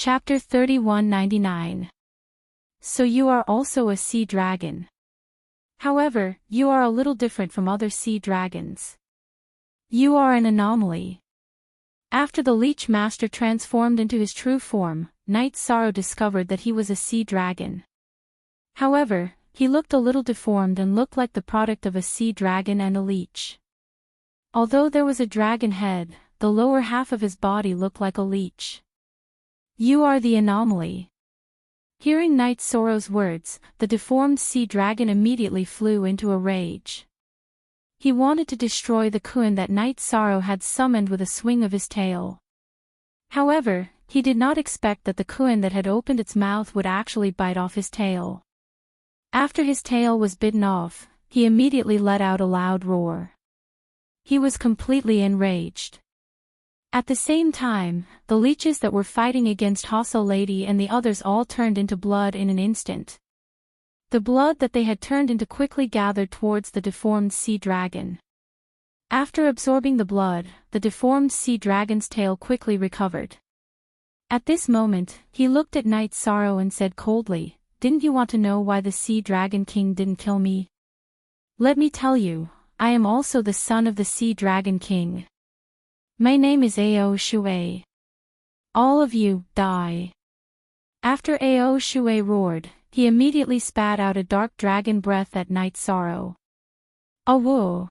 Chapter 3199. So you are also a sea dragon. However, you are a little different from other sea dragons. You are an anomaly. After the Leech Master transformed into his true form, Night Sorrow discovered that he was a sea dragon. However, he looked a little deformed and looked like the product of a sea dragon and a leech. Although there was a dragon head, the lower half of his body looked like a leech. You are the anomaly. Hearing Night Sorrow's words, the deformed sea dragon immediately flew into a rage. He wanted to destroy the Kuin that Night Sorrow had summoned with a swing of his tail. However, he did not expect that the Kuin that had opened its mouth would actually bite off his tail. After his tail was bitten off, he immediately let out a loud roar. He was completely enraged. At the same time, the leeches that were fighting against Hostel Lady and the others all turned into blood in an instant. The blood that they had turned into quickly gathered towards the deformed sea dragon. After absorbing the blood, the deformed sea dragon's tail quickly recovered. At this moment, he looked at Night Sorrow and said coldly, "Didn't you want to know why the Sea Dragon King didn't kill me? Let me tell you, I am also the son of the Sea Dragon King. My name is Ao Shui. All of you, die." After Ao Shui roared, he immediately spat out a dark dragon breath at Night Sorrow. Awoo!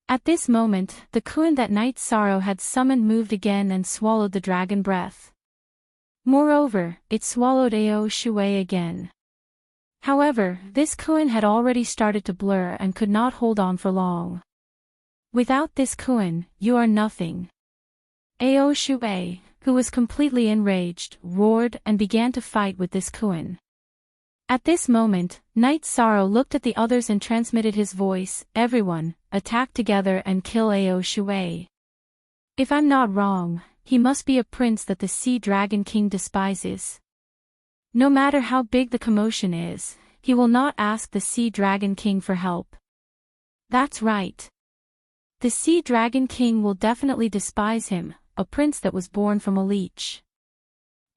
At this moment, the Kuin that Night Sorrow had summoned moved again and swallowed the dragon breath. Moreover, it swallowed Ao Shui again. However, this Kuin had already started to blur and could not hold on for long. Without this Kuin, you are nothing. Ao Shui, who was completely enraged, roared and began to fight with this Kuin. At this moment, Night Sorrow looked at the others and transmitted his voice, "Everyone, attack together and kill Ao Shui. If I'm not wrong, he must be a prince that the Sea Dragon King despises. No matter how big the commotion is, he will not ask the Sea Dragon King for help. That's right. The Sea Dragon King will definitely despise him, a prince that was born from a leech."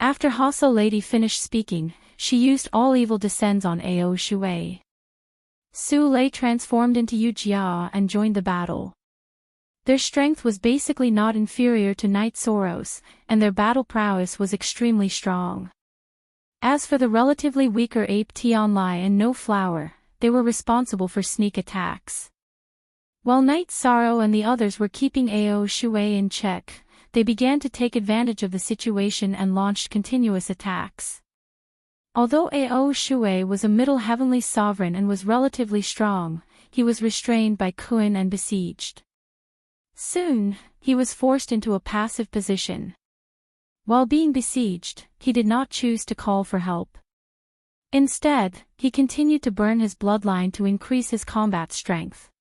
After Hostel Lady finished speaking, she used All Evil Descends on Ao Shui. Su Lei transformed into Yu Jia and joined the battle. Their strength was basically not inferior to Night Sorrow's, and their battle prowess was extremely strong. As for the relatively weaker Ape Tianlai and No Flower, they were responsible for sneak attacks. While Night Sorrow and the others were keeping Ao Shui in check, they began to take advantage of the situation and launched continuous attacks. Although Ao Shui was a middle heavenly sovereign and was relatively strong, he was restrained by Kuin and besieged. Soon, he was forced into a passive position. While being besieged, he did not choose to call for help. Instead, he continued to burn his bloodline to increase his combat strength.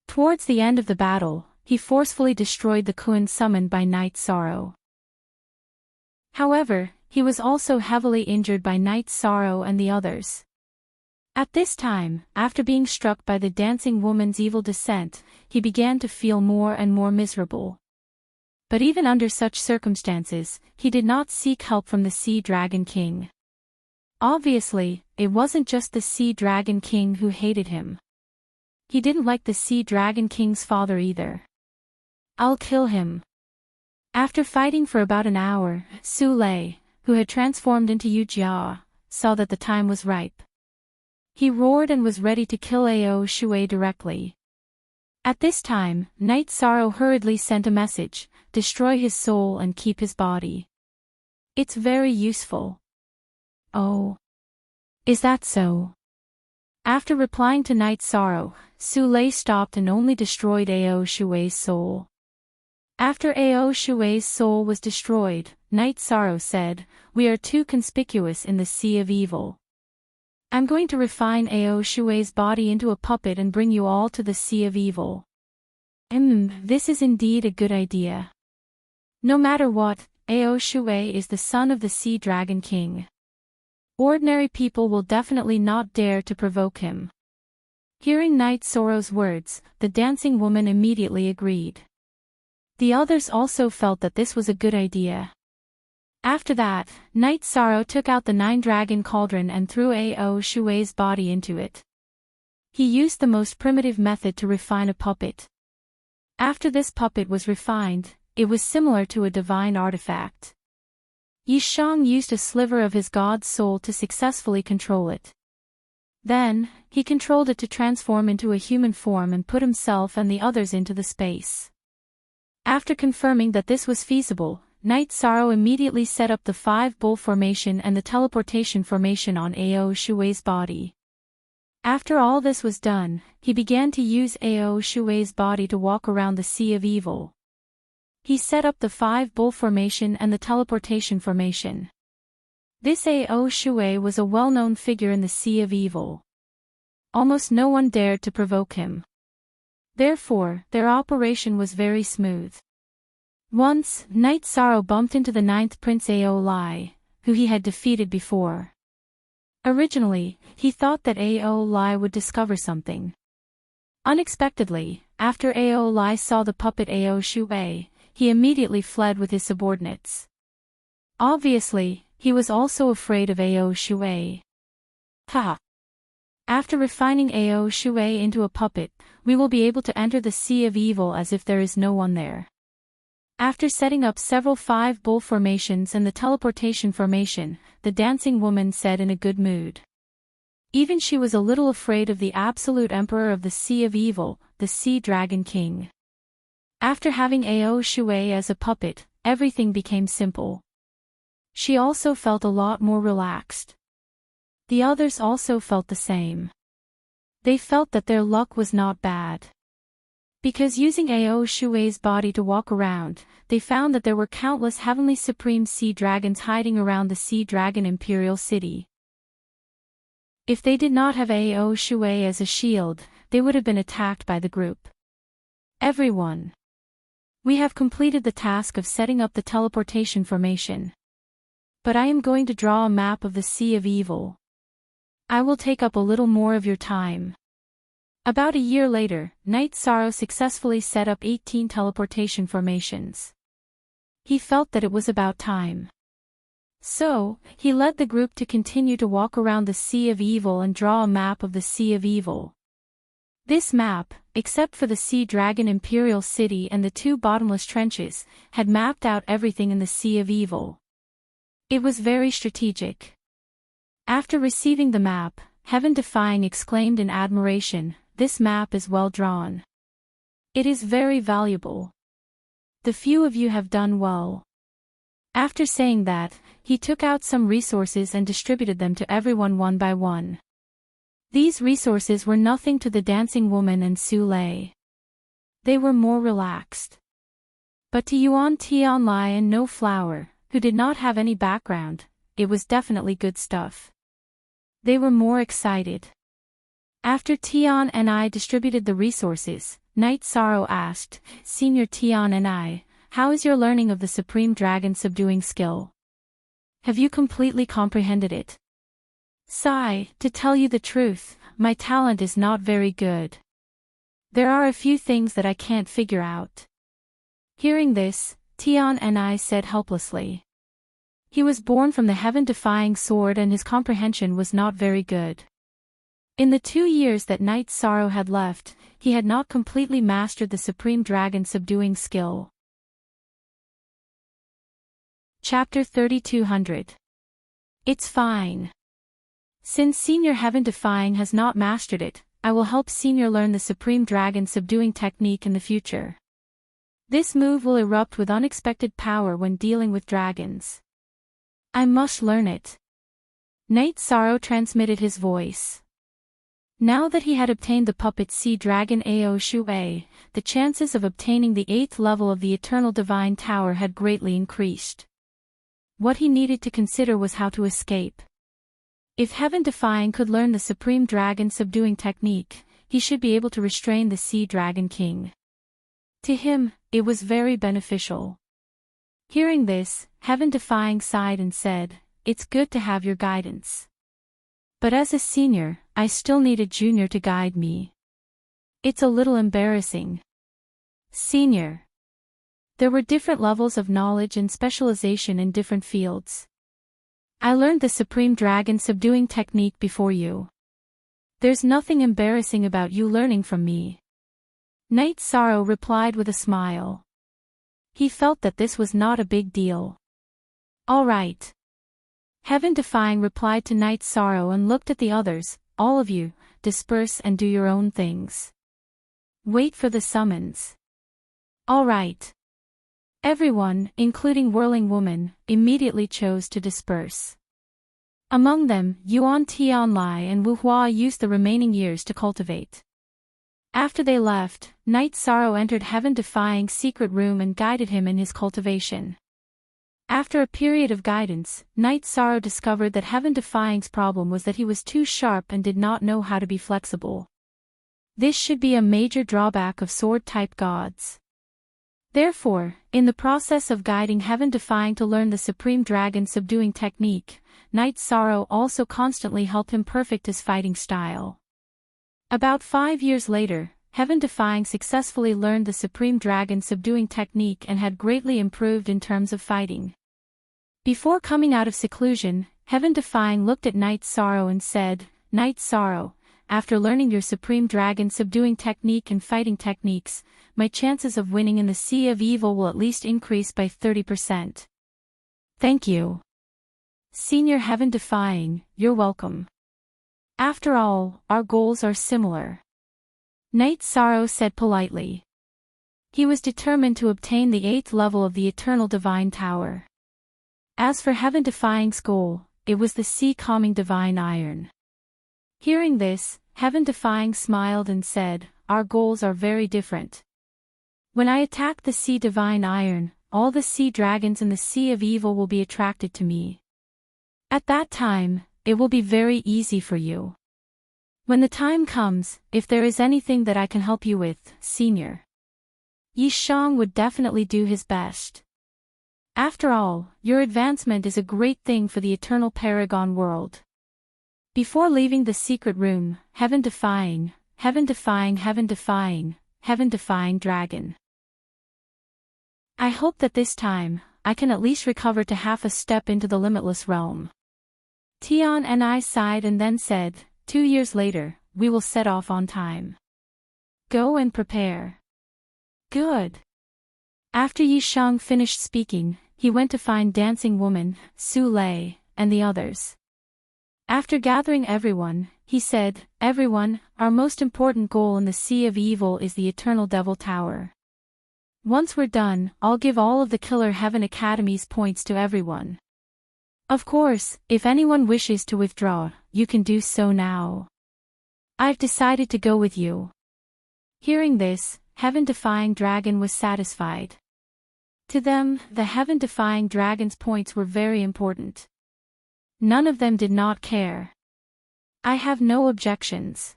Towards the end of the battle, he forcefully destroyed the Kuin summoned by Night Sorrow. However, he was also heavily injured by Night Sorrow and the others. At this time, after being struck by the dancing woman's evil descent, he began to feel more and more miserable. But even under such circumstances, he did not seek help from the Sea Dragon King. Obviously, it wasn't just the Sea Dragon King who hated him. He didn't like the Sea Dragon King's father either. "I'll kill him." After fighting for about an hour, Su Lei, who had transformed into Yu Jia, saw that the time was ripe. He roared and was ready to kill Ao Shui directly. At this time, Night Sorrow hurriedly sent a message, "Destroy his soul and keep his body. It's very useful." "Oh. Is that so?" After replying to Night Sorrow, Su Lei stopped and only destroyed Ao Shui's soul. After Ao Shui's soul was destroyed, Night Sorrow said, "We are too conspicuous in the sea of evil. I'm going to refine Ao Shui's body into a puppet and bring you all to the sea of evil." This is indeed a good idea. No matter what, Ao Shui is the son of the Sea Dragon King. Ordinary people will definitely not dare to provoke him. Hearing Night Sorrow's words, the dancing woman immediately agreed. The others also felt that this was a good idea. After that, Night Sorrow took out the 9-dragon cauldron and threw Ao Shui's body into it. He used the most primitive method to refine a puppet. After this puppet was refined, it was similar to a divine artifact. Yishang used a sliver of his god's soul to successfully control it. Then, he controlled it to transform into a human form and put himself and the others into the space. After confirming that this was feasible, Night Sorrow immediately set up the 5-bull formation and the teleportation formation on Ao Shui's body. After all this was done, he began to use Ao Shui's body to walk around the Sea of Evil. He set up the 5-bull formation and the teleportation formation. This Ao Shui was a well-known figure in the Sea of Evil. Almost no one dared to provoke him. Therefore, their operation was very smooth. Once, Night Sorrow bumped into the 9th Prince Ao Lai, who he had defeated before. Originally, he thought that Ao Lai would discover something. Unexpectedly, after Ao Lai saw the puppet Ao Shui, he immediately fled with his subordinates. Obviously, he was also afraid of Ao Shui. Ha! After refining Ao Shui into a puppet, we will be able to enter the Sea of Evil as if there is no one there. After setting up several 5-bull formations and the teleportation formation, the dancing woman said in a good mood. Even she was a little afraid of the absolute emperor of the Sea of Evil, the Sea Dragon King. After having Ao Shui as a puppet, everything became simple. She also felt a lot more relaxed. The others also felt the same. They felt that their luck was not bad. Because using Ao Shui's body to walk around, they found that there were countless heavenly supreme sea dragons hiding around the Sea Dragon Imperial City. If they did not have Ao Shui as a shield, they would have been attacked by the group. Everyone. We have completed the task of setting up the teleportation formation. But I am going to draw a map of the Sea of Evil. I will take up a little more of your time. About a year later, Night Sorrow successfully set up 18 teleportation formations. He felt that it was about time. So, he led the group to continue to walk around the Sea of Evil and draw a map of the Sea of Evil. This map, except for the Sea Dragon Imperial City and the 2 bottomless trenches, had mapped out everything in the Sea of Evil. It was very strategic. After receiving the map, Heaven Defying exclaimed in admiration, "This map is well drawn. It is very valuable. The few of you have done well." After saying that, he took out some resources and distributed them to everyone one by one. These resources were nothing to the dancing woman and Su Lei. They were more relaxed. But to Yuan Tian Lai and No Flower, who did not have any background, it was definitely good stuff. They were more excited. After Tian and I distributed the resources, Night Sorrow asked, "Senior Tian and I, how is your learning of the Supreme Dragon subduing skill? Have you completely comprehended it?" "Sigh, to tell you the truth, my talent is not very good. There are a few things that I can't figure out." Hearing this, Tian and I said helplessly. He was born from the heaven-defying sword and his comprehension was not very good. In the 2 years that Night Sorrow had left, he had not completely mastered the Supreme Dragon subduing skill. Chapter 3200. It's fine. Since Senior Heaven Defying has not mastered it, I will help Senior learn the Supreme Dragon subduing technique in the future. This move will erupt with unexpected power when dealing with dragons. I must learn it. Night Sorrow transmitted his voice. Now that he had obtained the puppet Sea Dragon Ao Shui, the chances of obtaining the 8th level of the Eternal Divine Tower had greatly increased. What he needed to consider was how to escape. If Heaven Defying could learn the Supreme Dragon subduing technique, he should be able to restrain the Sea Dragon King. To him, it was very beneficial. Hearing this, Heaven Defying sighed and said, "It's good to have your guidance. But as a senior, I still need a junior to guide me. It's a little embarrassing." "Senior." There were different levels of knowledge and specialization in different fields. I learned the Supreme Dragon subduing technique before you. There's nothing embarrassing about you learning from me. Knight Sorrow replied with a smile. He felt that this was not a big deal. All right. Heaven Defying replied to Knight Sorrow and looked at the others. All of you, disperse and do your own things. Wait for the summons. All right. Everyone, including Whirling Woman, immediately chose to disperse. Among them, Yuan Tianlai and Wu Hua used the remaining years to cultivate. After they left, Knight Sorrow entered Heaven Defying's secret room and guided him in his cultivation. After a period of guidance, Knight Sorrow discovered that Heaven Defying's problem was that he was too sharp and did not know how to be flexible. This should be a major drawback of sword-type gods. Therefore, in the process of guiding Heaven Defying to learn the Supreme Dragon subduing technique, Knight Sorrow also constantly helped him perfect his fighting style. About 5 years later, Heaven Defying successfully learned the Supreme Dragon subduing technique and had greatly improved in terms of fighting. Before coming out of seclusion, Heaven Defying looked at Knight Sorrow and said, Knight Sorrow, after learning your Supreme Dragon subduing technique and fighting techniques, my chances of winning in the Sea of Evil will at least increase by 30%. Thank you. Senior Heaven Defying, you're welcome. After all, our goals are similar. Knight Sorrow said politely. He was determined to obtain the 8th level of the Eternal Divine Tower. As for Heaven Defying's goal, it was the Sea Calming Divine Iron. Hearing this, Heaven Defying smiled and said, our goals are very different. When I attack the Sea Divine Iron, all the sea dragons in the Sea of Evil will be attracted to me. At that time, it will be very easy for you. When the time comes, if there is anything that I can help you with, Senior Yi Shang would definitely do his best. After all, your advancement is a great thing for the Eternal Paragon world. Before leaving the secret room, Heaven Defying, Heaven Defying, Heaven Defying, Heaven Defying Dragon. I hope that this time, I can at least recover to half a step into the limitless realm. Tian and I sighed and then said, 2 years later, we will set off on time. Go and prepare. Good. After Yi Shang finished speaking, he went to find Dancing Woman, Su Lei, and the others. After gathering everyone, he said, everyone, our most important goal in the Sea of Evil is the Eternal Devil Tower. Once we're done, I'll give all of the Killer Heaven Academy's points to everyone. Of course, if anyone wishes to withdraw, you can do so now. I've decided to go with you. Hearing this, Heaven Defying Dragon was satisfied. To them, the Heaven Defying Dragon's points were very important. None of them did not care. I have no objections.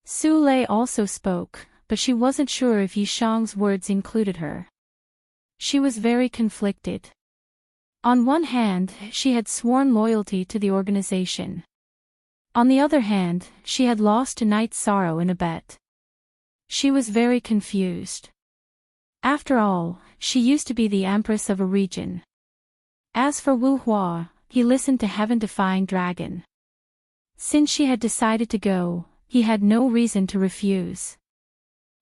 Su Lei also spoke, but she wasn't sure if Yi Shang's words included her. She was very conflicted. On one hand, she had sworn loyalty to the organization. On the other hand, she had lost to Knight Sorrow in a bet. She was very confused. After all, she used to be the Empress of a region. As for Wu Hua, he listened to Heaven Defying Dragon. Since she had decided to go, he had no reason to refuse.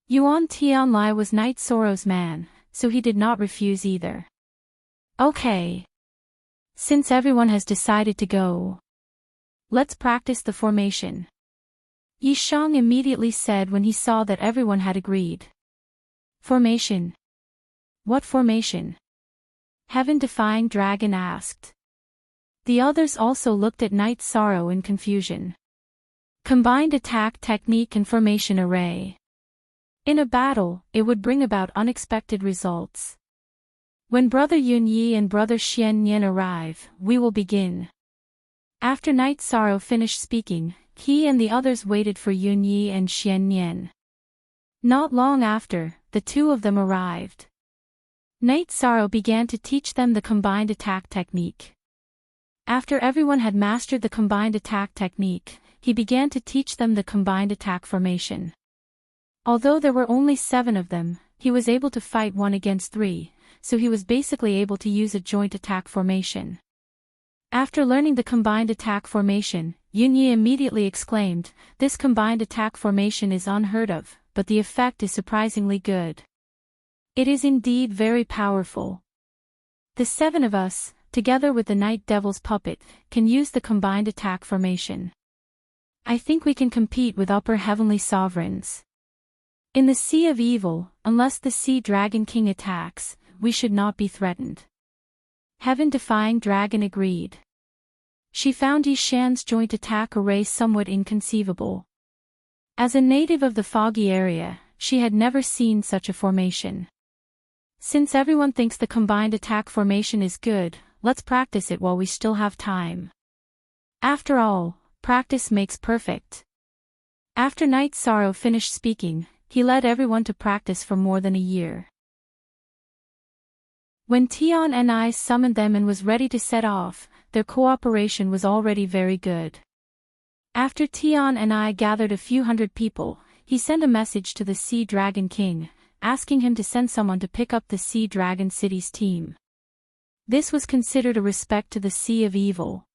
Yuan Tianlai was Knight Sorrow's man, so he did not refuse either. Okay. Since everyone has decided to go, let's practice the formation. Yi Shang immediately said when he saw that everyone had agreed. Formation. What formation? Heaven Defying Dragon asked. The others also looked at Knight Sorrow in confusion. Combined attack technique and formation array. In a battle, it would bring about unexpected results. When Brother Yun Yi and Brother Xian Nian arrive, we will begin. After Knight Sorrow finished speaking, he and the others waited for Yun Yi and Xian Nian. Not long after, the two of them arrived. Knight Sorrow began to teach them the combined attack technique. After everyone had mastered the combined attack technique, he began to teach them the combined attack formation. Although there were only 7 of them, he was able to fight 1 against 3, so he was basically able to use a joint attack formation. After learning the combined attack formation, Yunyi immediately exclaimed, "This combined attack formation is unheard of, but the effect is surprisingly good. It is indeed very powerful. The 7 of us, together with the Night Devil's puppet, can use the combined attack formation. I think we can compete with upper heavenly sovereigns. In the Sea of Evil, unless the Sea Dragon King attacks, we should not be threatened." Heaven-defying dragon agreed. She found Yishan's joint attack array somewhat inconceivable. As a native of the foggy area, she had never seen such a formation. Since everyone thinks the combined attack formation is good, let's practice it while we still have time. After all, practice makes perfect. After Night Sorrow finished speaking, he led everyone to practice for more than a year. When Tian and I summoned them and was ready to set off, their cooperation was already very good. After Tian and I gathered a few hundred people, he sent a message to the Sea Dragon King, asking him to send someone to pick up the Sea Dragon City's team. This was considered a respect to the Sea of Evil.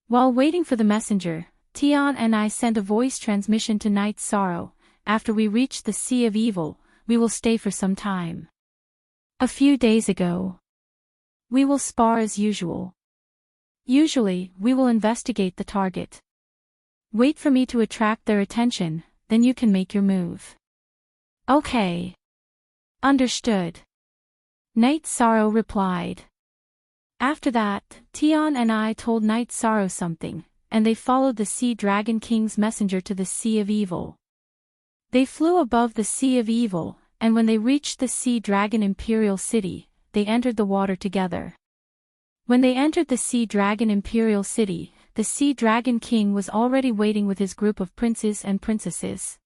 While waiting for the messenger, Tian and I sent a voice transmission to Night Sorrow. "After we reach the Sea of Evil, we will stay for some time. A few days ago. We will spar as usual. Usually, we will investigate the target. Wait for me to attract their attention, then you can make your move." "Okay. Understood." Night Sorrow replied. After that, Tian and I told Night Sorrow something, and they followed the Sea Dragon King's messenger to the Sea of Evil. They flew above the Sea of Evil, and when they reached the Sea Dragon Imperial City, they entered the water together. When they entered the Sea Dragon Imperial City, the Sea Dragon King was already waiting with his group of princes and princesses.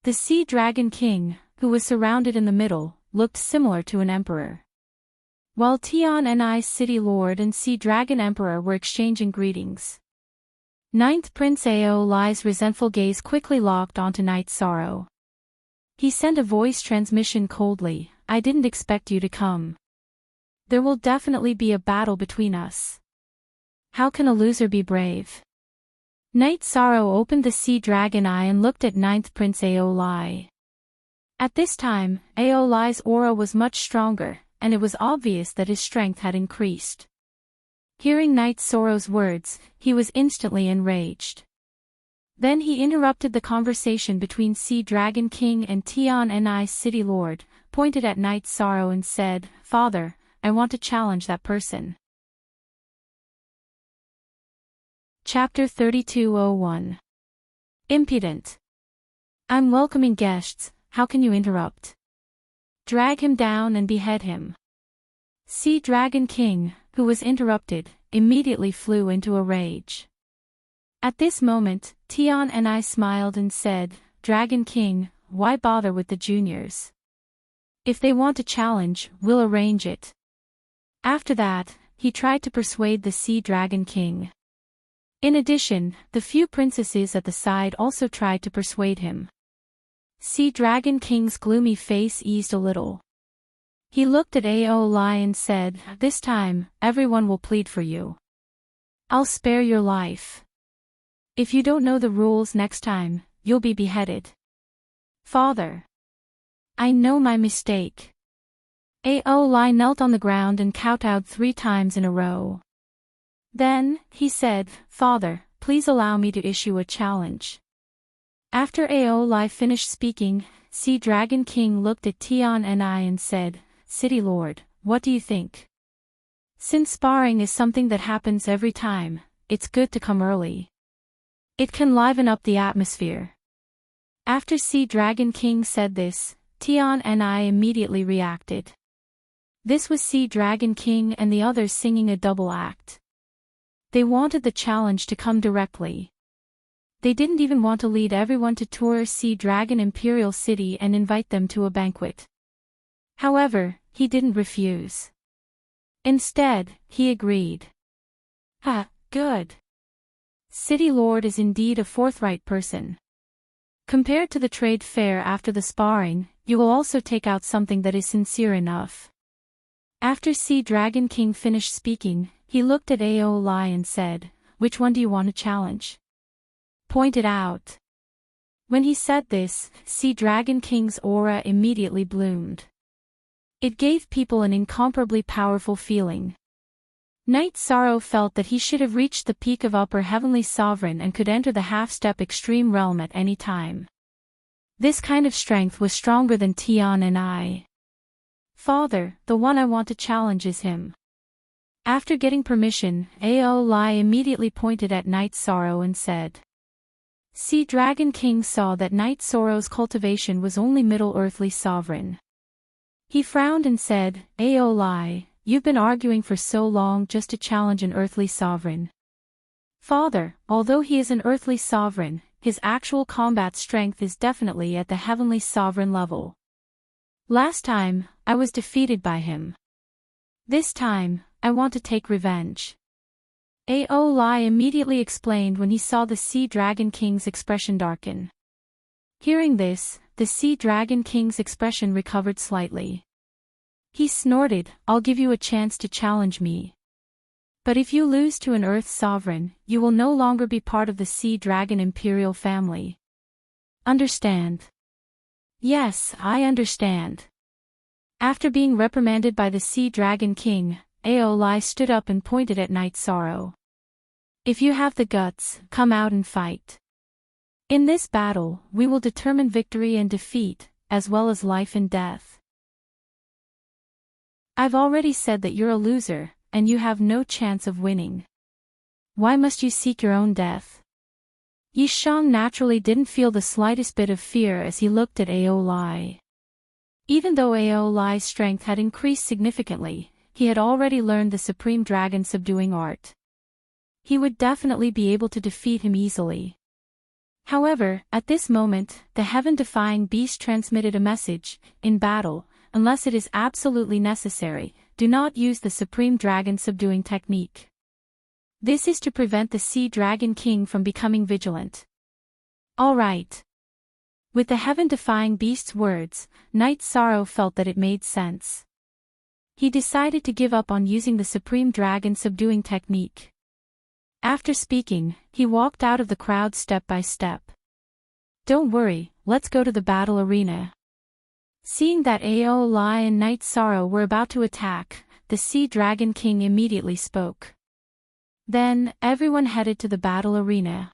The Sea Dragon King, who was surrounded in the middle, looked similar to an emperor. While Tian and I, City Lord and Sea Dragon Emperor, were exchanging greetings. Ninth Prince Ao Lai's resentful gaze quickly locked onto Night Sorrow. He sent a voice transmission coldly, "I didn't expect you to come. There will definitely be a battle between us. How can a loser be brave?" Night Sorrow opened the Sea Dragon Eye and looked at Ninth Prince Ao Lai. At this time, Ao Lai's aura was much stronger, and it was obvious that his strength had increased. Hearing Night Sorrow's words, he was instantly enraged. Then he interrupted the conversation between Sea Dragon King and Tian and I, City Lord, pointed at Night Sorrow and said, "Father, I want to challenge that person." Chapter 3201. Impudent. "I'm welcoming guests, how can you interrupt? Drag him down and behead him." Sea Dragon King, who was interrupted, immediately flew into a rage. At this moment, Tian and I smiled and said, "Dragon King, why bother with the juniors? If they want a challenge, we'll arrange it." After that, he tried to persuade the Sea Dragon King. In addition, the few princesses at the side also tried to persuade him. Sea Dragon King's gloomy face eased a little. He looked at Ao Lai and said, "This time, everyone will plead for you. I'll spare your life. If you don't know the rules next time, you'll be beheaded." "Father, I know my mistake." Ao Lai knelt on the ground and kowtowed 3 times in a row. Then, he said, "Father, please allow me to issue a challenge." After Ao Lai finished speaking, Sea Dragon King looked at Tian and I and said, "City Lord, what do you think? Since sparring is something that happens every time, it's good to come early. It can liven up the atmosphere." After Sea Dragon King said this, Tian and I immediately reacted. This was Sea Dragon King and the others singing a double act. They wanted the challenge to come directly. They didn't even want to lead everyone to tour Sea Dragon Imperial City and invite them to a banquet. However, he didn't refuse. Instead, he agreed. "Good. City Lord is indeed a forthright person. Compared to the trade fair after the sparring, you will also take out something that is sincere enough. After Sea Dragon King finished speaking, he looked at Aolai and said, "Which one do you want to challenge? Point it out." When he said this, Sea Dragon King's aura immediately bloomed. It gave people an incomparably powerful feeling. Knight Sorrow felt that he should have reached the peak of Upper Heavenly Sovereign and could enter the half-step extreme realm at any time. This kind of strength was stronger than Tian and I. "Father, the one I want to challenge is him." After getting permission, Aolai immediately pointed at Knight Sorrow and said. Sea Dragon King saw that Knight Sorrow's cultivation was only Middle Earthly Sovereign. He frowned and said, "Aolai, you've been arguing for so long just to challenge an earthly sovereign." "Father, although he is an earthly sovereign, his actual combat strength is definitely at the heavenly sovereign level. Last time, I was defeated by him. This time, I want to take revenge." Aolai immediately explained when he saw the Sea Dragon King's expression darken. Hearing this, the Sea Dragon King's expression recovered slightly. He snorted, "I'll give you a chance to challenge me. But if you lose to an Earth Sovereign, you will no longer be part of the Sea Dragon Imperial family. Understand?" "Yes, I understand." After being reprimanded by the Sea Dragon King, Aolai stood up and pointed at Knight Sorrow. "If you have the guts, come out and fight. In this battle, we will determine victory and defeat, as well as life and death." "I've already said that you're a loser, and you have no chance of winning. Why must you seek your own death?" Yi Shang naturally didn't feel the slightest bit of fear as he looked at Aolai. Even though Aolai's strength had increased significantly, he had already learned the Supreme Dragon subduing art. He would definitely be able to defeat him easily. However, at this moment, the heaven-defying beast transmitted a message: "In battle, unless it is absolutely necessary, do not use the Supreme Dragon subduing technique." This is to prevent the Sea Dragon King from becoming vigilant. All right. With the heaven-defying beast's words, Knight Sorrow felt that it made sense. He decided to give up on using the Supreme Dragon subduing technique. After speaking, he walked out of the crowd step by step. "Don't worry, let's go to the battle arena." Seeing that Aolai and Knight Sorrow were about to attack, the Sea Dragon King immediately spoke. Then, everyone headed to the battle arena.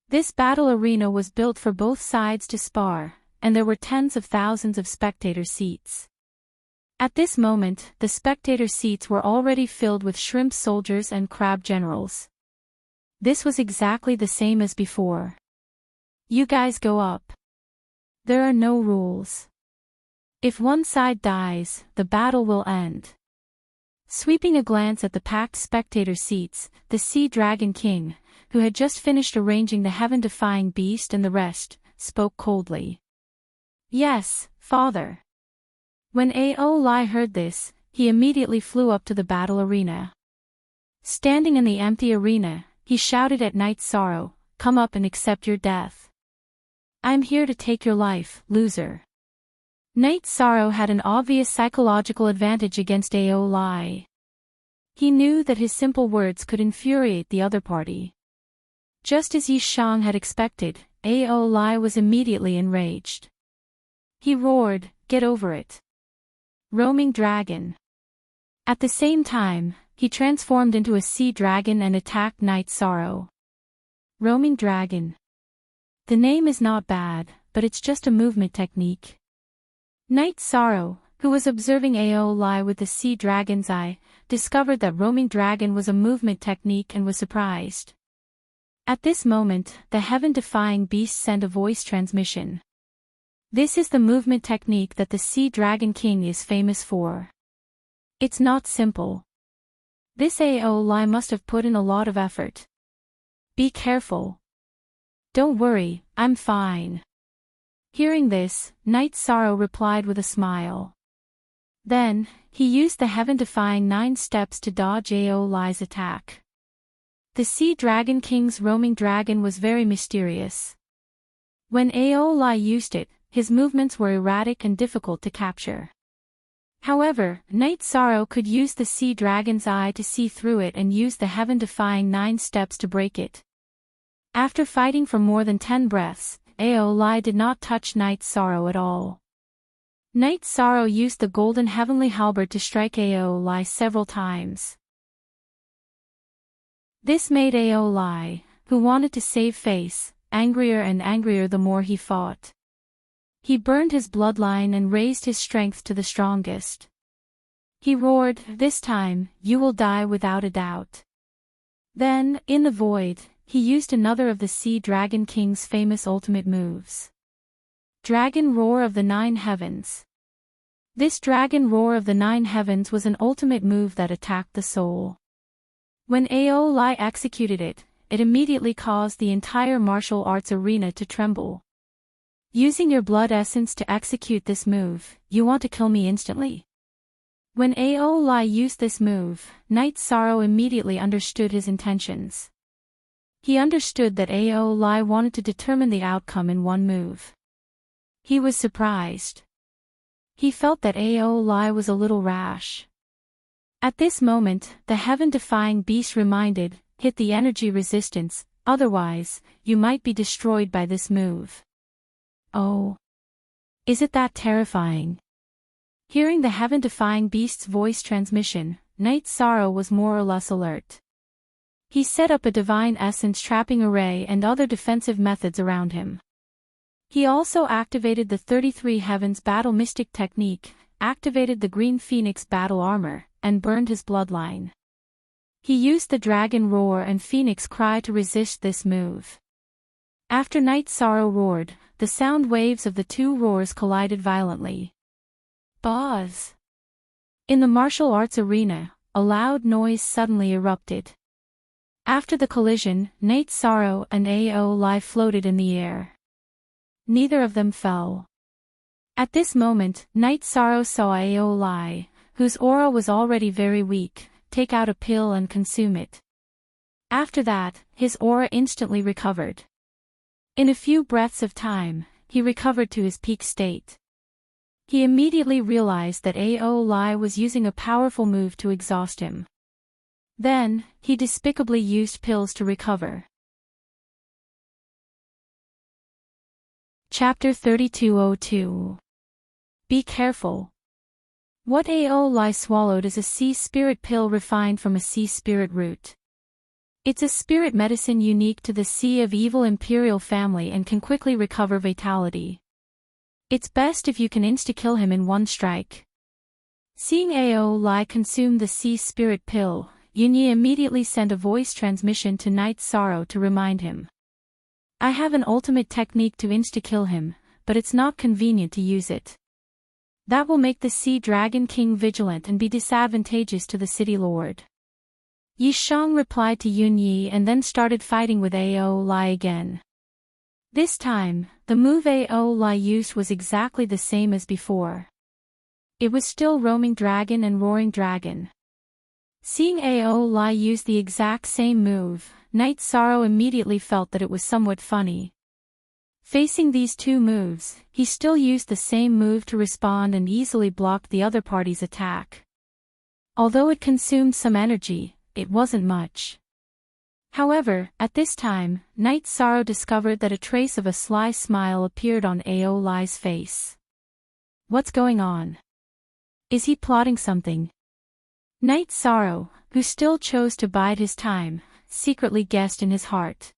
This battle arena was built for both sides to spar, and there were tens of thousands of spectator seats. At this moment, the spectator seats were already filled with shrimp soldiers and crab generals. This was exactly the same as before. "You guys go up. There are no rules. If one side dies, the battle will end." Sweeping a glance at the packed spectator seats, the Sea Dragon King, who had just finished arranging the heaven-defying beast and the rest, spoke coldly. "Yes, father." When Aolai heard this, he immediately flew up to the battle arena. Standing in the empty arena, he shouted at Knight Sorrow, "Come up and accept your death. I'm here to take your life, loser." Knight Sorrow had an obvious psychological advantage against Aolai. He knew that his simple words could infuriate the other party. Just as Yi Shang had expected, Aolai was immediately enraged. He roared, "Get over it. Roaming dragon." At the same time, he transformed into a sea dragon and attacked Knight Sorrow. Roaming dragon. The name is not bad, but it's just a movement technique. Knight Sorrow, who was observing Aolai with the sea dragon's eye, discovered that roaming dragon was a movement technique and was surprised. At this moment, the heaven-defying beast sent a voice transmission. This is the movement technique that the Sea Dragon King is famous for. It's not simple. This Aolai must have put in a lot of effort. Be careful. Don't worry, I'm fine. Hearing this, Knight Sorrow replied with a smile. Then, he used the heaven-defying 9 steps to dodge Aolai's attack. The Sea Dragon King's roaming dragon was very mysterious. When Aolai used it, his movements were erratic and difficult to capture. However, Night Sorrow could use the sea dragon's eye to see through it and use the heaven-defying 9 steps to break it. After fighting for more than 10 breaths, Aolai did not touch Night Sorrow at all. Night Sorrow used the golden heavenly halberd to strike Aolai several times. This made Aolai, who wanted to save face, angrier and angrier the more he fought. He burned his bloodline and raised his strength to the strongest. He roared, "This time, you will die without a doubt." Then, in the void, he used another of the Sea Dragon King's famous ultimate moves. Dragon Roar of the 9 Heavens. This Dragon Roar of the 9 Heavens was an ultimate move that attacked the soul. When Aolai executed it, it immediately caused the entire martial arts arena to tremble. Using your blood essence to execute this move, you want to kill me instantly? When Aolai used this move, Night Sorrow immediately understood his intentions. He understood that Aolai wanted to determine the outcome in one move. He was surprised. He felt that Aolai was a little rash. At this moment, the heaven-defying beast reminded, "Hit the energy resistance, otherwise, you might be destroyed by this move." Oh. Is it that terrifying? Hearing the heaven-defying beast's voice transmission, Night Sorrow was more or less alert. He set up a divine essence trapping array and other defensive methods around him. He also activated the 33 Heavens Battle Mystic technique, activated the Green Phoenix battle armor, and burned his bloodline. He used the Dragon Roar and Phoenix Cry to resist this move. After Night Sorrow roared, the sound waves of the 2 roars collided violently. Buzz! In the martial arts arena, a loud noise suddenly erupted. After the collision, Night Sorrow and Aolai floated in the air. Neither of them fell. At this moment, Night Sorrow saw Aolai, whose aura was already very weak, take out a pill and consume it. After that, his aura instantly recovered. In a few breaths of time, he recovered to his peak state. He immediately realized that Aolai was using a powerful move to exhaust him. Then, he despicably used pills to recover. Chapter 3202. Be careful. What Aolai swallowed is a sea spirit pill refined from a sea spirit root. It's a spirit medicine unique to the Sea of Evil Imperial family and can quickly recover vitality. It's best if you can insta-kill him in one strike. Seeing Aolai consume the sea spirit pill, Yunyi immediately sent a voice transmission to Night Sorrow to remind him. "I have an ultimate technique to insta-kill him, but it's not convenient to use it. That will make the Sea Dragon King vigilant and be disadvantageous to the city lord." Yi Shang replied to Yunyi and then started fighting with Aolai again. This time, the move Aolai used was exactly the same as before. It was still Roaming Dragon and Roaring Dragon. Seeing Aolai use the exact same move, Night Sorrow immediately felt that it was somewhat funny. Facing these 2 moves, he still used the same move to respond and easily blocked the other party's attack. Although it consumed some energy, it wasn't much. However, at this time, Night Sorrow discovered that a trace of a sly smile appeared on Aolai's face. What's going on? Is he plotting something? Night Sorrow, who still chose to bide his time, secretly guessed in his heart.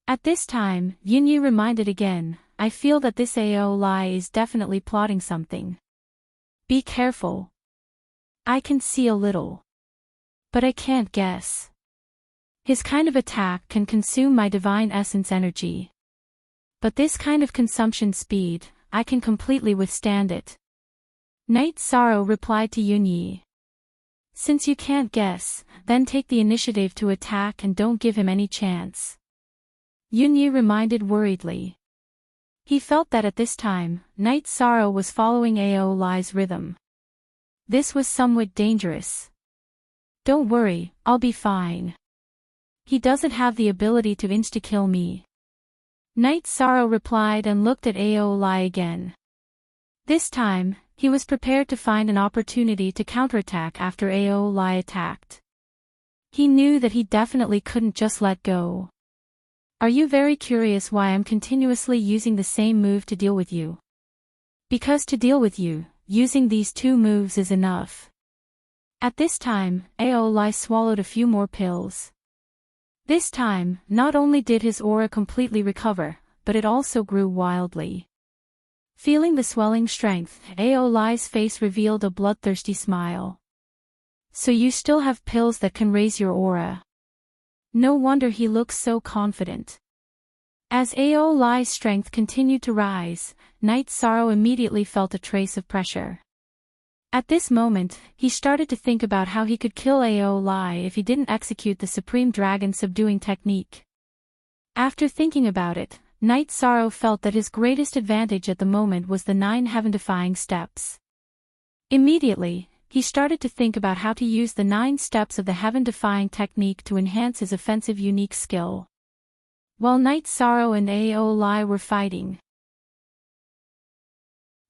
At this time, Yunyi reminded again, "I feel that this Aolai is definitely plotting something. Be careful. I can see a little. But I can't guess. His kind of attack can consume my divine essence energy. But this kind of consumption speed, I can completely withstand it." Night Sorrow replied to Yunyi. "Since you can't guess, then take the initiative to attack and don't give him any chance." Yunyi reminded worriedly. He felt that at this time, Night Sorrow was following Aolai's rhythm. This was somewhat dangerous. "Don't worry, I'll be fine. He doesn't have the ability to insta-kill me." Night Sorrow replied and looked at Aolai again. This time, he was prepared to find an opportunity to counterattack after Aolai attacked. He knew that he definitely couldn't just let go. Are you very curious why I'm continuously using the same move to deal with you? Because to deal with you, using these two moves is enough. At this time, Aolai swallowed a few more pills. This time, not only did his aura completely recover, but it also grew wildly. Feeling the swelling strength, Aolai's face revealed a bloodthirsty smile. So you still have pills that can raise your aura. No wonder he looks so confident. As Aolai's strength continued to rise, Night Sorrow immediately felt a trace of pressure. At this moment, he started to think about how he could kill Aolai if he didn't execute the Supreme Dragon Subduing technique. After thinking about it, Night Sorrow felt that his greatest advantage at the moment was the 9 heaven-defying steps. Immediately, he started to think about how to use the 9 steps of the heaven-defying technique to enhance his offensive unique skill. While Night Sorrow and Aolai were fighting,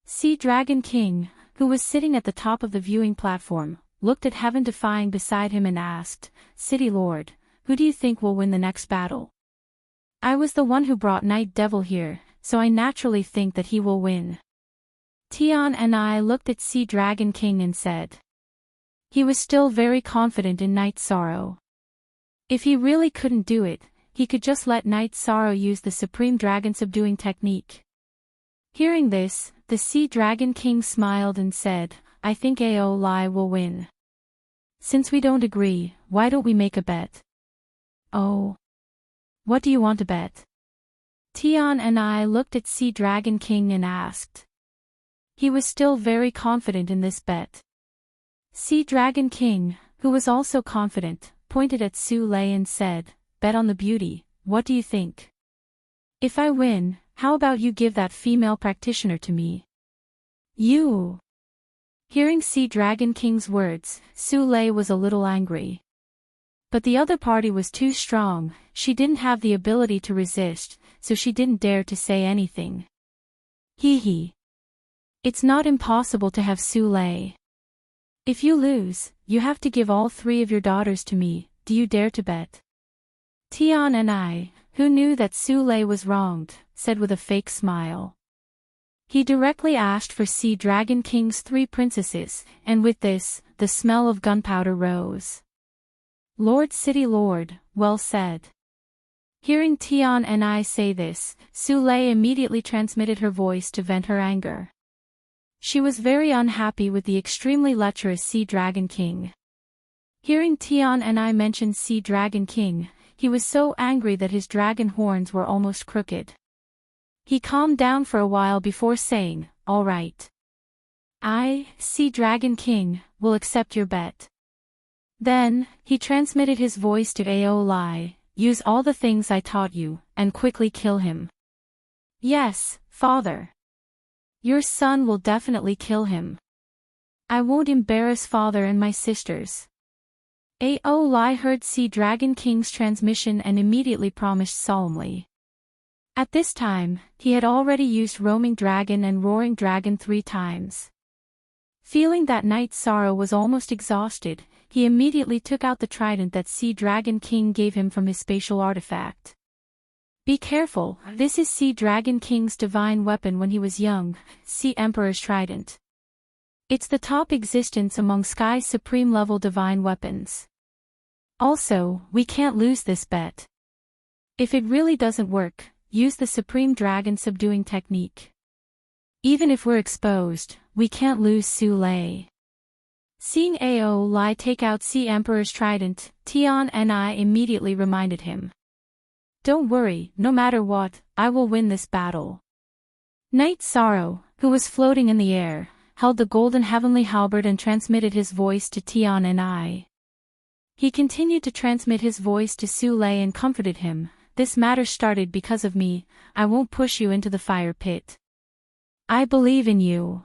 Sea Dragon King, who was sitting at the top of the viewing platform, looked at Heaven Defying beside him and asked, "City Lord, who do you think will win the next battle?" "I was the one who brought Night Devil here, so I naturally think that he will win." Tian and I looked at Sea Dragon King and said. He was still very confident in Night Sorrow. If he really couldn't do it, he could just let Night Sorrow use the Supreme Dragon Subduing technique. Hearing this, the Sea Dragon King smiled and said, "I think Aolai will win. Since we don't agree, why don't we make a bet?" "Oh. What do you want to bet?" Tian and I looked at Sea Dragon King and asked. He was still very confident in this bet. Sea Dragon King, who was also confident, pointed at Su Lei and said, "Bet on the beauty, what do you think? If I win, how about you give that female practitioner to me?" "You." Hearing Sea Dragon King's words, Su Lei was a little angry. But the other party was too strong, she didn't have the ability to resist, so she didn't dare to say anything. Hee hee. It's not impossible to have Su Lei. If you lose, you have to give all 3 of your daughters to me, do you dare to bet? Tian and I, who knew that Su Lei was wronged, said with a fake smile. He directly asked for Sea Dragon King's 3 princesses, and with this, the smell of gunpowder rose. "Lord City Lord, well said." Hearing Tian and I say this, Su Lei immediately transmitted her voice to vent her anger. She was very unhappy with the extremely lecherous Sea Dragon King. Hearing Tian and I mention Sea Dragon King, he was so angry that his dragon horns were almost crooked. He calmed down for a while before saying, "All right. I, Sea Dragon King, will accept your bet." Then, he transmitted his voice to Aolai, "Use all the things I taught you, and quickly kill him." "Yes, father. Your son will definitely kill him. I won't embarrass father and my sisters." Aolai heard Sea Dragon King's transmission and immediately promised solemnly. At this time, he had already used Roaming Dragon and Roaring Dragon 3 times. Feeling that Night Sorrow was almost exhausted, he immediately took out the trident that Sea Dragon King gave him from his spatial artifact. Be careful, this is Sea Dragon King's divine weapon when he was young, Sea Emperor's Trident. It's the top existence among Sky's supreme level divine weapons. Also, we can't lose this bet. If it really doesn't work, use the Supreme Dragon Subduing technique. Even if we're exposed, we can't lose Su Lei. Seeing Aolai take out Sea Emperor's Trident, Tian and I immediately reminded him. "Don't worry, no matter what, I will win this battle." Night Sorrow, who was floating in the air, held the golden heavenly halberd and transmitted his voice to Tian and I. He continued to transmit his voice to Su Lei and comforted him, "This matter started because of me, I won't push you into the fire pit. I believe in you."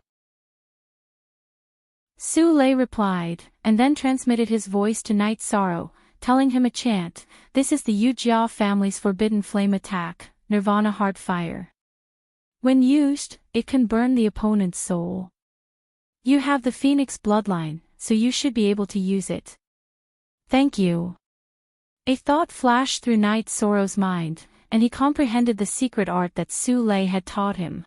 Su Lei replied, and then transmitted his voice to Night Sorrow, telling him a chant, "This is the Yujia family's forbidden flame attack, Nirvana Heart Fire. When used, it can burn the opponent's soul. You have the Phoenix bloodline, so you should be able to use it. Thank you. A thought flashed through Knight Sorrow's mind, and he comprehended the secret art that Su Lei had taught him.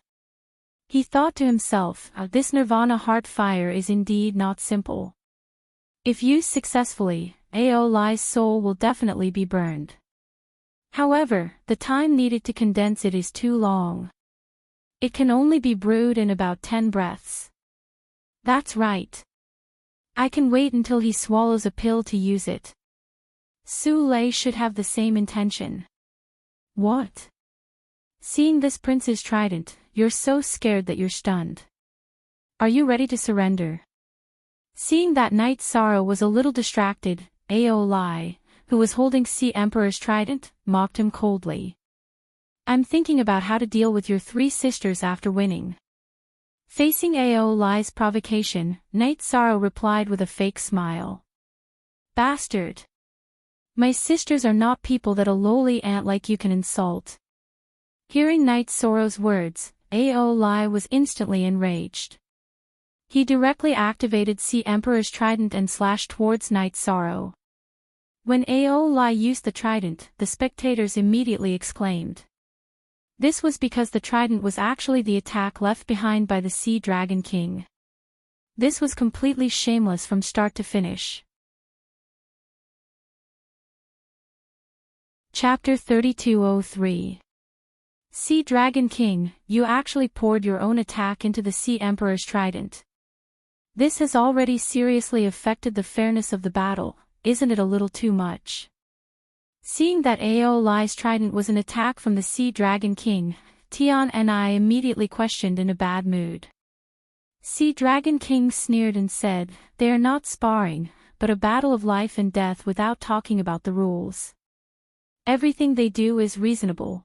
He thought to himself, this Nirvana Heart Fire is indeed not simple. If used successfully, Ao Lai's soul will definitely be burned. However, the time needed to condense it is too long. It can only be brewed in about 10 breaths. That's right. I can wait until he swallows a pill to use it. Su Lei should have the same intention. What? Seeing this prince's trident, you're so scared that you're stunned. Are you ready to surrender? Seeing that Knight Sorrow was a little distracted, Ao Lai, who was holding Sea Emperor's trident, mocked him coldly. I'm thinking about how to deal with your 3 sisters after winning. Facing Ao Lai's provocation, Knight Sorrow replied with a fake smile. Bastard! My sisters are not people that a lowly ant like you can insult. Hearing Knight Sorrow's words, Ao Lai was instantly enraged. He directly activated Sea Emperor's trident and slashed towards Knight Sorrow. When Ao Lai used the trident, the spectators immediately exclaimed. This was because the trident was actually the attack left behind by the Sea Dragon King. This was completely shameless from start to finish. Chapter 3203. Sea Dragon King, you actually poured your own attack into the Sea Emperor's trident. This has already seriously affected the fairness of the battle, isn't it a little too much? Seeing that Ao Lai's trident was an attack from the Sea Dragon King, Tian and I immediately questioned in a bad mood. Sea Dragon King sneered and said, they are not sparring, but a battle of life and death without talking about the rules. Everything they do is reasonable.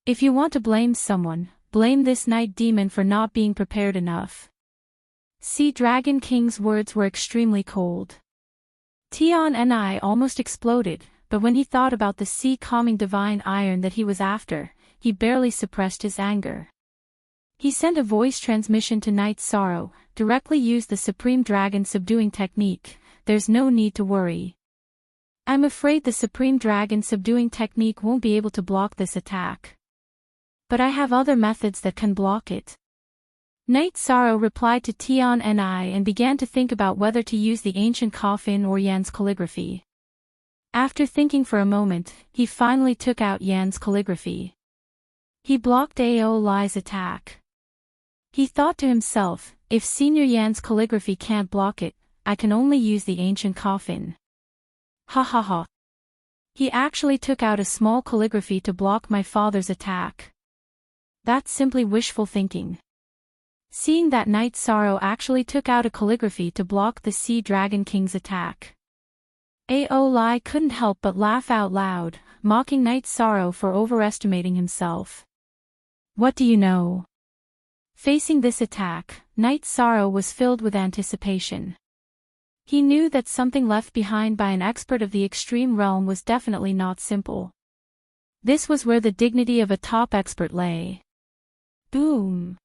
If you want to blame someone, blame this night demon for not being prepared enough. Sea Dragon King's words were extremely cold. Tian and I almost exploded, but when he thought about the sea-calming divine iron that he was after, he barely suppressed his anger. He sent a voice transmission to Knight Sorrow, directly used the Supreme Dragon subduing technique, there's no need to worry. I'm afraid the Supreme Dragon subduing technique won't be able to block this attack. But I have other methods that can block it. Knight Sorrow replied to Tian and I and began to think about whether to use the ancient coffin or Yan's calligraphy. After thinking for a moment, he finally took out Yan's calligraphy. He blocked Ao Lai's attack. He thought to himself, if Senior Yan's calligraphy can't block it, I can only use the ancient coffin. Ha ha ha. He actually took out a small calligraphy to block my father's attack. That's simply wishful thinking. Seeing that Knight Sorrow actually took out a calligraphy to block the Sea Dragon King's attack. Ao Lai couldn't help but laugh out loud, mocking Knight Sorrow for overestimating himself. What do you know? Facing this attack, Knight Sorrow was filled with anticipation. He knew that something left behind by an expert of the extreme realm was definitely not simple. This was where the dignity of a top expert lay. Boom!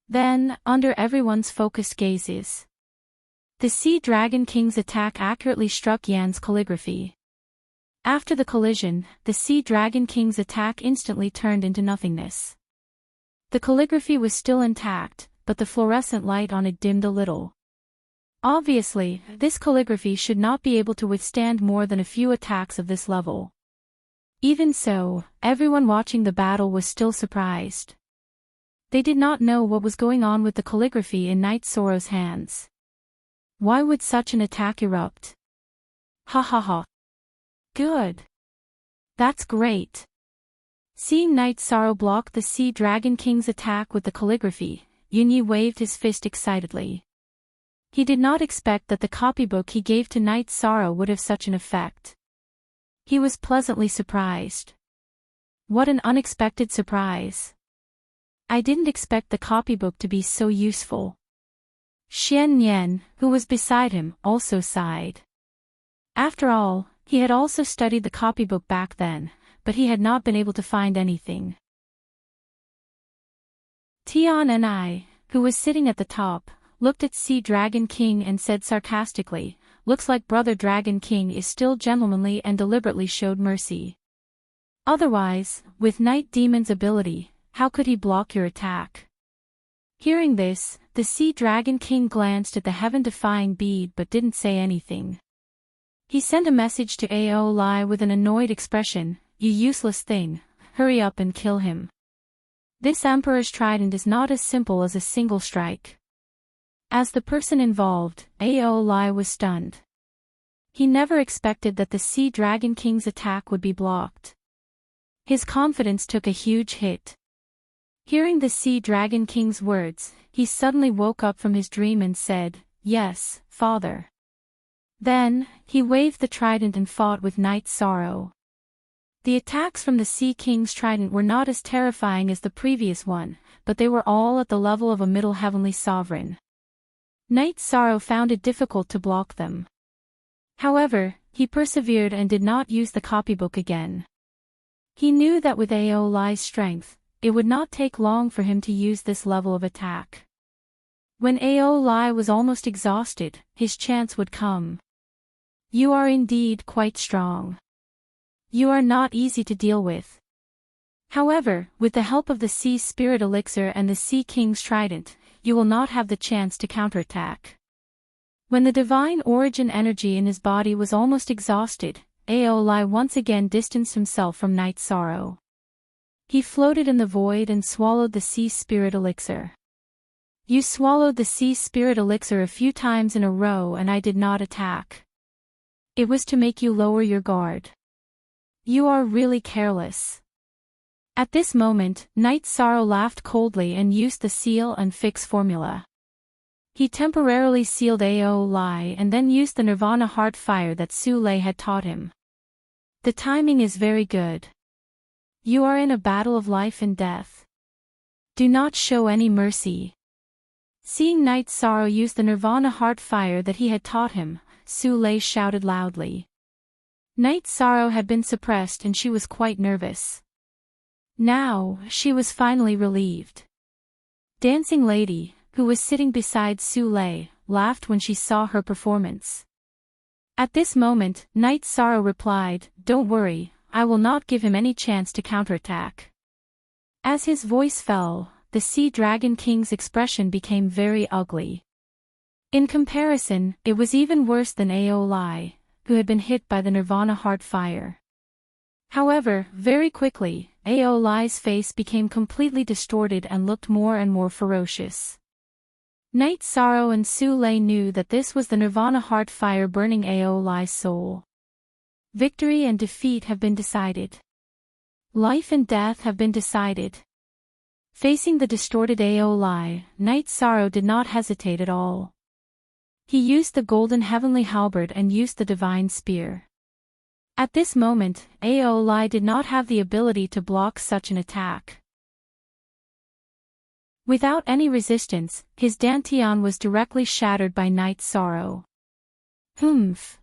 Then, under everyone's focused gazes, the Sea Dragon King's attack accurately struck Yan's calligraphy. After the collision, the Sea Dragon King's attack instantly turned into nothingness. The calligraphy was still intact, but the fluorescent light on it dimmed a little. Obviously, this calligraphy should not be able to withstand more than a few attacks of this level. Even so, everyone watching the battle was still surprised. They did not know what was going on with the calligraphy in Knight Sorrow's hands. Why would such an attack erupt? Ha ha ha. Good. That's great. Seeing Knight Sorrow block the Sea Dragon King's attack with the calligraphy, Yunyi waved his fist excitedly. He did not expect that the copybook he gave to Knight Sorrow would have such an effect. He was pleasantly surprised. What an unexpected surprise. I didn't expect the copybook to be so useful. Xian Nian, who was beside him, also sighed. After all, He had also studied the copybook back then, but he had not been able to find anything. Tian and I, who was sitting at the top, looked at Sea Dragon King and said sarcastically, "Looks like Brother Dragon King is still gentlemanly and deliberately showed mercy. Otherwise, with Night Demon's ability, how could he block your attack?" Hearing this, the Sea Dragon King glanced at the heaven-defying bead but didn't say anything. He sent a message to Ao Lai with an annoyed expression, "You useless thing, hurry up and kill him. This Emperor's trident is not as simple as a single strike." As the person involved, Ao Lai was stunned. He never expected that the Sea Dragon King's attack would be blocked. His confidence took a huge hit. Hearing the Sea Dragon King's words, he suddenly woke up from his dream and said, "Yes, father." Then, he waved the trident and fought with Night Sorrow. The attacks from the Sea King's trident were not as terrifying as the previous one, but they were all at the level of a middle heavenly sovereign. Night Sorrow found it difficult to block them. However, he persevered and did not use the copybook again. He knew that with Ao Lai's strength, it would not take long for him to use this level of attack. When Ao Lai was almost exhausted, his chance would come. "You are indeed quite strong. You are not easy to deal with. However, with the help of the Sea Spirit Elixir and the Sea King's Trident, you will not have the chance to counterattack." When the divine origin energy in his body was almost exhausted, Ao Lai once again distanced himself from Night Sorrow. He floated in the void and swallowed the Sea Spirit Elixir. "You swallowed the Sea Spirit Elixir a few times in a row and I did not attack. It was to make you lower your guard. You are really careless." At this moment, Night Sorrow laughed coldly and used the seal and fix formula. He temporarily sealed Ao Lai and then used the Nirvana Heart Fire that Su Lei had taught him. "The timing is very good. You are in a battle of life and death. Do not show any mercy." Seeing Night Sorrow use the Nirvana Heart Fire that he had taught him, Su Lei shouted loudly. Night Sorrow had been suppressed and she was quite nervous. Now, she was finally relieved. Dancing Lady, who was sitting beside Su Lei, laughed when she saw her performance. At this moment, Night Sorrow replied, "Don't worry, I will not give him any chance to counterattack." As his voice fell, the Sea Dragon King's expression became very ugly. In comparison, it was even worse than Ao Lai, who had been hit by the Nirvana Heart Fire. However, very quickly, Ao Lai's face became completely distorted and looked more and more ferocious. Night Sorrow and Su Lei knew that this was the Nirvana Heart Fire burning Ao Lai's soul. Victory and defeat have been decided. Life and death have been decided. Facing the distorted Ao Lai, Night Sorrow did not hesitate at all. He used the golden heavenly halberd and used the divine spear. At this moment, Ao Lai did not have the ability to block such an attack. Without any resistance, his dantian was directly shattered by Night Sorrow. Humph!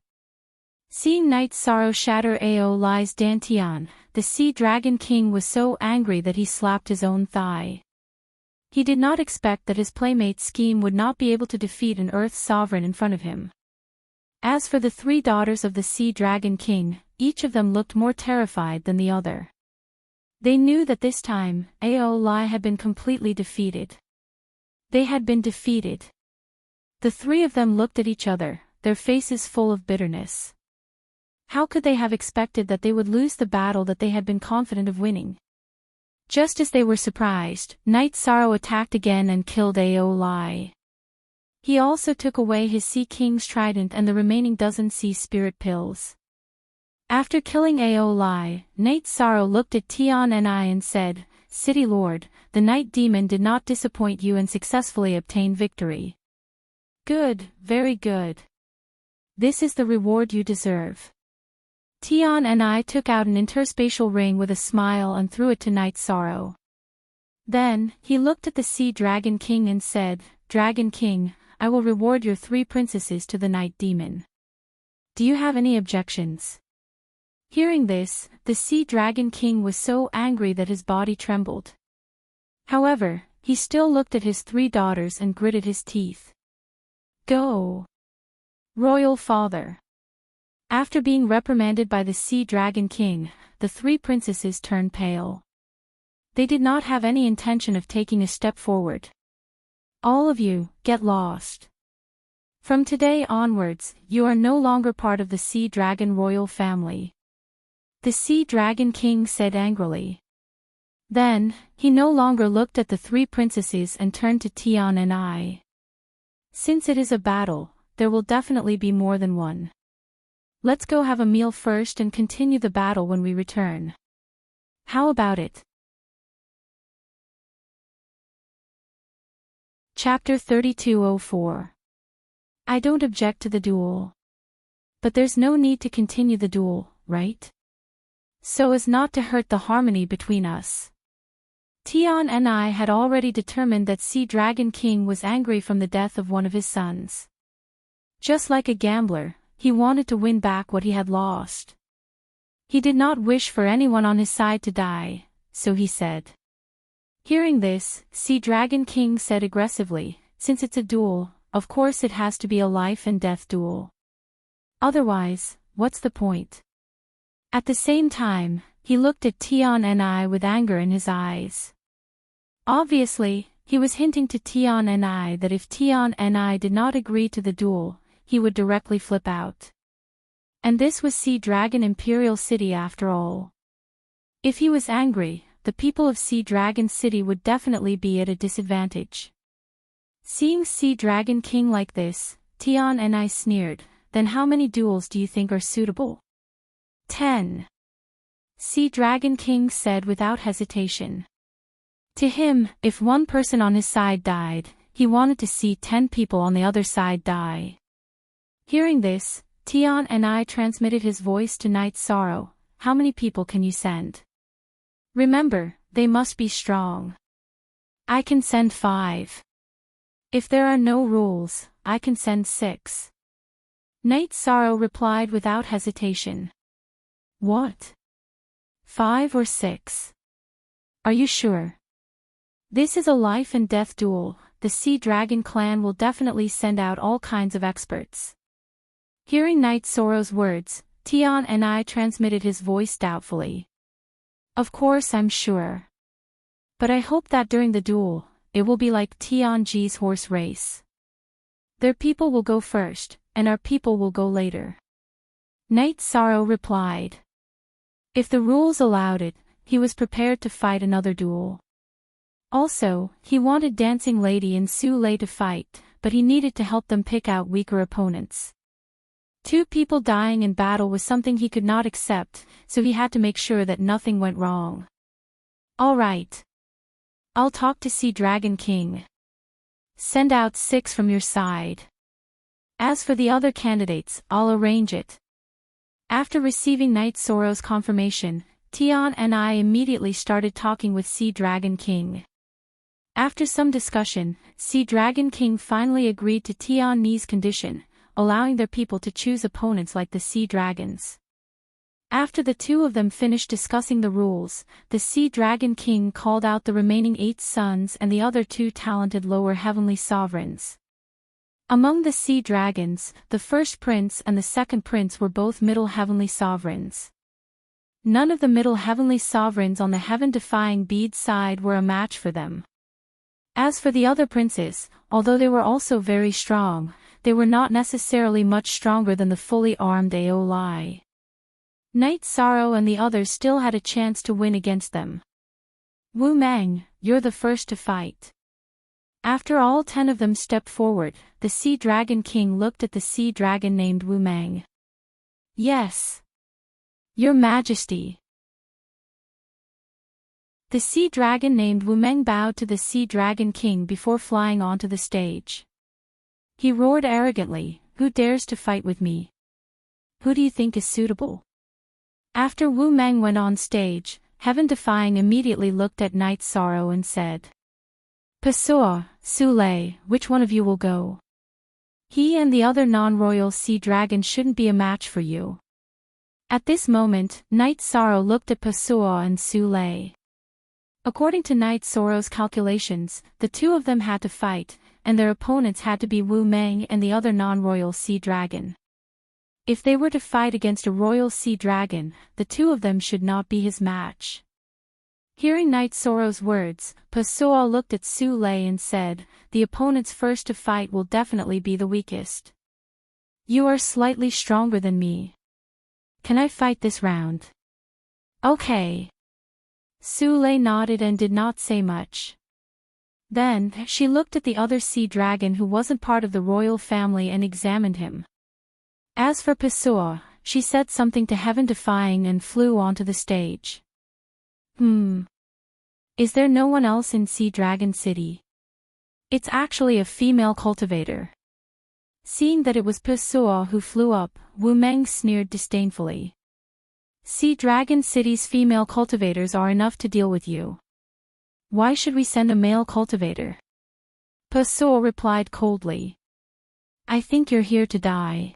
Seeing Night Sorrow shatter Ao Lai's dantian, the Sea Dragon King was so angry that he slapped his own thigh. He did not expect that his playmate's scheme would not be able to defeat an Earth sovereign in front of him. As for the three daughters of the Sea Dragon King, each of them looked more terrified than the other. They knew that this time, Ao Lai had been completely defeated. They had been defeated. The three of them looked at each other, their faces full of bitterness. How could they have expected that they would lose the battle that they had been confident of winning? Just as they were surprised, Night Sorrow attacked again and killed Ao Lai. He also took away his Sea King's trident and the remaining dozen Sea Spirit pills. After killing Ao Lai, Night Sorrow looked at Tian and I and said, "City Lord, the Night Demon did not disappoint you and successfully obtained victory. Good, very good. This is the reward you deserve." Tian and I took out an interspatial ring with a smile and threw it to Night Sorrow. Then, he looked at the Sea Dragon King and said, "Dragon King, I will reward your 3 princesses to the Night Demon. Do you have any objections?" Hearing this, the Sea Dragon King was so angry that his body trembled. However, he still looked at his 3 daughters and gritted his teeth. Go! Royal Father! After being reprimanded by the Sea Dragon King, the 3 princesses turned pale. They did not have any intention of taking a step forward. All of you, get lost. From today onwards, you are no longer part of the Sea Dragon royal family. The Sea Dragon King said angrily. Then, he no longer looked at the 3 princesses and turned to Tian and I. Since it is a battle, there will definitely be more than one. Let's go have a meal first and continue the battle when we return. How about it? Chapter 3204. I don't object to the duel. But there's no need to continue the duel, right? So as not to hurt the harmony between us. Tian and I had already determined that Sea Dragon King was angry from the death of one of his sons. Just like a gambler, he wanted to win back what he had lost. He did not wish for anyone on his side to die, so he said. Hearing this, Sea Dragon King said aggressively, since it's a duel, of course it has to be a life and death duel. Otherwise, what's the point? At the same time, he looked at Tian and I with anger in his eyes. Obviously, he was hinting to Tian and I that if Tian and I did not agree to the duel, he would directly flip out. And this was Sea Dragon Imperial City after all. If he was angry, the people of Sea Dragon City would definitely be at a disadvantage. Seeing Sea Dragon King like this, Tian and I sneered, then how many duels do you think are suitable? 10. Sea Dragon King said without hesitation. To him, if one person on his side died, he wanted to see 10 people on the other side die. Hearing this, Tian and I transmitted his voice to Night Sorrow. How many people can you send? Remember, they must be strong. I can send 5. If there are no rules, I can send 6. Night Sorrow replied without hesitation. What? 5 or 6? Are you sure? This is a life and death duel. The Sea Dragon clan will definitely send out all kinds of experts. Hearing Night Sorrow's words, Tian and I transmitted his voice doubtfully. Of course I'm sure. But I hope that during the duel, it will be like Tianji's horse race. Their people will go first, and our people will go later. Night Sorrow replied. If the rules allowed it, he was prepared to fight another duel. Also, he wanted Dancing Lady and Su Lei to fight, but he needed to help them pick out weaker opponents. 2 people dying in battle was something he could not accept, so he had to make sure that nothing went wrong. All right. I'll talk to Sea Dragon King. Send out 6 from your side. As for the other candidates, I'll arrange it. After receiving Night Sorrow's confirmation, Tian and I immediately started talking with Sea Dragon King. After some discussion, Sea Dragon King finally agreed to Tian Ni's condition, allowing their people to choose opponents like the Sea Dragons. After the 2 of them finished discussing the rules, the Sea Dragon King called out the remaining 8 sons and the other 2 talented lower heavenly sovereigns. Among the Sea Dragons, the first prince and the second prince were both middle heavenly sovereigns. None of the middle heavenly sovereigns on the heaven-defying bead side were a match for them. As for the other princes, although they were also very strong, they were not necessarily much stronger than the fully armed Aolai. Night Sorrow and the others still had a chance to win against them. Wu Meng, you're the first to fight. After all 10 of them stepped forward, the Sea Dragon King looked at the Sea Dragon named Wu Meng. Yes. Your Majesty. The Sea Dragon named Wu Meng bowed to the Sea Dragon King before flying onto the stage. He roared arrogantly, "Who dares to fight with me? Who do you think is suitable?" After Wu Meng went on stage, Heaven Defying immediately looked at Night Sorrow and said, "Pasua, Su Lei, which one of you will go? He and the other non-royal sea dragons shouldn't be a match for you." At this moment, Night Sorrow looked at Pasua and Su Lei. According to Night Sorrow's calculations, the two of them had to fight, and their opponents had to be Wu Meng and the other non-royal sea dragon. If they were to fight against a royal sea dragon, the two of them should not be his match. Hearing Night Sorrow's words, Pasua looked at Su Lei and said, "The opponents first to fight will definitely be the weakest. You are slightly stronger than me. Can I fight this round?" "Okay." Su Lei nodded and did not say much. Then, she looked at the other sea dragon who wasn't part of the royal family and examined him. As for Pasua, she said something to heaven-defying and flew onto the stage. Is there no one else in Sea Dragon City? It's actually a female cultivator. Seeing that it was Pasua who flew up, Wu Meng sneered disdainfully. Sea Dragon City's female cultivators are enough to deal with you. Why should we send a male cultivator? Pasua replied coldly. I think you're here to die.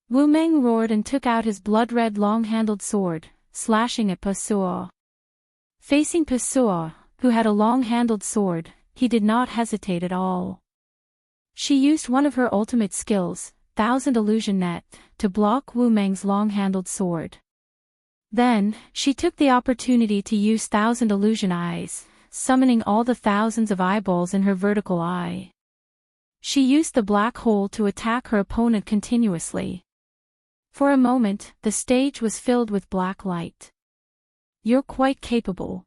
Wu Meng roared and took out his blood-red long-handled sword, slashing at Pasua. Facing Pasua, who had a long-handled sword, he did not hesitate at all. She used one of her ultimate skills, Thousand Illusion Net, to block Wu Meng's long-handled sword. Then, she took the opportunity to use Thousand Illusion Eyes, summoning all the thousands of eyeballs in her vertical eye. She used the black hole to attack her opponent continuously. For a moment, the stage was filled with black light. You're quite capable.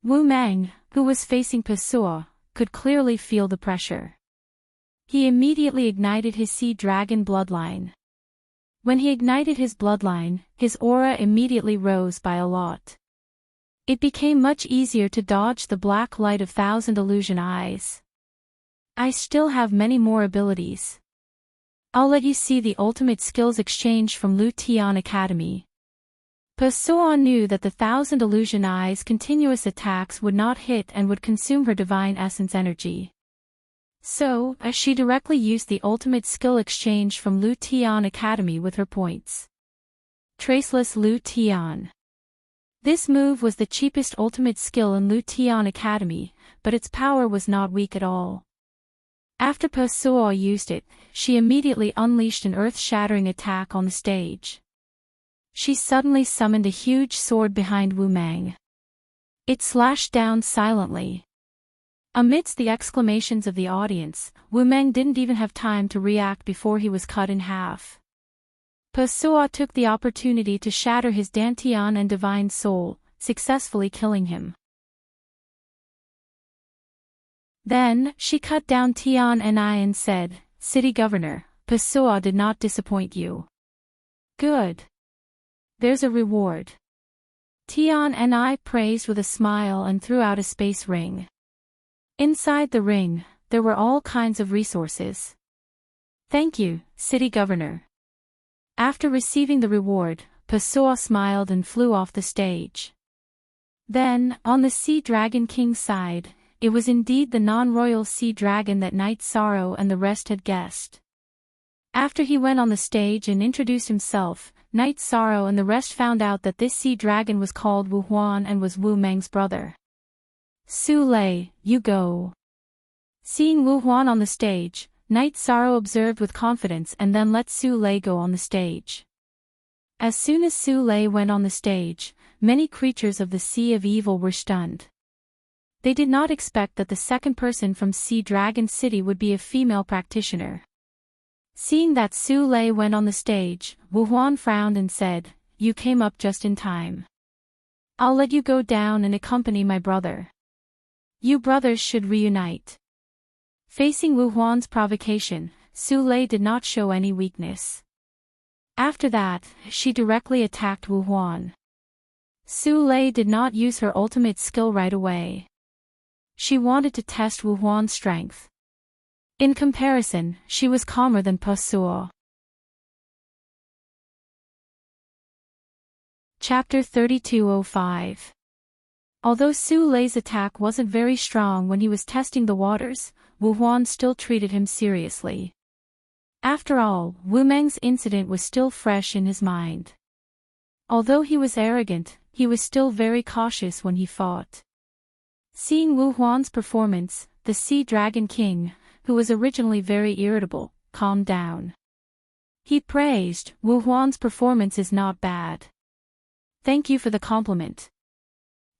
Wu Meng, who was facing Pasua, could clearly feel the pressure. He immediately ignited his sea dragon bloodline. When he ignited his bloodline, his aura immediately rose by a lot. It became much easier to dodge the black light of Thousand Illusion Eyes. I still have many more abilities. I'll let you see the ultimate skills exchange from Lu Tian Academy. Pasua knew that the Thousand Illusion Eyes' continuous attacks would not hit and would consume her divine essence energy. So, she directly used the ultimate skill exchange from Lu Tian Academy with her points. Traceless Lu Tian. This move was the cheapest ultimate skill in Lu Tian Academy, but its power was not weak at all. After Pasua used it, she immediately unleashed an earth-shattering attack on the stage. She suddenly summoned a huge sword behind Wu Meng. It slashed down silently. Amidst the exclamations of the audience, Wu Meng didn't even have time to react before he was cut in half. Pasua took the opportunity to shatter his Dantian and Divine Soul, successfully killing him. Then, she cut down Tian Ni and said, City Governor, Pasua did not disappoint you. Good. There's a reward. Tian Ni praised with a smile and threw out a space ring. Inside the ring, there were all kinds of resources. Thank you, City Governor. After receiving the reward, Pasua smiled and flew off the stage. Then, on the Sea Dragon King's side, it was indeed the non-royal sea dragon that Night Sorrow and the rest had guessed. After he went on the stage and introduced himself, Night Sorrow and the rest found out that this sea dragon was called Wu Huan and was Wu Meng's brother. Su Lei, you go. Seeing Wu Huan on the stage, Night Sorrow observed with confidence and then let Su Lei go on the stage. As soon as Su Lei went on the stage, many creatures of the Sea of Evil were stunned. They did not expect that the second person from Sea Dragon City would be a female practitioner. Seeing that Su Lei went on the stage, Wu Huan frowned and said, You came up just in time. I'll let you go down and accompany my brother. You brothers should reunite. Facing Wu Huan's provocation, Su Lei did not show any weakness. After that, she directly attacked Wu Huan. Su Lei did not use her ultimate skill right away. She wanted to test Wu Huan's strength. In comparison, she was calmer than Pasua. Chapter 3205. Although Su Lei's attack wasn't very strong when he was testing the waters, Wu Huan still treated him seriously. After all, Wu Meng's incident was still fresh in his mind. Although he was arrogant, he was still very cautious when he fought. Seeing Wu Huan's performance, the Sea Dragon King, who was originally very irritable, calmed down. He praised, "Wu Huan's performance is not bad. Thank you for the compliment."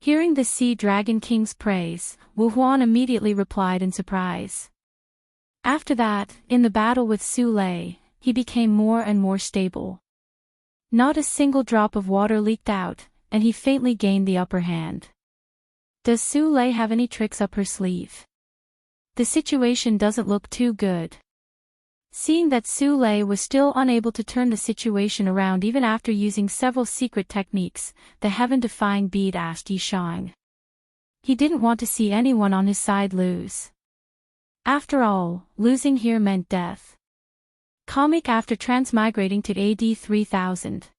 Hearing the Sea Dragon King's praise, Wu Huan immediately replied in surprise. After that, in the battle with Su Lei, he became more and more stable. Not a single drop of water leaked out, and he faintly gained the upper hand. Does Su Lei have any tricks up her sleeve? The situation doesn't look too good. Seeing that Su Lei was still unable to turn the situation around even after using several secret techniques, the heaven-defying bead asked Yi Shang. He didn't want to see anyone on his side lose. After all, losing here meant death. Comic after transmigrating to AD 3000.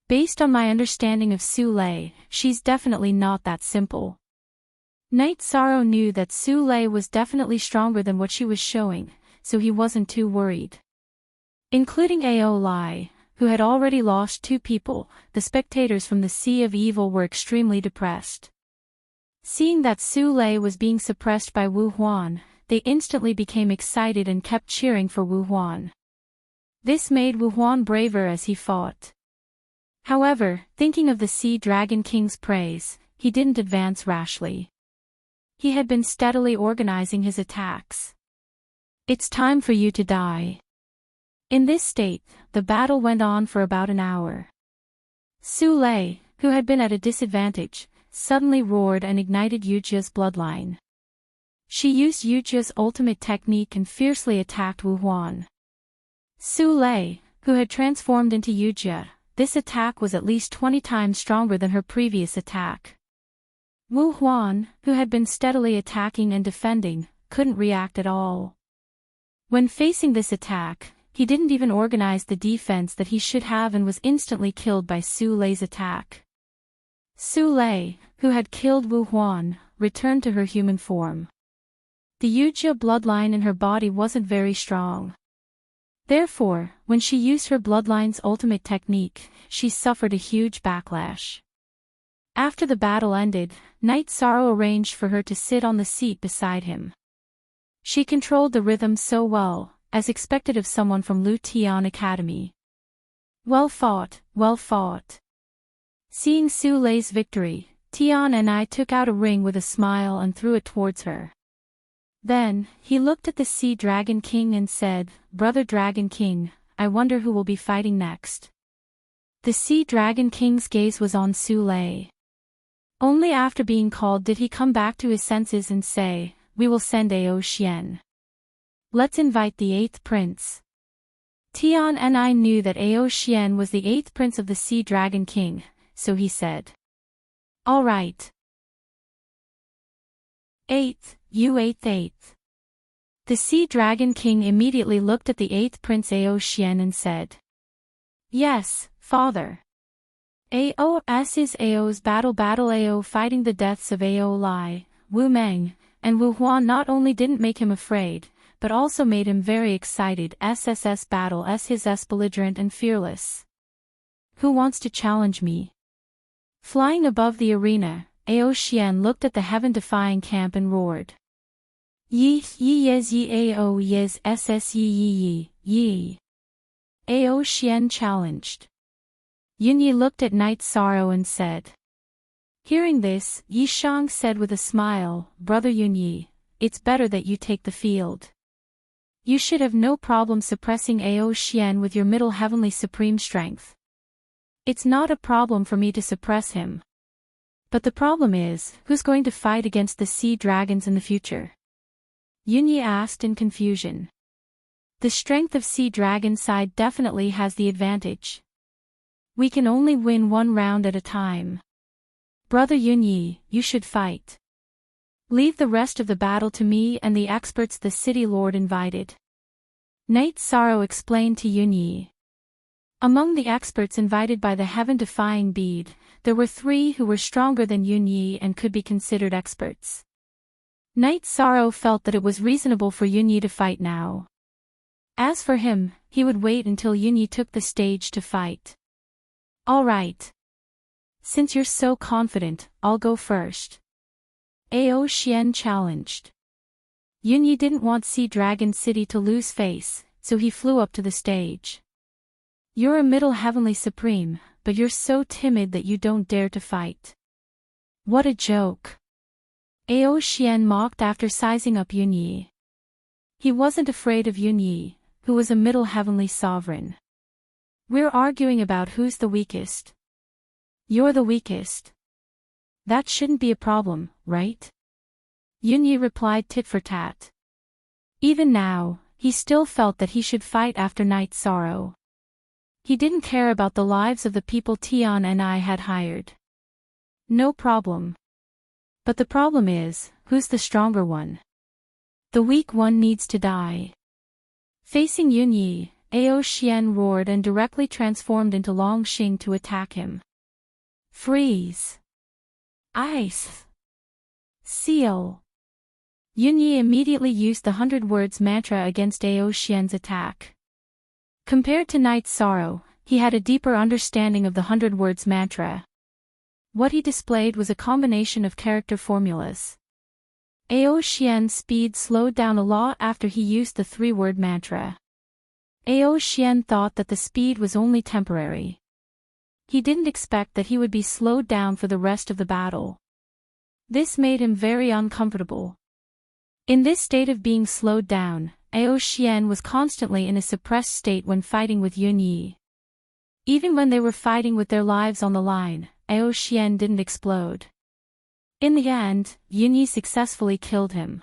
Based on my understanding of Su Lei, she's definitely not that simple. Knight Sorrow knew that Su Lei was definitely stronger than what she was showing, so he wasn't too worried. Including Ao Lai, who had already lost 2 people, the spectators from the Sea of Evil were extremely depressed. Seeing that Su Lei was being suppressed by Wu Huan, they instantly became excited and kept cheering for Wu Huan. This made Wu Huan braver as he fought. However, thinking of the Sea Dragon King's praise, he didn't advance rashly. He had been steadily organizing his attacks. It's time for you to die. In this state, the battle went on for about an hour. Su Lei, who had been at a disadvantage, suddenly roared and ignited Yujia's bloodline. She used Yujia's ultimate technique and fiercely attacked Wu Huan. Su Lei, who had transformed into Yujia, this attack was at least 20 times stronger than her previous attack. Wu Huan, who had been steadily attacking and defending, couldn't react at all. When facing this attack, he didn't even organize the defense that he should have and was instantly killed by Su Lei's attack. Su Lei, who had killed Wu Huan, returned to her human form. The Yujia bloodline in her body wasn't very strong. Therefore, when she used her bloodline's ultimate technique, she suffered a huge backlash. After the battle ended, Knight Sorrow arranged for her to sit on the seat beside him. She controlled the rhythm so well, as expected of someone from Lu Tian Academy. Well fought, well fought. Seeing Su Lei's victory, Tian and I took out a ring with a smile and threw it towards her. Then, he looked at the Sea Dragon King and said, "Brother Dragon King, I wonder who will be fighting next." The Sea Dragon King's gaze was on Su Lei. Only after being called did he come back to his senses and say, "We will send Ao Xian. Let's invite the 8th prince." Tian and I knew that Ao Xian was the 8th prince of the Sea Dragon King, so he said, "All right. 8th, you 8th. The Sea Dragon King immediately looked at the 8th prince Ao Xian and said, "Yes, father." Ao's is Ao's battle Ao fighting the deaths of Ao Lai, Wu Meng, and Wu Huan not only didn't make him afraid, but also made him very excited. SSS battle his belligerent and fearless. Who wants to challenge me? Flying above the arena, Ao Xian looked at the heaven-defying camp and roared. Yi yes yi Ao yes ss yi. Ao Xian challenged. Yunyi looked at Knight Sorrow and said. Hearing this, Yi Shang said with a smile, "Brother Yunyi, it's better that you take the field. You should have no problem suppressing Ao Xian with your middle heavenly supreme strength. It's not a problem for me to suppress him. But the problem is, who's going to fight against the sea dragons in the future?" Yunyi asked in confusion. The strength of sea dragon side definitely has the advantage. We can only win one round at a time. Brother Yunyi, you should fight. Leave the rest of the battle to me and the experts the city lord invited. Knight Sorrow explained to Yunyi. Among the experts invited by the heaven-defying bead, there were 3 who were stronger than Yunyi and could be considered experts. Knight Sorrow felt that it was reasonable for Yunyi to fight now. As for him, he would wait until Yunyi took the stage to fight. Alright. Since you're so confident, I'll go first. Ao Xian challenged. Yunyi didn't want Sea Dragon City to lose face, so he flew up to the stage. You're a middle heavenly supreme, but you're so timid that you don't dare to fight. What a joke. Ao Xian mocked after sizing up Yunyi. He wasn't afraid of Yunyi, who was a middle heavenly sovereign. We're arguing about who's the weakest. You're the weakest. That shouldn't be a problem, right? Yunyi replied tit for tat. Even now, he still felt that he should fight after Night's Sorrow. He didn't care about the lives of the people Tian and I had hired. No problem. But the problem is, who's the stronger one? The weak one needs to die. Facing Yunyi, Ao Xian roared and directly transformed into Long Xing to attack him. Freeze! Ice! Seal! Yunyi immediately used the 100 Words mantra against Ao Xian's attack. Compared to Night's Sorrow, he had a deeper understanding of the 100 Words mantra. What he displayed was a combination of character formulas. Ao Xian's speed slowed down a lot after he used the 3-word mantra. Ao Xian thought that the speed was only temporary. He didn't expect that he would be slowed down for the rest of the battle. This made him very uncomfortable. In this state of being slowed down, Ao Xian was constantly in a suppressed state when fighting with Yunyi. Even when they were fighting with their lives on the line, Ao Xian didn't explode. In the end, Yunyi successfully killed him.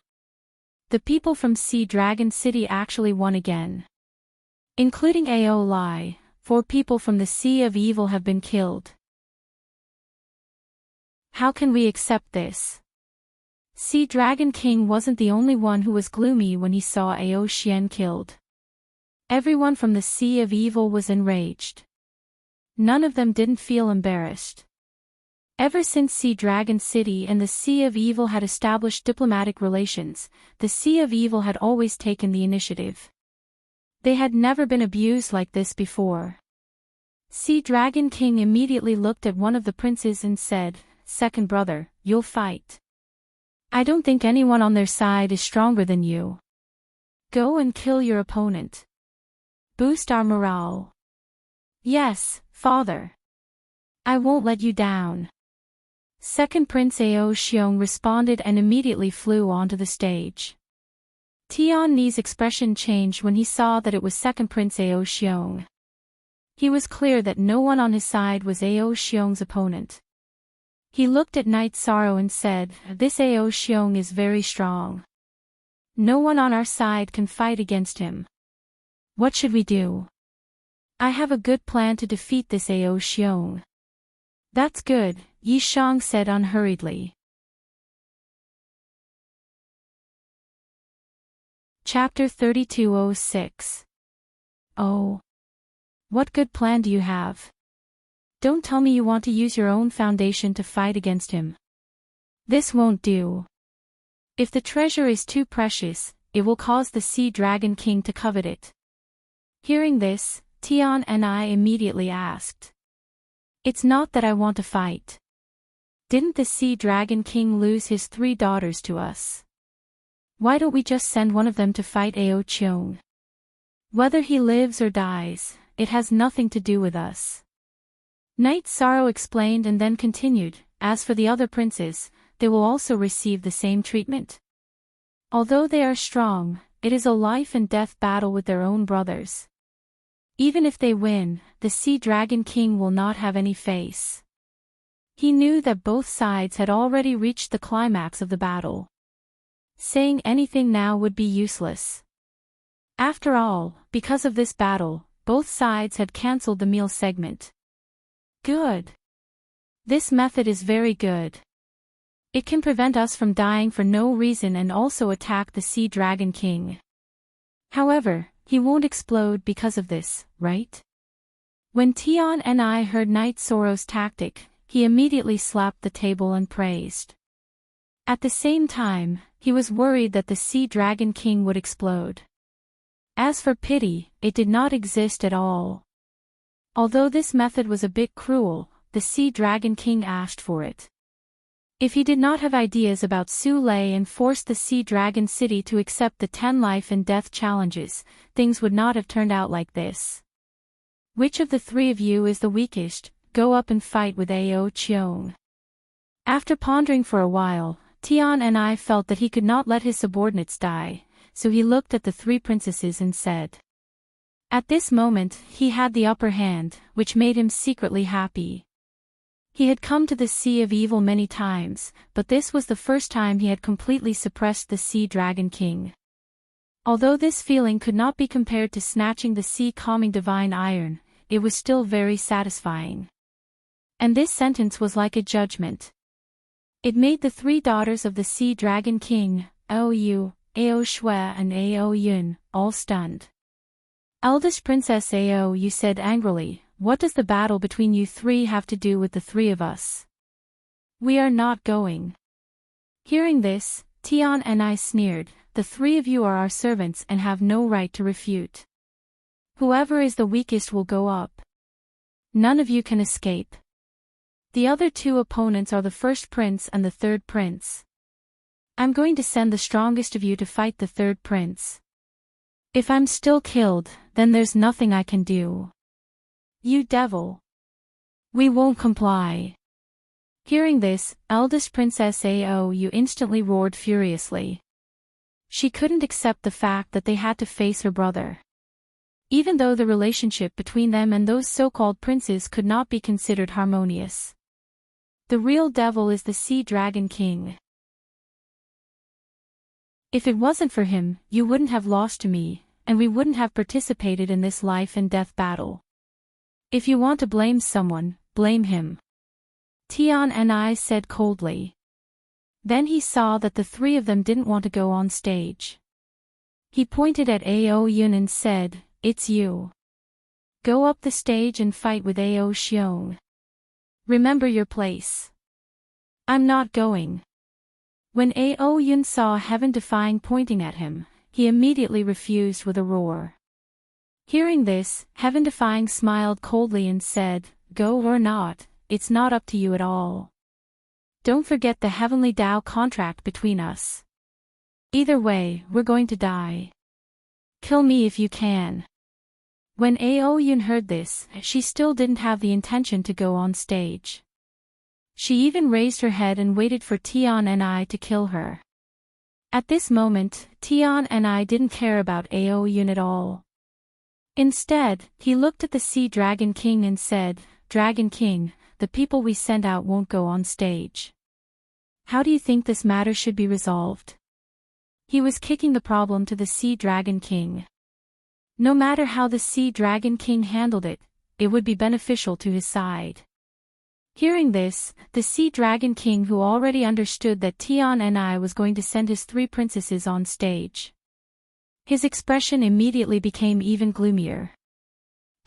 The people from Sea Dragon City actually won again. Including Ao Lai, 4 people from the Sea of Evil have been killed. How can we accept this? Sea Dragon King wasn't the only one who was gloomy when he saw Ao Xian killed. Everyone from the Sea of Evil was enraged. None of them didn't feel embarrassed. Ever since Sea Dragon City and the Sea of Evil had established diplomatic relations, the Sea of Evil had always taken the initiative. They had never been abused like this before. Sea Dragon King immediately looked at one of the princes and said, "Second brother, you'll fight. I don't think anyone on their side is stronger than you. Go and kill your opponent. Boost our morale." "Yes, father. I won't let you down." Second Prince Ao Xiong responded and immediately flew onto the stage. Tian Ni's expression changed when he saw that it was Second Prince Ao Xiong. He was clear that no one on his side was Ao Xiong's opponent. He looked at Night's Sorrow and said, "This Ao Xiong is very strong. No one on our side can fight against him. What should we do?" "I have a good plan to defeat this Ao Xiong." "That's good," Yi Shang said unhurriedly. Chapter 3206. Oh. What good plan do you have? Don't tell me you want to use your own foundation to fight against him. This won't do. If the treasure is too precious, it will cause the Sea Dragon King to covet it. Hearing this, Tian and I immediately asked. "It's not that I want to fight. Didn't the Sea Dragon King lose his 3 daughters to us? Why don't we just send one of them to fight Ao Xiong? Whether he lives or dies, it has nothing to do with us." Night's Sorrow explained and then continued, "As for the other princes, they will also receive the same treatment. Although they are strong, it is a life and death battle with their own brothers. Even if they win, the Sea Dragon King will not have any face." He knew that both sides had already reached the climax of the battle. Saying anything now would be useless. After all, because of this battle, both sides had cancelled the meal segment. Good. This method is very good. It can prevent us from dying for no reason and also attack the Sea Dragon King. However, he won't explode because of this, right? When Tian and I heard Night's Sorrow's tactic, he immediately slapped the table and praised. At the same time, he was worried that the Sea Dragon King would explode. As for pity, it did not exist at all. Although this method was a bit cruel, the Sea Dragon King asked for it. If he did not have ideas about Su Lei and forced the Sea Dragon City to accept the 10 life and death challenges, things would not have turned out like this. Which of the three of you is the weakest? Go up and fight with Ao Cheong. After pondering for a while, Tian and I felt that he could not let his subordinates die, so he looked at the three princesses and said. At this moment, he had the upper hand, which made him secretly happy. He had come to the Sea of Evil many times, but this was the first time he had completely suppressed the Sea Dragon King. Although this feeling could not be compared to snatching the sea calming divine iron, it was still very satisfying. And this sentence was like a judgment. It made the three daughters of the Sea Dragon King, Ao Yu, Ao Shui and Ao Yun, all stunned. Eldest Princess Ao Yu said angrily, "What does the battle between you three have to do with the three of us? We are not going." Hearing this, Tian and I sneered, "The three of you are our servants and have no right to refute. Whoever is the weakest will go up. None of you can escape. The other two opponents are the first prince and the third prince. I'm going to send the strongest of you to fight the third prince. If I'm still killed, then there's nothing I can do. You devil. We won't comply." Hearing this, eldest Princess Ao Yu instantly roared furiously. She couldn't accept the fact that they had to face her brother. Even though the relationship between them and those so-called princes could not be considered harmonious. The real devil is the Sea Dragon King. If it wasn't for him, you wouldn't have lost to me, and we wouldn't have participated in this life and death battle. If you want to blame someone, blame him. Tian and I said coldly. Then he saw that the three of them didn't want to go on stage. He pointed at Ao Yun and said, "It's you. Go up the stage and fight with Ao Xiong. Remember your place." "I'm not going." When Ao Yun saw Heaven Defying pointing at him, he immediately refused with a roar. Hearing this, Heaven Defying smiled coldly and said, "Go or not, it's not up to you at all. Don't forget the Heavenly Tao contract between us. Either way, we're going to die. Kill me if you can." When Ao Yun heard this, she still didn't have the intention to go on stage. She even raised her head and waited for Tian and I to kill her. At this moment, Tian and I didn't care about Ao Yun at all. Instead, he looked at the Sea Dragon King and said, "Dragon King, the people we sent out won't go on stage. How do you think this matter should be resolved?" He was kicking the problem to the Sea Dragon King. No matter how the Sea Dragon King handled it, it would be beneficial to his side. Hearing this, the Sea Dragon King, who already understood that Tian and I was going to send his three princesses on stage. His expression immediately became even gloomier.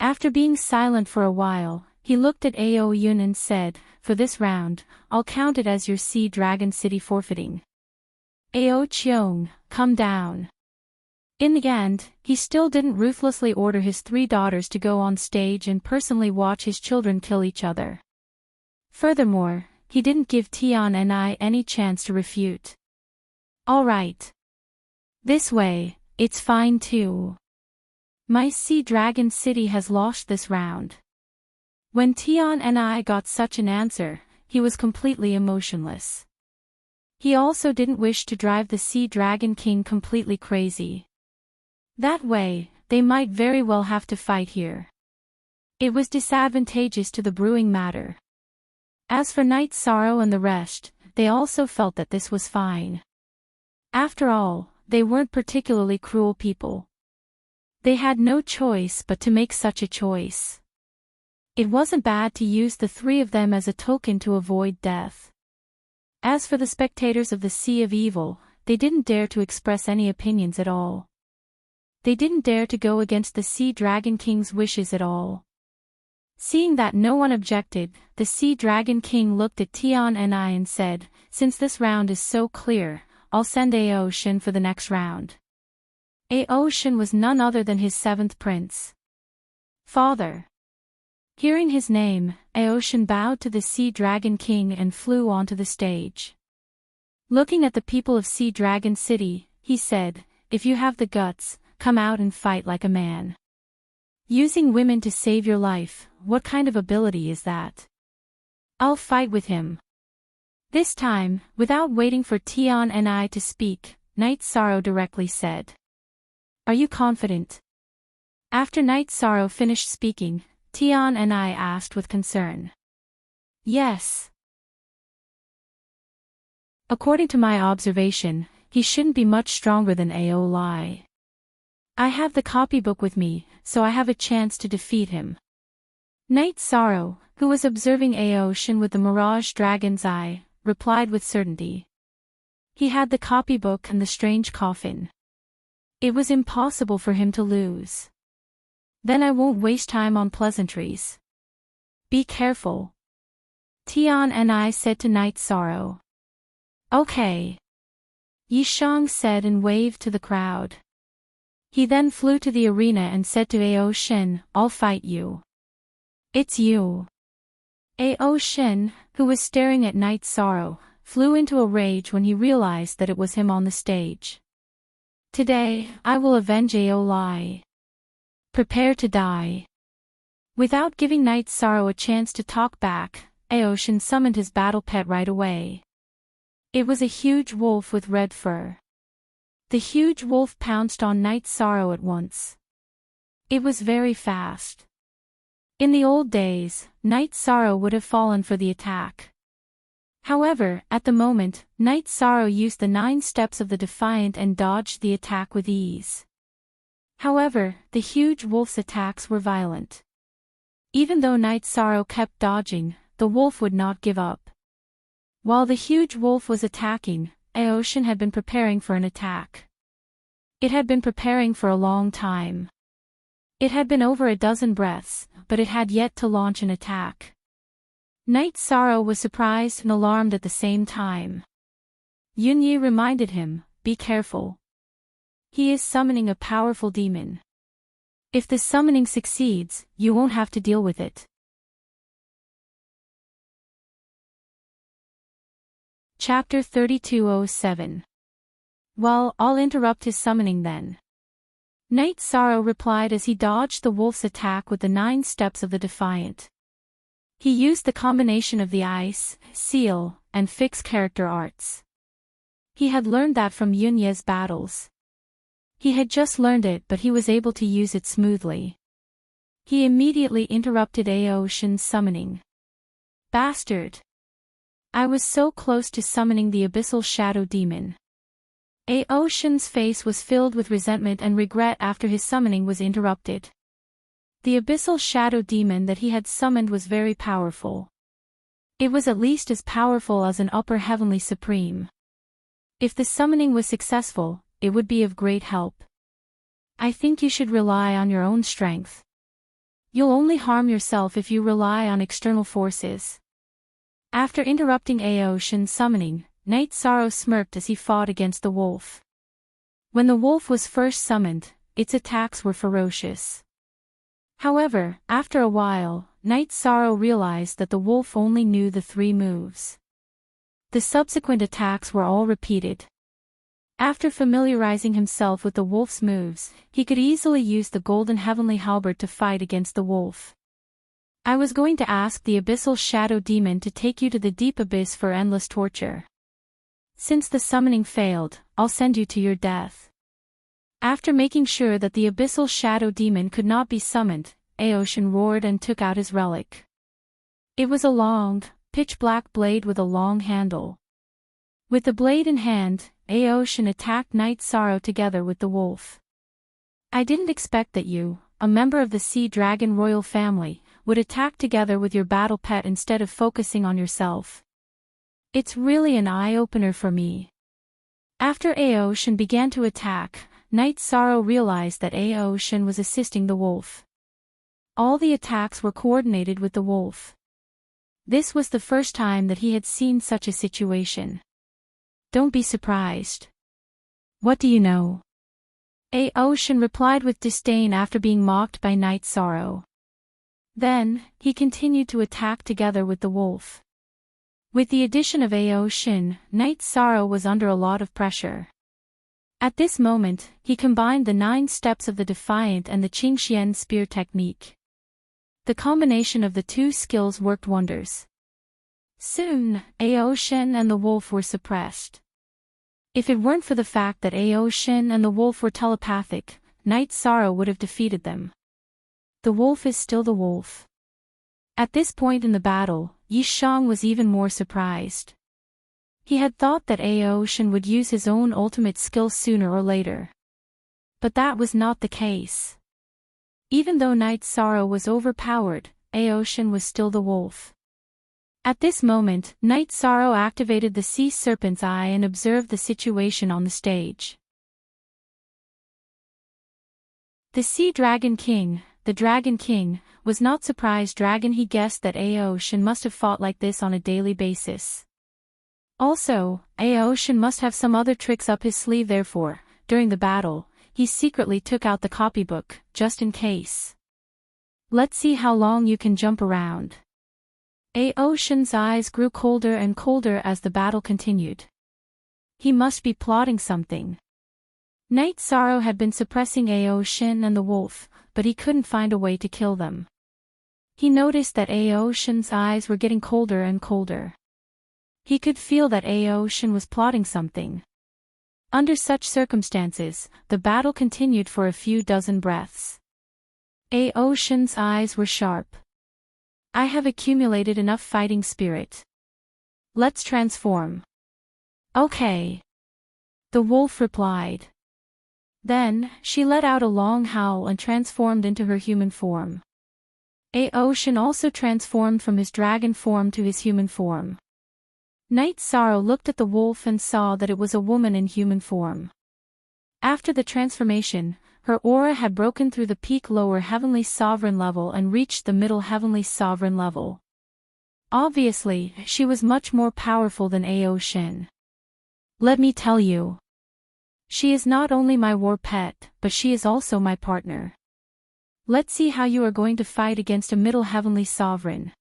After being silent for a while, he looked at Ao Yun and said, "For this round, I'll count it as your Sea Dragon City forfeiting. Ao Cheong, come down." In the end, he still didn't ruthlessly order his three daughters to go on stage and personally watch his children kill each other. Furthermore, he didn't give Tian and I any chance to refute. "All right. This way, it's fine too. My Sea Dragon City has lost this round." When Tian and I got such an answer, he was completely emotionless. He also didn't wish to drive the Sea Dragon King completely crazy. That way, they might very well have to fight here. It was disadvantageous to the brewing matter. As for Night Sorrow and the rest, they also felt that this was fine. After all, they weren't particularly cruel people. They had no choice but to make such a choice. It wasn't bad to use the three of them as a token to avoid death. As for the spectators of the Sea of Evil, they didn't dare to express any opinions at all. They didn't dare to go against the Sea Dragon King's wishes at all. Seeing that no one objected, the Sea Dragon King looked at Tian and I and said, "Since this round is so clear, I'll send Ao Shin for the next round." Ao Shin was none other than his seventh prince. "Father. Hearing his name, Aoshin bowed to the Sea Dragon King and flew onto the stage. Looking at the people of Sea Dragon City, he said, "If you have the guts, come out and fight like a man. Using women to save your life, what kind of ability is that? I'll fight with him." This time, without waiting for Tian and I to speak, Night Sorrow directly said, "Are you confident?" After Night Sorrow finished speaking, Tian and I asked with concern. "Yes. According to my observation, he shouldn't be much stronger than Aolai. I have the copybook with me, so I have a chance to defeat him." Night Sorrow, who was observing Aoshin with the Mirage Dragon's eye, replied with certainty. He had the copybook and the strange coffin. It was impossible for him to lose. "Then I won't waste time on pleasantries. Be careful," Tian and I said to Night Sorrow. "Okay," Yishang said and waved to the crowd. He then flew to the arena and said to Aoshin, "I'll fight you." "It's you." Aoshin, who was staring at Night Sorrow, flew into a rage when he realized that it was him on the stage. "Today, I will avenge Aolai. Prepare to die." Without giving Night Sorrow a chance to talk back, Aoshin summoned his battle pet right away. It was a huge wolf with red fur. The huge wolf pounced on Night Sorrow at once. It was very fast. In the old days, Night Sorrow would have fallen for the attack. However, at the moment, Night Sorrow used the 9 steps of the Defiant and dodged the attack with ease. However, the huge wolf's attacks were violent. Even though Night Sorrow kept dodging, the wolf would not give up. While the huge wolf was attacking, Aoshin had been preparing for an attack. It had been preparing for a long time. It had been over a dozen breaths, but it had yet to launch an attack. Night Sorrow was surprised and alarmed at the same time. Yunyi reminded him, "Be careful. He is summoning a powerful demon. If the summoning succeeds, you won't have to deal with it." Chapter 3207. "Well, I'll interrupt his summoning then," Night Sorrow replied as he dodged the wolf's attack with the 9 steps of the Defiant. He used the combination of the ice, seal, and fix character arts. He had learned that from Yunye's battles. He had just learned it, but he was able to use it smoothly. He immediately interrupted Aoshin's summoning. "Bastard! I was so close to summoning the Abyssal Shadow Demon." Aoshin's face was filled with resentment and regret after his summoning was interrupted. The Abyssal Shadow Demon that he had summoned was very powerful. It was at least as powerful as an Upper Heavenly Supreme. If the summoning was successful, it would be of great help. "I think you should rely on your own strength. You'll only harm yourself if you rely on external forces." After interrupting Aoshin's summoning, Night Sorrow smirked as he fought against the wolf. When the wolf was first summoned, its attacks were ferocious. However, after a while, Night Sorrow realized that the wolf only knew the 3 moves. The subsequent attacks were all repeated. After familiarizing himself with the wolf's moves, he could easily use the Golden Heavenly Halberd to fight against the wolf. "I was going to ask the Abyssal Shadow Demon to take you to the deep abyss for endless torture. Since the summoning failed, I'll send you to your death." After making sure that the Abyssal Shadow Demon could not be summoned, Aoshin roared and took out his relic. It was a long, pitch-black blade with a long handle. With the blade in hand, Aoshin attacked Night Sorrow together with the wolf. "I didn't expect that you, a member of the Sea Dragon royal family, would attack together with your battle pet instead of focusing on yourself. It's really an eye-opener for me." After Aoshin began to attack, Night Sorrow realized that Aoshin was assisting the wolf. All the attacks were coordinated with the wolf. This was the first time that he had seen such a situation. "Don't be surprised. What do you know?" Aoshin replied with disdain after being mocked by Night Sorrow. Then, he continued to attack together with the wolf. With the addition of Ao Shin, Night Sorrow was under a lot of pressure. At this moment, he combined the 9 steps of the Defiant and the Qingxian spear technique. The combination of the 2 skills worked wonders. Soon, Ao Shin and the wolf were suppressed. If it weren't for the fact that Ao Shin and the wolf were telepathic, Night Sorrow would have defeated them. The wolf is still the wolf. At this point in the battle, Yi Shang was even more surprised. He had thought that Ao Shin would use his own ultimate skill sooner or later. But that was not the case. Even though Night Sorrow was overpowered, Ao Shin was still the wolf. At this moment, Night Sorrow activated the Sea Serpent's Eye and observed the situation on the stage. The Sea Dragon King, the Dragon King, was not surprised. He guessed that Ao Shin must have fought like this on a daily basis. Also, Ao Shin must have some other tricks up his sleeve. Therefore, during the battle, he secretly took out the copybook, just in case. Let's see how long you can jump around. Ao Shin's eyes grew colder and colder as the battle continued. He must be plotting something. Night Sorrow had been suppressing Ao Shin and the wolf, but he couldn't find a way to kill them. He noticed that Ao Shin's eyes were getting colder and colder. He could feel that Ao Shin was plotting something. Under such circumstances, the battle continued for a few dozen breaths. Ao Shin's eyes were sharp. I have accumulated enough fighting spirit. Let's transform. Okay. The wolf replied. Then, she let out a long howl and transformed into her human form. Ao Shin also transformed from his dragon form to his human form. Night Sorrow looked at the wolf and saw that it was a woman in human form. After the transformation, her aura had broken through the peak lower heavenly sovereign level and reached the middle heavenly sovereign level. Obviously, she was much more powerful than Ao Shin. Let me tell you. She is not only my war pet, but she is also my partner. Let's see how you are going to fight against a middle heavenly sovereign.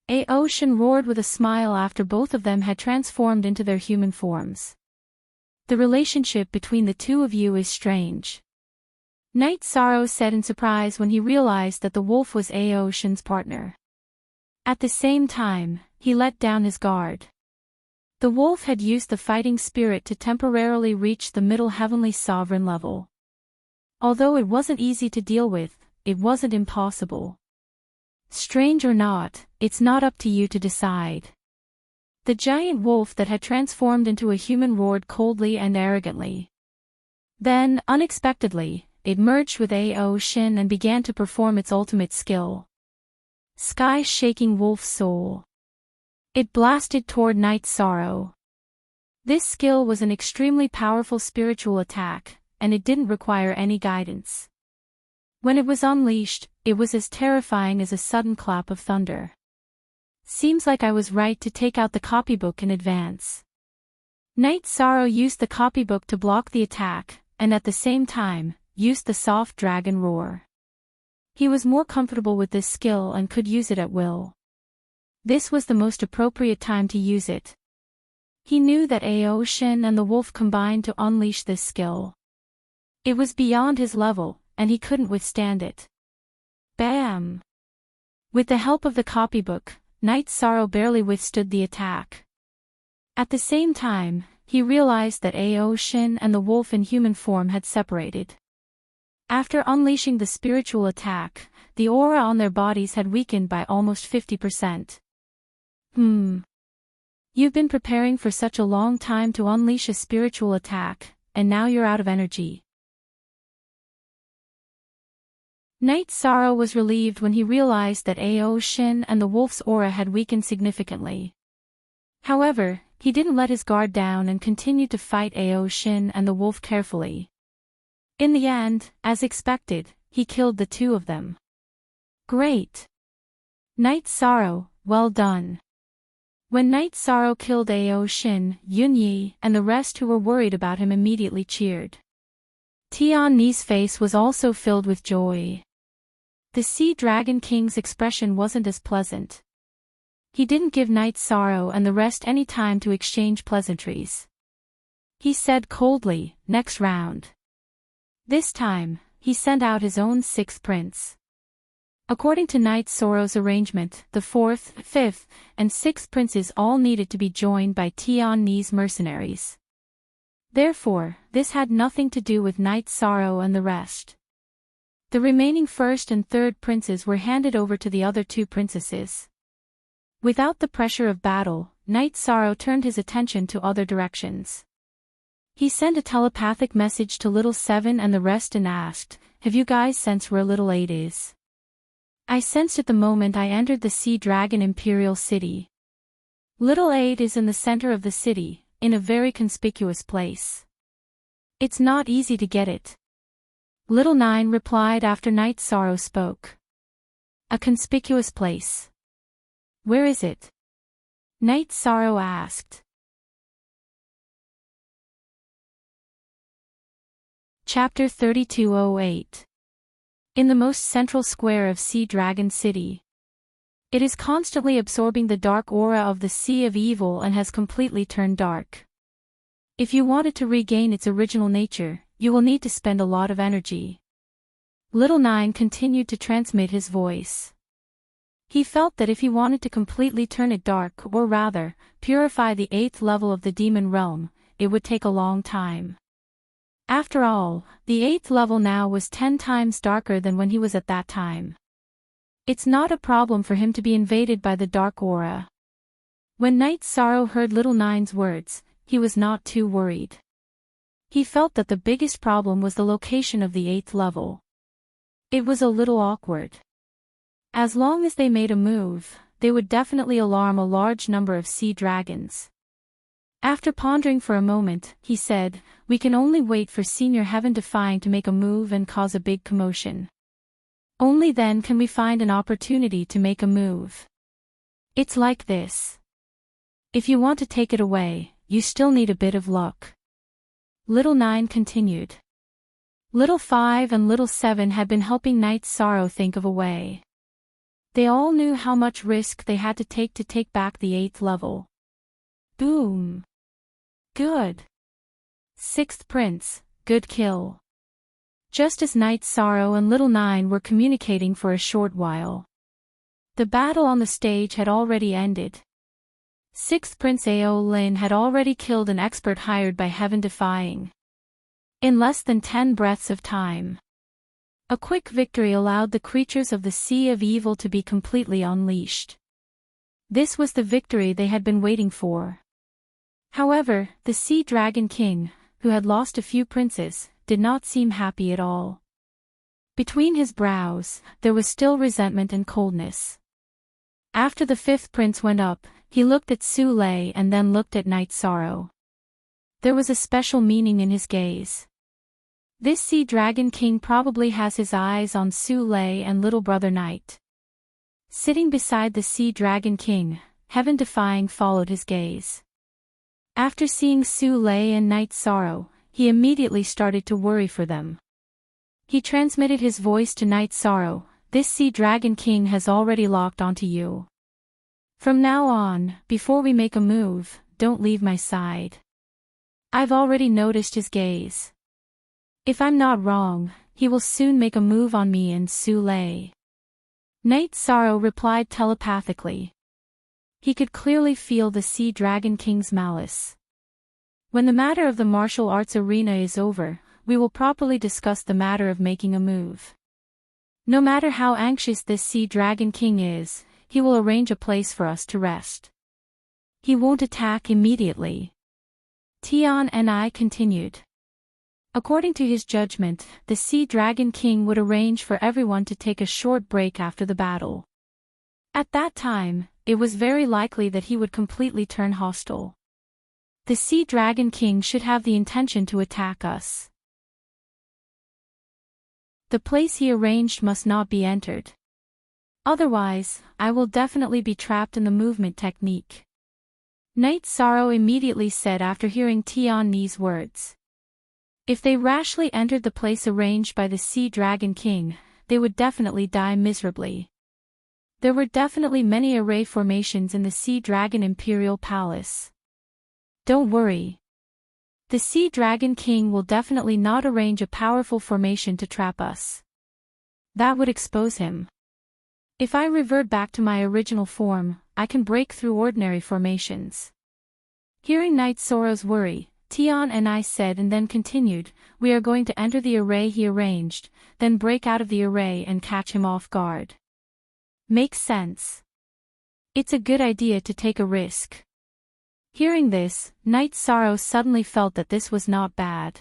Ao Shin roared with a smile after both of them had transformed into their human forms. The relationship between the two of you is strange. Night Sorrow said in surprise when he realized that the wolf was Ao Shin's partner. At the same time, he let down his guard. The wolf had used the fighting spirit to temporarily reach the middle heavenly sovereign level. Although it wasn't easy to deal with, it wasn't impossible. Strange or not, it's not up to you to decide. The giant wolf that had transformed into a human roared coldly and arrogantly. Then, unexpectedly, it merged with Ao Shin and began to perform its ultimate skill. Sky-shaking wolf soul. It blasted toward Night Sorrow. This skill was an extremely powerful spiritual attack, and it didn't require any guidance. When it was unleashed, it was as terrifying as a sudden clap of thunder. Seems like I was right to take out the copybook in advance. Night Sorrow used the copybook to block the attack, and at the same time, used the soft dragon roar. He was more comfortable with this skill and could use it at will. This was the most appropriate time to use it. He knew that Ao Shin and the wolf combined to unleash this skill. It was beyond his level, and he couldn't withstand it. Bam! With the help of the copybook, Night Sorrow barely withstood the attack. At the same time, he realized that Ao Shin and the wolf in human form had separated. After unleashing the spiritual attack, the aura on their bodies had weakened by almost 50%. You've been preparing for such a long time to unleash a spiritual attack, and now you're out of energy. Night Sorrow was relieved when he realized that Ao Shin and the wolf's aura had weakened significantly. However, he didn't let his guard down and continued to fight Ao Shin and the wolf carefully. In the end, as expected, he killed the two of them. Great! Night Sorrow, well done. When Night Sorrow killed Ao Shin, Yunyi and the rest who were worried about him immediately cheered. Tian Ni's face was also filled with joy. The Sea Dragon King's expression wasn't as pleasant. He didn't give Night Sorrow and the rest any time to exchange pleasantries. He said coldly, "Next round." This time, he sent out his own sixth prince. According to Night Sorrow's arrangement, the fourth, fifth, and sixth princes all needed to be joined by Tian Ni's mercenaries. Therefore, this had nothing to do with Night Sorrow and the rest. The remaining first and third princes were handed over to the other two princesses. Without the pressure of battle, Night Sorrow turned his attention to other directions. He sent a telepathic message to Little Seven and the rest and asked, "Have you guys sensed where Little Eight is?" "I sensed it the moment I entered the Sea Dragon Imperial City. Little Eight is in the center of the city, in a very conspicuous place. It's not easy to get it." Little Nine replied after Night Sorrow spoke. "A conspicuous place. Where is it?" Night Sorrow asked. Chapter 3208. In the most central square of Sea Dragon City. It is constantly absorbing the dark aura of the Sea of Evil and has completely turned dark. If you want it to regain its original nature, you will need to spend a lot of energy. Little Nine continued to transmit his voice. He felt that if he wanted to completely turn it dark, or rather, purify the 8th level of the demon realm, it would take a long time. After all, the 8th level now was 10 times darker than when he was at that time. It's not a problem for him to be invaded by the dark aura. When Night Sorrow heard Little Nine's words, he was not too worried. He felt that the biggest problem was the location of the 8th level. It was a little awkward. As long as they made a move, they would definitely alarm a large number of sea dragons. After pondering for a moment, he said, "We can only wait for Senior Heaven Defying to make a move and cause a big commotion. Only then can we find an opportunity to make a move. It's like this. If you want to take it away, you still need a bit of luck." Little Nine continued. Little Five and Little Seven had been helping Night Sorrow think of a way. They all knew how much risk they had to take back the 8th level. Boom. Good. 6th Prince, good kill. Just as Night Sorrow and Little Nine were communicating for a short while, the battle on the stage had already ended. 6th Prince Ao Lin had already killed an expert hired by Heaven Defying. In less than 10 breaths of time. A quick victory allowed the creatures of the Sea of Evil to be completely unleashed. This was the victory they had been waiting for. However, the Sea Dragon King, who had lost a few princes, did not seem happy at all. Between his brows, there was still resentment and coldness. After the 5th prince went up, he looked at Su Lei and then looked at Night Sorrow. There was a special meaning in his gaze. This Sea Dragon King probably has his eyes on Su Lei and little brother Night. Sitting beside the Sea Dragon King, Heaven Defying followed his gaze. After seeing Su Lei and Night Sorrow, he immediately started to worry for them. He transmitted his voice to Night Sorrow, "This Sea Dragon King has already locked onto you. From now on, before we make a move, don't leave my side." I've already noticed his gaze. If I'm not wrong, he will soon make a move on me and Su Lei. Night Sorrow replied telepathically. He could clearly feel the Sea Dragon King's malice. When the matter of the martial arts arena is over, we will properly discuss the matter of making a move. No matter how anxious this Sea Dragon King is, he will arrange a place for us to rest. He won't attack immediately. Tian and I continued. According to his judgment, the Sea Dragon King would arrange for everyone to take a short break after the battle. At that time, it was very likely that he would completely turn hostile. The Sea Dragon King should have the intention to attack us. The place he arranged must not be entered. Otherwise, I will definitely be trapped in the movement technique. Night Sorrow immediately said after hearing Tian Ni's words. If they rashly entered the place arranged by the Sea Dragon King, they would definitely die miserably. There were definitely many array formations in the Sea Dragon Imperial Palace. Don't worry. The Sea Dragon King will definitely not arrange a powerful formation to trap us. That would expose him. If I revert back to my original form, I can break through ordinary formations. Hearing Knight Soro's worry, Tian and I said and then continued, we are going to enter the array he arranged, then break out of the array and catch him off guard. Makes sense. It's a good idea to take a risk. Hearing this, Knight Soro suddenly felt that this was not bad.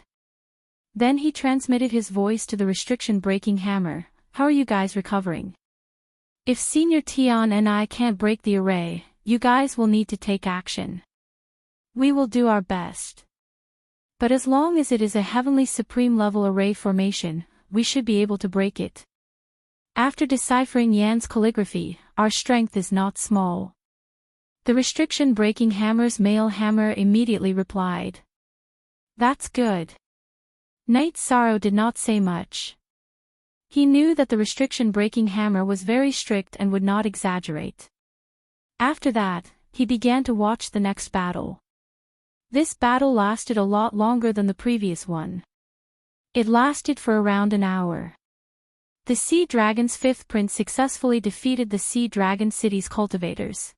Then he transmitted his voice to the restriction-breaking hammer. How are you guys recovering? If Senior Tian and I can't break the array, you guys will need to take action. We will do our best. But as long as it is a Heavenly Supreme level array formation, we should be able to break it. After deciphering Yan's calligraphy, our strength is not small. The restriction-breaking hammer's male hammer immediately replied. That's good. Knight Soro did not say much. He knew that the restriction-breaking hammer was very strict and would not exaggerate. After that, he began to watch the next battle. This battle lasted a lot longer than the previous one. It lasted for around an hour. The Sea Dragon's fifth prince successfully defeated the Sea Dragon City's cultivators.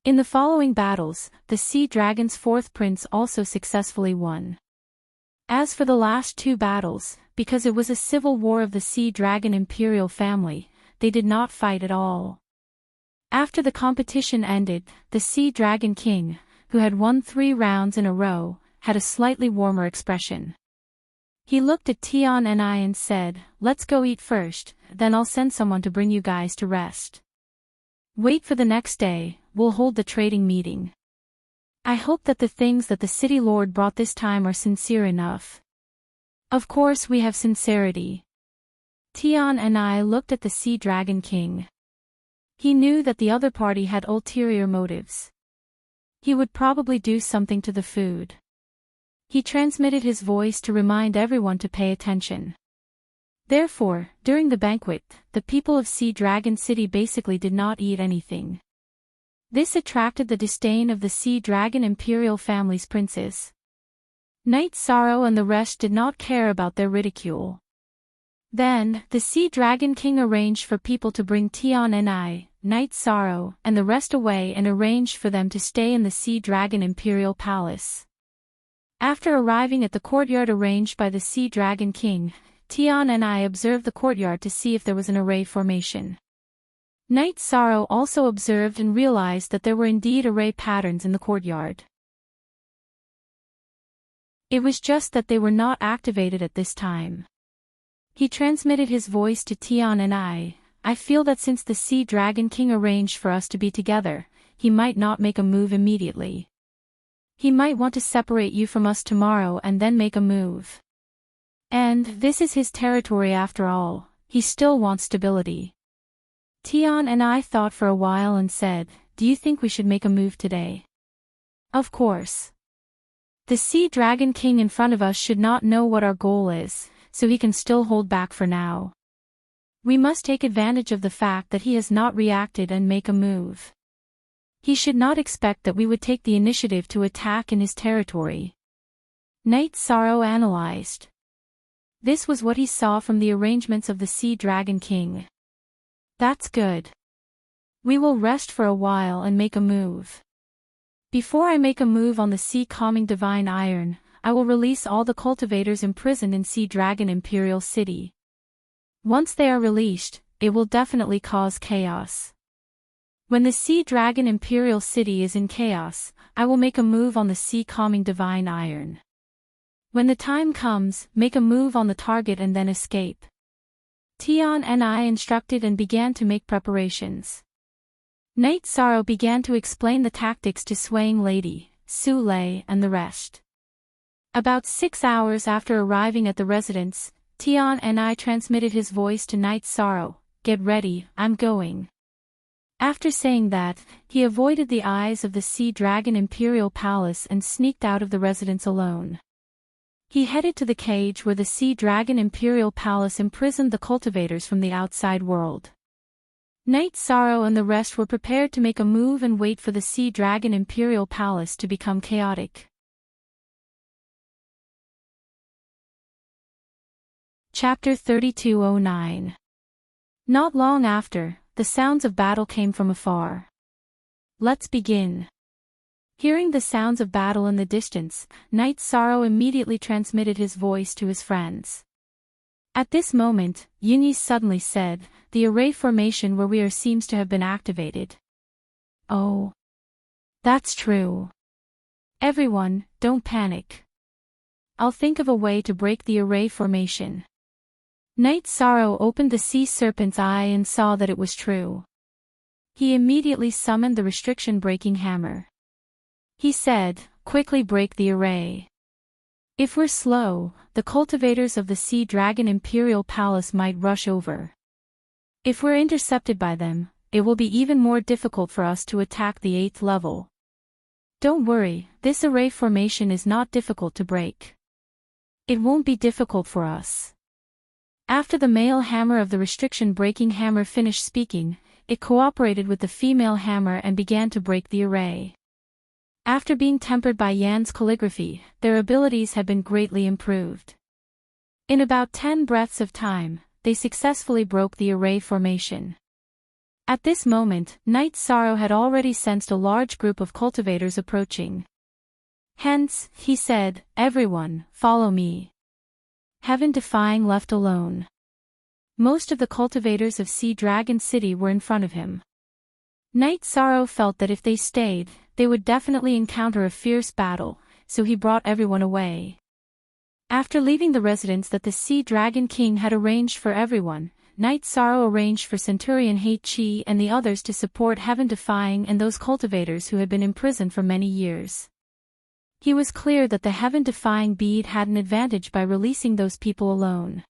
In the following battles, the Sea Dragon's fourth prince also successfully won. As for the last two battles, because it was a civil war of the Sea Dragon Imperial family, they did not fight at all. After the competition ended, the Sea Dragon King, who had won 3 rounds in a row, had a slightly warmer expression. He looked at Tian and I and said, let's go eat first, then I'll send someone to bring you guys to rest. Wait for the next day, we'll hold the trading meeting. I hope that the things that the City Lord brought this time are sincere enough. Of course we have sincerity. Tian and I looked at the Sea Dragon King. He knew that the other party had ulterior motives. He would probably do something to the food. He transmitted his voice to remind everyone to pay attention. Therefore, during the banquet, the people of Sea Dragon City basically did not eat anything. This attracted the disdain of the Sea Dragon Imperial family's princes. Knight Soro and the rest did not care about their ridicule. Then, the Sea Dragon King arranged for people to bring Tian and I, Knight Soro, and the rest away and arranged for them to stay in the Sea Dragon Imperial Palace. After arriving at the courtyard arranged by the Sea Dragon King, Tian and I observed the courtyard to see if there was an array formation. Knight Soro also observed and realized that there were indeed array patterns in the courtyard. It was just that they were not activated at this time. He transmitted his voice to Tian and I feel that since the Sea Dragon King arranged for us to be together, he might not make a move immediately. He might want to separate you from us tomorrow and then make a move. And this is his territory after all, he still wants stability. Tian and I thought for a while and said, do you think we should make a move today? Of course. The Sea Dragon King in front of us should not know what our goal is, so he can still hold back for now. We must take advantage of the fact that he has not reacted and make a move. He should not expect that we would take the initiative to attack in his territory. Knight Soro analyzed. This was what he saw from the arrangements of the Sea Dragon King. That's good. We will rest for a while and make a move. Before I make a move on the Sea Calming Divine Iron, I will release all the cultivators imprisoned in Sea Dragon Imperial City. Once they are released, it will definitely cause chaos. When the Sea Dragon Imperial City is in chaos, I will make a move on the Sea Calming Divine Iron. When the time comes, make a move on the target and then escape. Tian and I instructed and began to make preparations. Knight Soro began to explain the tactics to Swaying Lady, Su Lei and the rest. About 6 hours after arriving at the residence, Tian and I transmitted his voice to Knight Soro, get ready, I'm going. After saying that, he avoided the eyes of the Sea Dragon Imperial Palace and sneaked out of the residence alone. He headed to the cage where the Sea Dragon Imperial Palace imprisoned the cultivators from the outside world. Knight Sorrow and the rest were prepared to make a move and wait for the Sea Dragon Imperial Palace to become chaotic. Chapter 3209. Not long after, the sounds of battle came from afar. Let's begin. Hearing the sounds of battle in the distance, Knight Sorrow immediately transmitted his voice to his friends. At this moment, Yunyi suddenly said, "The array formation where we are seems to have been activated." Oh. That's true. Everyone, don't panic. I'll think of a way to break the array formation. Knight Sorrow opened the sea serpent's eye and saw that it was true. He immediately summoned the restriction-breaking hammer. He said, "Quickly break the array. If we're slow, the cultivators of the Sea Dragon Imperial Palace might rush over. If we're intercepted by them, it will be even more difficult for us to attack the 8th level. Don't worry, this array formation is not difficult to break. It won't be difficult for us." After the male hammer of the restriction-breaking hammer finished speaking, it cooperated with the female hammer and began to break the array. After being tempered by Yan's calligraphy, their abilities had been greatly improved. In about 10 breaths of time, they successfully broke the array formation. At this moment, Knight Sorrow had already sensed a large group of cultivators approaching. Hence, he said, "Everyone, follow me." Heaven-defying left alone. Most of the cultivators of Sea Dragon City were in front of him. Knight Sorrow felt that if they stayed, they would definitely encounter a fierce battle, so he brought everyone away. After leaving the residence that the Sea Dragon King had arranged for everyone, Knight Sorrow arranged for Centurion Heichi and the others to support Heaven-defying and those cultivators who had been imprisoned for many years. He was clear that the Heaven-defying bead had an advantage by releasing those people alone.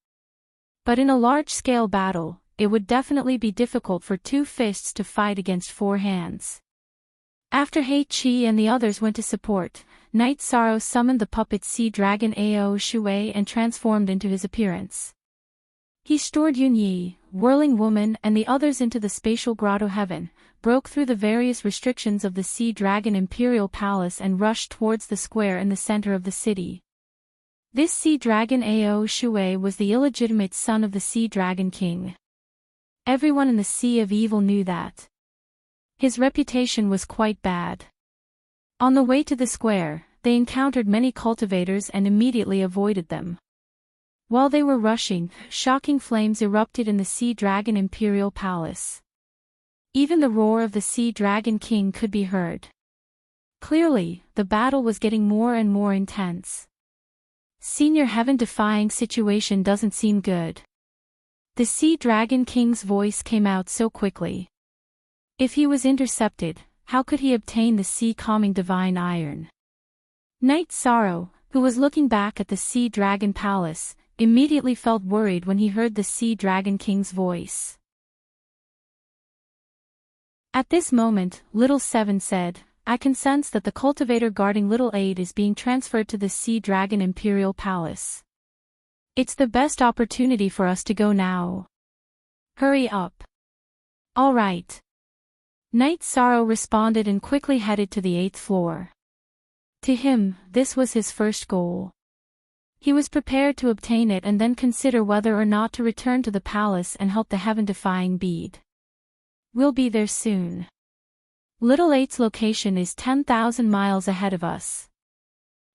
But in a large-scale battle, it would definitely be difficult for 2 fists to fight against 4 hands. After Heichi and the others went to support, Knight Sorrow summoned the puppet Sea Dragon Ao Shui and transformed into his appearance. He stored Yunyi, Whirling Woman and the others into the spatial grotto heaven, broke through the various restrictions of the Sea Dragon Imperial Palace and rushed towards the square in the center of the city. This Sea Dragon Ao Shui was the illegitimate son of the Sea Dragon King. Everyone in the Sea of Evil knew that. His reputation was quite bad. On the way to the square, they encountered many cultivators and immediately avoided them. While they were rushing, shocking flames erupted in the Sea Dragon Imperial Palace. Even the roar of the Sea Dragon King could be heard. Clearly, the battle was getting more and more intense. Senior Heaven-defying situation doesn't seem good. The Sea Dragon King's voice came out so quickly. If he was intercepted, how could he obtain the sea-calming divine iron? Knight Sorrow, who was looking back at the Sea Dragon Palace, immediately felt worried when he heard the Sea Dragon King's voice. At this moment, Little Seven said, "I can sense that the cultivator guarding Little Eight is being transferred to the Sea Dragon Imperial Palace. It's the best opportunity for us to go now. Hurry up." "All right." Knight Sorrow responded and quickly headed to the 8th floor. To him, this was his first goal. He was prepared to obtain it and then consider whether or not to return to the palace and help the Heaven-defying bead. "We'll be there soon. Little Eight's location is 10,000 miles ahead of us.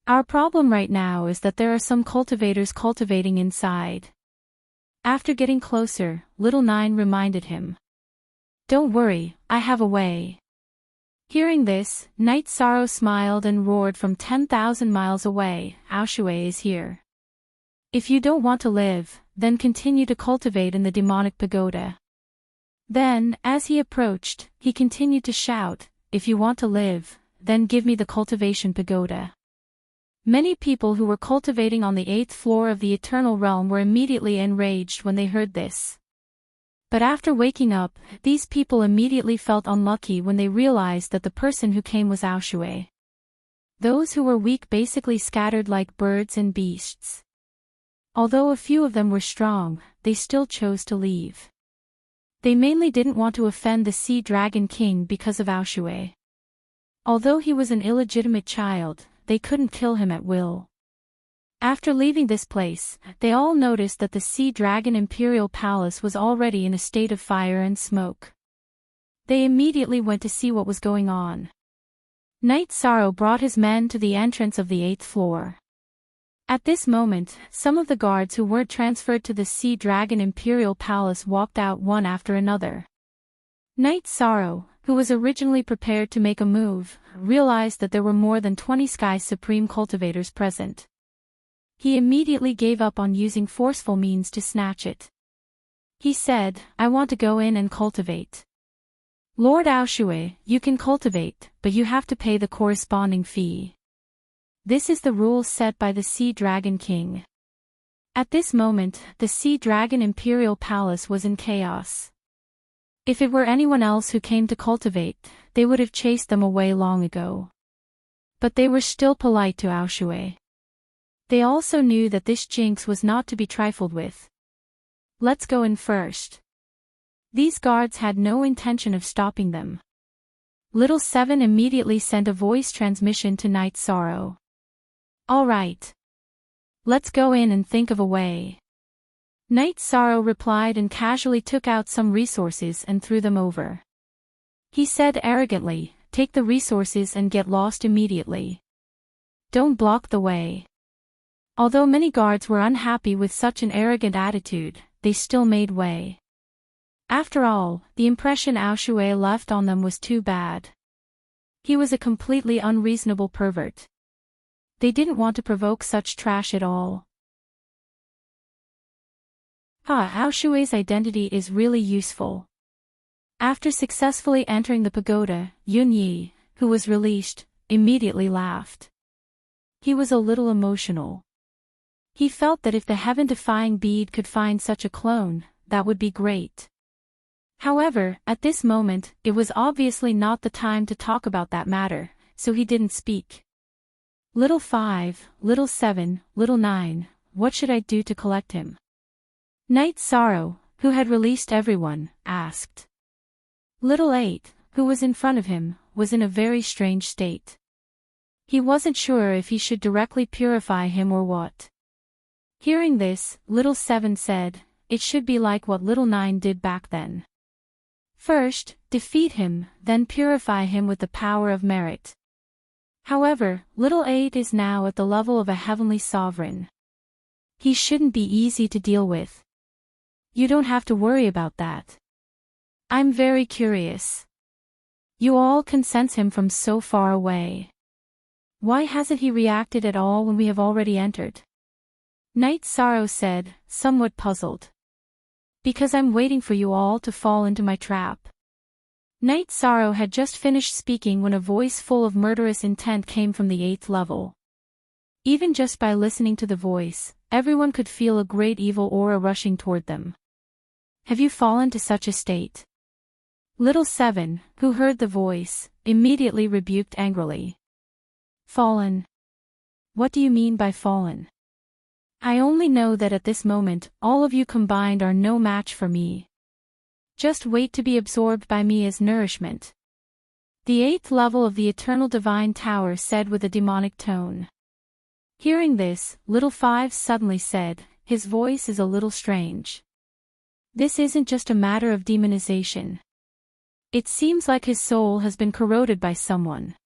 Our problem right now is that there are some cultivators cultivating inside." After getting closer, Little Nine reminded him. "Don't worry, I have a way." Hearing this, Knight Sorrow smiled and roared from 10,000 miles away, "Aoshui is here. If you don't want to live, then continue to cultivate in the demonic pagoda." Then, as he approached, he continued to shout, "If you want to live, then give me the cultivation pagoda." Many people who were cultivating on the 8th floor of the Eternal Realm were immediately enraged when they heard this. But after waking up, these people immediately felt unlucky when they realized that the person who came was Aoshui. Those who were weak basically scattered like birds and beasts. Although a few of them were strong, they still chose to leave. They mainly didn't want to offend the Sea Dragon King because of Aoshui. Although he was an illegitimate child, they couldn't kill him at will. After leaving this place, they all noticed that the Sea Dragon Imperial Palace was already in a state of fire and smoke. They immediately went to see what was going on. Knight Sorrow brought his men to the entrance of the 8th floor. At this moment, some of the guards who weren't transferred to the Sea Dragon Imperial Palace walked out one after another. Knight Sorrow, who was originally prepared to make a move, realized that there were more than 20 Sky Supreme cultivators present. He immediately gave up on using forceful means to snatch it. He said, "I want to go in and cultivate." "Lord Aoshui, you can cultivate, but you have to pay the corresponding fee. This is the rule set by the Sea Dragon King." At this moment, the Sea Dragon Imperial Palace was in chaos. If it were anyone else who came to cultivate, they would have chased them away long ago. But they were still polite to Aoshui. They also knew that this jinx was not to be trifled with. "Let's go in first." These guards had no intention of stopping them. Little Seven immediately sent a voice transmission to Knight Sorrow. "All right. Let's go in and think of a way." Knight Sorrow replied and casually took out some resources and threw them over. He said arrogantly, "Take the resources and get lost immediately. Don't block the way." Although many guards were unhappy with such an arrogant attitude, they still made way. After all, the impression Aoshui left on them was too bad. He was a completely unreasonable pervert. They didn't want to provoke such trash at all. Aoshui's identity is really useful. After successfully entering the pagoda, Yun Yi, who was released, immediately laughed. He was a little emotional. He felt that if the heaven-defying bead could find such a clone, that would be great. However, at this moment, it was obviously not the time to talk about that matter, so he didn't speak. Little 5, Little 7, Little 9, what should I do to collect him? Knight Sorrow, who had released everyone, asked. Little 8, who was in front of him, was in a very strange state. He wasn't sure if he should directly purify him or what. Hearing this, Little 7 said, "It should be like what Little 9 did back then. First, defeat him, then purify him with the power of merit." However, Little 8 is now at the level of a heavenly sovereign. He shouldn't be easy to deal with. You don't have to worry about that. I'm very curious. You all can sense him from so far away. Why hasn't he reacted at all when we have already entered? Knight Sorrow said, somewhat puzzled. Because I'm waiting for you all to fall into my trap. Knight Sorrow had just finished speaking when a voice full of murderous intent came from the 8th level. Even just by listening to the voice, everyone could feel a great evil aura rushing toward them. Have you fallen to such a state? Little 7, who heard the voice, immediately rebuked angrily. Fallen? What do you mean by fallen? I only know that at this moment, all of you combined are no match for me. Just wait to be absorbed by me as nourishment. The 8th level of the Eternal Divine Tower said with a demonic tone. Hearing this, Little 5 suddenly said, his voice is a little strange. This isn't just a matter of demonization. It seems like his soul has been corroded by someone.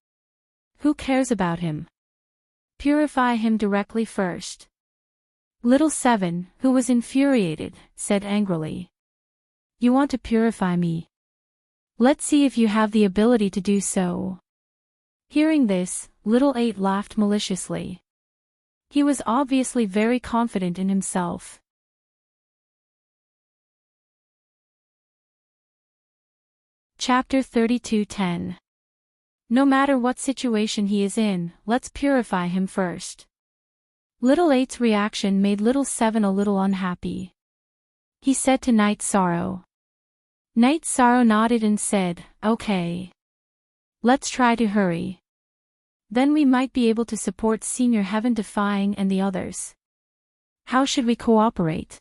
Who cares about him? Purify him directly first. Little 7, who was infuriated, said angrily. You want to purify me? Let's see if you have the ability to do so. Hearing this, Little 8 laughed maliciously. He was obviously very confident in himself. Chapter 32:10. No matter what situation he is in, let's purify him first. Little 8's reaction made Little 7 a little unhappy. He said to Knight Sorrow. Knight Sorrow nodded and said, okay. Let's try to hurry. Then we might be able to support Senior Heaven Defying and the others. How should we cooperate?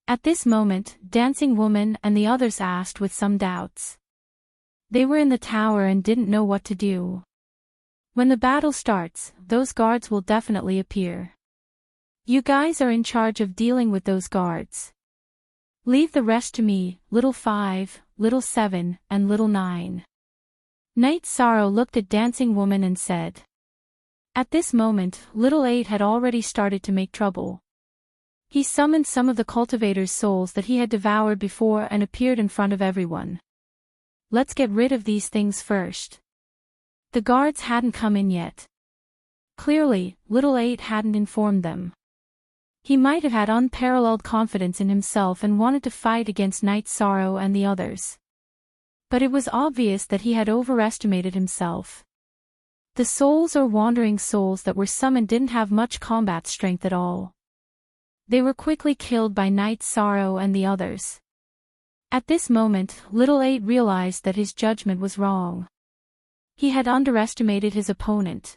At this moment, Dancing Woman and the others asked with some doubts. They were in the tower and didn't know what to do. When the battle starts, those guards will definitely appear. You guys are in charge of dealing with those guards. Leave the rest to me, Little 5, Little 7, and Little 9. Night Sorrow looked at Dancing Woman and said. At this moment, Little 8 had already started to make trouble. He summoned some of the cultivators' souls that he had devoured before and appeared in front of everyone. Let's get rid of these things first. The guards hadn't come in yet. Clearly, Little 8 hadn't informed them. He might have had unparalleled confidence in himself and wanted to fight against Night Sorrow and the others. But it was obvious that he had overestimated himself. The souls or wandering souls that were summoned didn't have much combat strength at all. They were quickly killed by Night Sorrow and the others. At this moment, Little 8 realized that his judgment was wrong. He had underestimated his opponent.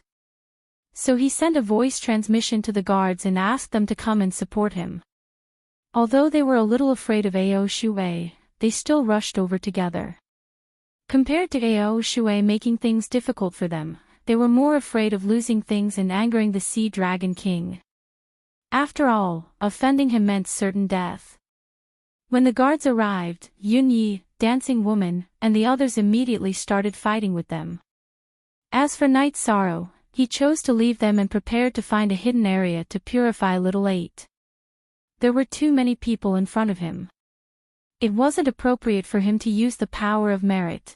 So he sent a voice transmission to the guards and asked them to come and support him. Although they were a little afraid of Ao Shui, they still rushed over together. Compared to Ao Shui making things difficult for them, they were more afraid of losing things and angering the Sea Dragon King. After all, offending him meant certain death. When the guards arrived, Yun Yi, Dancing Woman, and the others immediately started fighting with them. As for Night Sorrow, he chose to leave them and prepared to find a hidden area to purify Little 8. There were too many people in front of him. It wasn't appropriate for him to use the power of merit.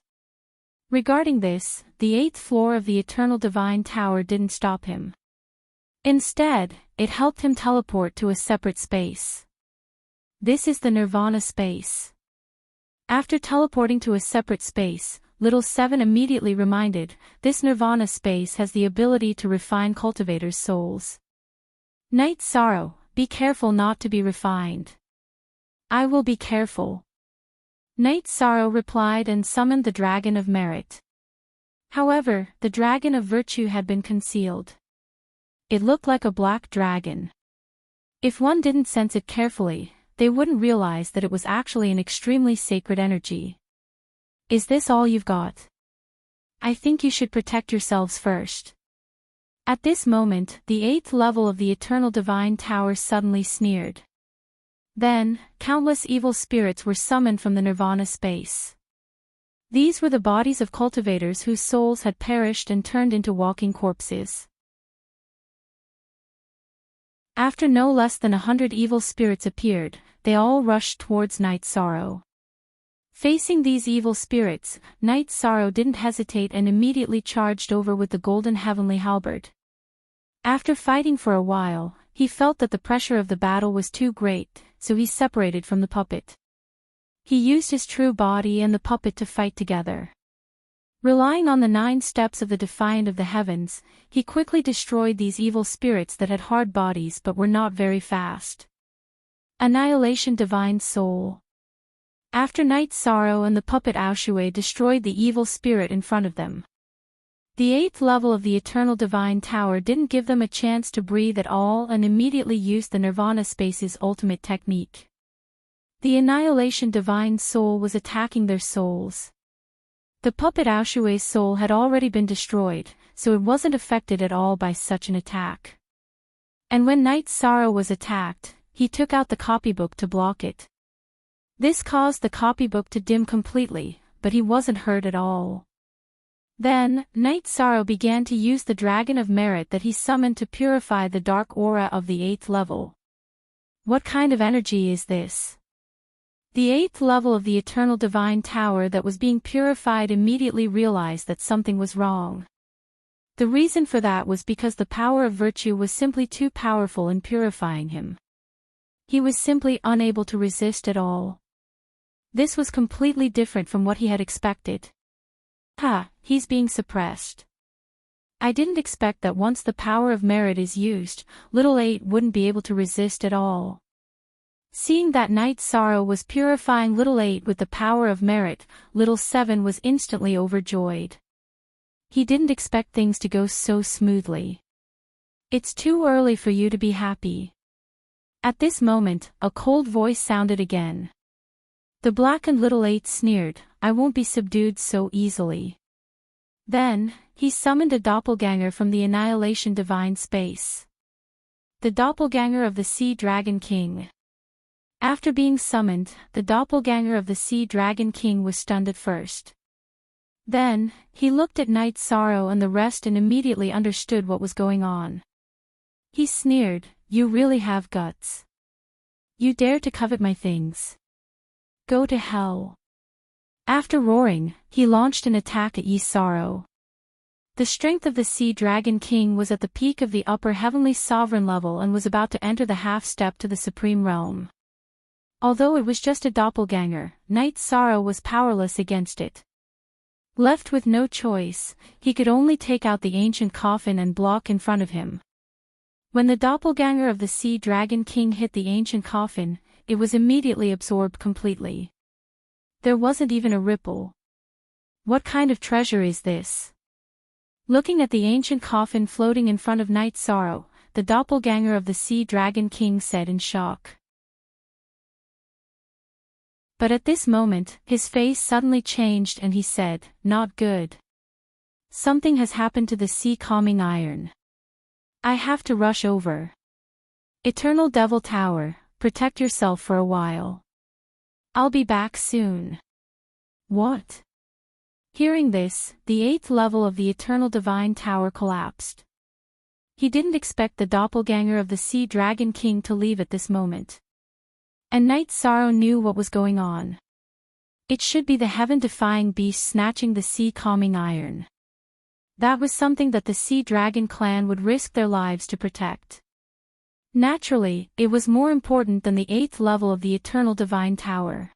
Regarding this, the 8th floor of the Eternal Divine Tower didn't stop him. Instead, it helped him teleport to a separate space. This is the Nirvana space. After teleporting to a separate space, Little 7 immediately reminded, this Nirvana space has the ability to refine cultivators' souls. Night Sorrow, be careful not to be refined. I will be careful. Night Sorrow replied and summoned the Dragon of Merit. However, the Dragon of Virtue had been concealed. It looked like a black dragon. If one didn't sense it carefully, they wouldn't realize that it was actually an extremely sacred energy. Is this all you've got? I think you should protect yourselves first. At this moment, the 8th level of the Eternal Divine Tower suddenly sneered. Then, countless evil spirits were summoned from the Nirvana space. These were the bodies of cultivators whose souls had perished and turned into walking corpses. After no less than 100 evil spirits appeared, they all rushed towards Night Sorrow. Facing these evil spirits, Night Sorrow didn't hesitate and immediately charged over with the golden heavenly halberd. After fighting for a while, he felt that the pressure of the battle was too great, so he separated from the puppet. He used his true body and the puppet to fight together. Relying on the 9 steps of the Defiant of the Heavens, he quickly destroyed these evil spirits that had hard bodies but were not very fast. Annihilation Divine Soul. After Night Sorrow and the puppet Aoshui destroyed the evil spirit in front of them. The 8th level of the Eternal Divine Tower didn't give them a chance to breathe at all and immediately used the Nirvana Space's ultimate technique. The Annihilation Divine Soul was attacking their souls. The puppet Aoshui's soul had already been destroyed, so it wasn't affected at all by such an attack. And when Night Sorrow was attacked, he took out the copybook to block it. This caused the copybook to dim completely, but he wasn't hurt at all. Then, Night Sorrow began to use the Dragon of Merit that he summoned to purify the dark aura of the 8th level. What kind of energy is this? The 8th level of the Eternal Divine Tower that was being purified immediately realized that something was wrong. The reason for that was because the power of virtue was simply too powerful in purifying him. He was simply unable to resist at all. This was completely different from what he had expected. He's being suppressed. I didn't expect that once the power of merit is used, Little 8 wouldn't be able to resist at all. Seeing that Night Sorrow was purifying Little 8 with the power of merit, Little 7 was instantly overjoyed. He didn't expect things to go so smoothly. It's too early for you to be happy. At this moment, a cold voice sounded again. The blackened little 8 sneered, I won't be subdued so easily. Then, he summoned a doppelganger from the Annihilation Divine Space. The doppelganger of the Sea Dragon King. After being summoned, the doppelganger of the Sea Dragon King was stunned at first. Then, he looked at Night Sorrow and the rest and immediately understood what was going on. He sneered, you really have guts. You dare to covet my things. Go to hell. After roaring, he launched an attack at Yi Sorrow. The strength of the Sea Dragon King was at the peak of the upper heavenly sovereign level and was about to enter the half-step to the supreme realm. Although it was just a doppelganger, Night Sorrow was powerless against it. Left with no choice, he could only take out the ancient coffin and block in front of him. When the doppelganger of the Sea Dragon King hit the ancient coffin, it was immediately absorbed completely. There wasn't even a ripple. What kind of treasure is this? Looking at the ancient coffin floating in front of Night Sorrow, the doppelganger of the Sea Dragon King said in shock. But at this moment, his face suddenly changed and he said, not good. Something has happened to the sea calming iron. I have to rush over. Eternal Devil Tower, protect yourself for a while. I'll be back soon. What? Hearing this, the 8th level of the Eternal Divine Tower collapsed. He didn't expect the doppelganger of the Sea Dragon King to leave at this moment. And Night Sorrow knew what was going on. It should be the heaven-defying beast snatching the sea-calming iron. That was something that the Sea Dragon clan would risk their lives to protect. Naturally, it was more important than the 8th level of the Eternal Divine Tower.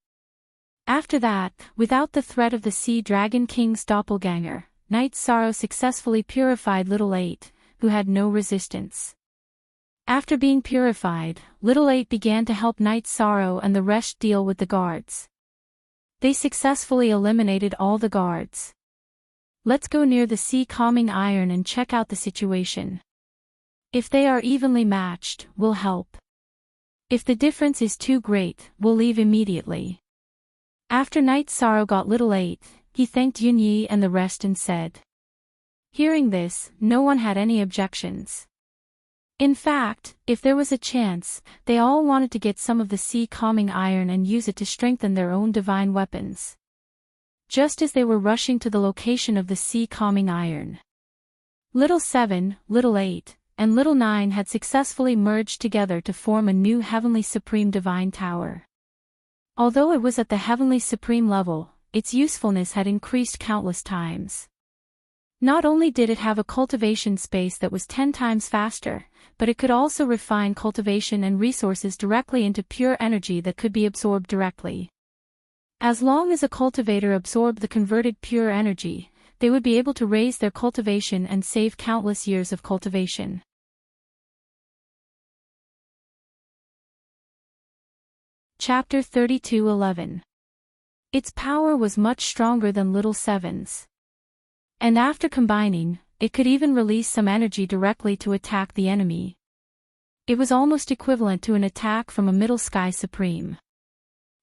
After that, without the threat of the Sea Dragon King's doppelganger, Night Sorrow successfully purified Little 8, who had no resistance. After being purified, Little 8 began to help Night Sorrow and the rest deal with the guards. They successfully eliminated all the guards. Let's go near the sea calming iron and check out the situation. If they are evenly matched, we'll help. If the difference is too great, we'll leave immediately. After Night Sorrow got Little 8, he thanked Yun Yi and the rest and said. Hearing this, no one had any objections. In fact, if there was a chance, they all wanted to get some of the sea calming iron and use it to strengthen their own divine weapons. Just as they were rushing to the location of the sea calming iron, Little 7, Little 8, and Little 9 had successfully merged together to form a new Heavenly Supreme Divine Tower. Although it was at the Heavenly Supreme level, its usefulness had increased countless times. Not only did it have a cultivation space that was 10 times faster, but it could also refine cultivation and resources directly into pure energy that could be absorbed directly. As long as a cultivator absorbed the converted pure energy, they would be able to raise their cultivation and save countless years of cultivation. Chapter 32:11. Its power was much stronger than Little 7's. And after combining, it could even release some energy directly to attack the enemy. It was almost equivalent to an attack from a Middle Sky Supreme.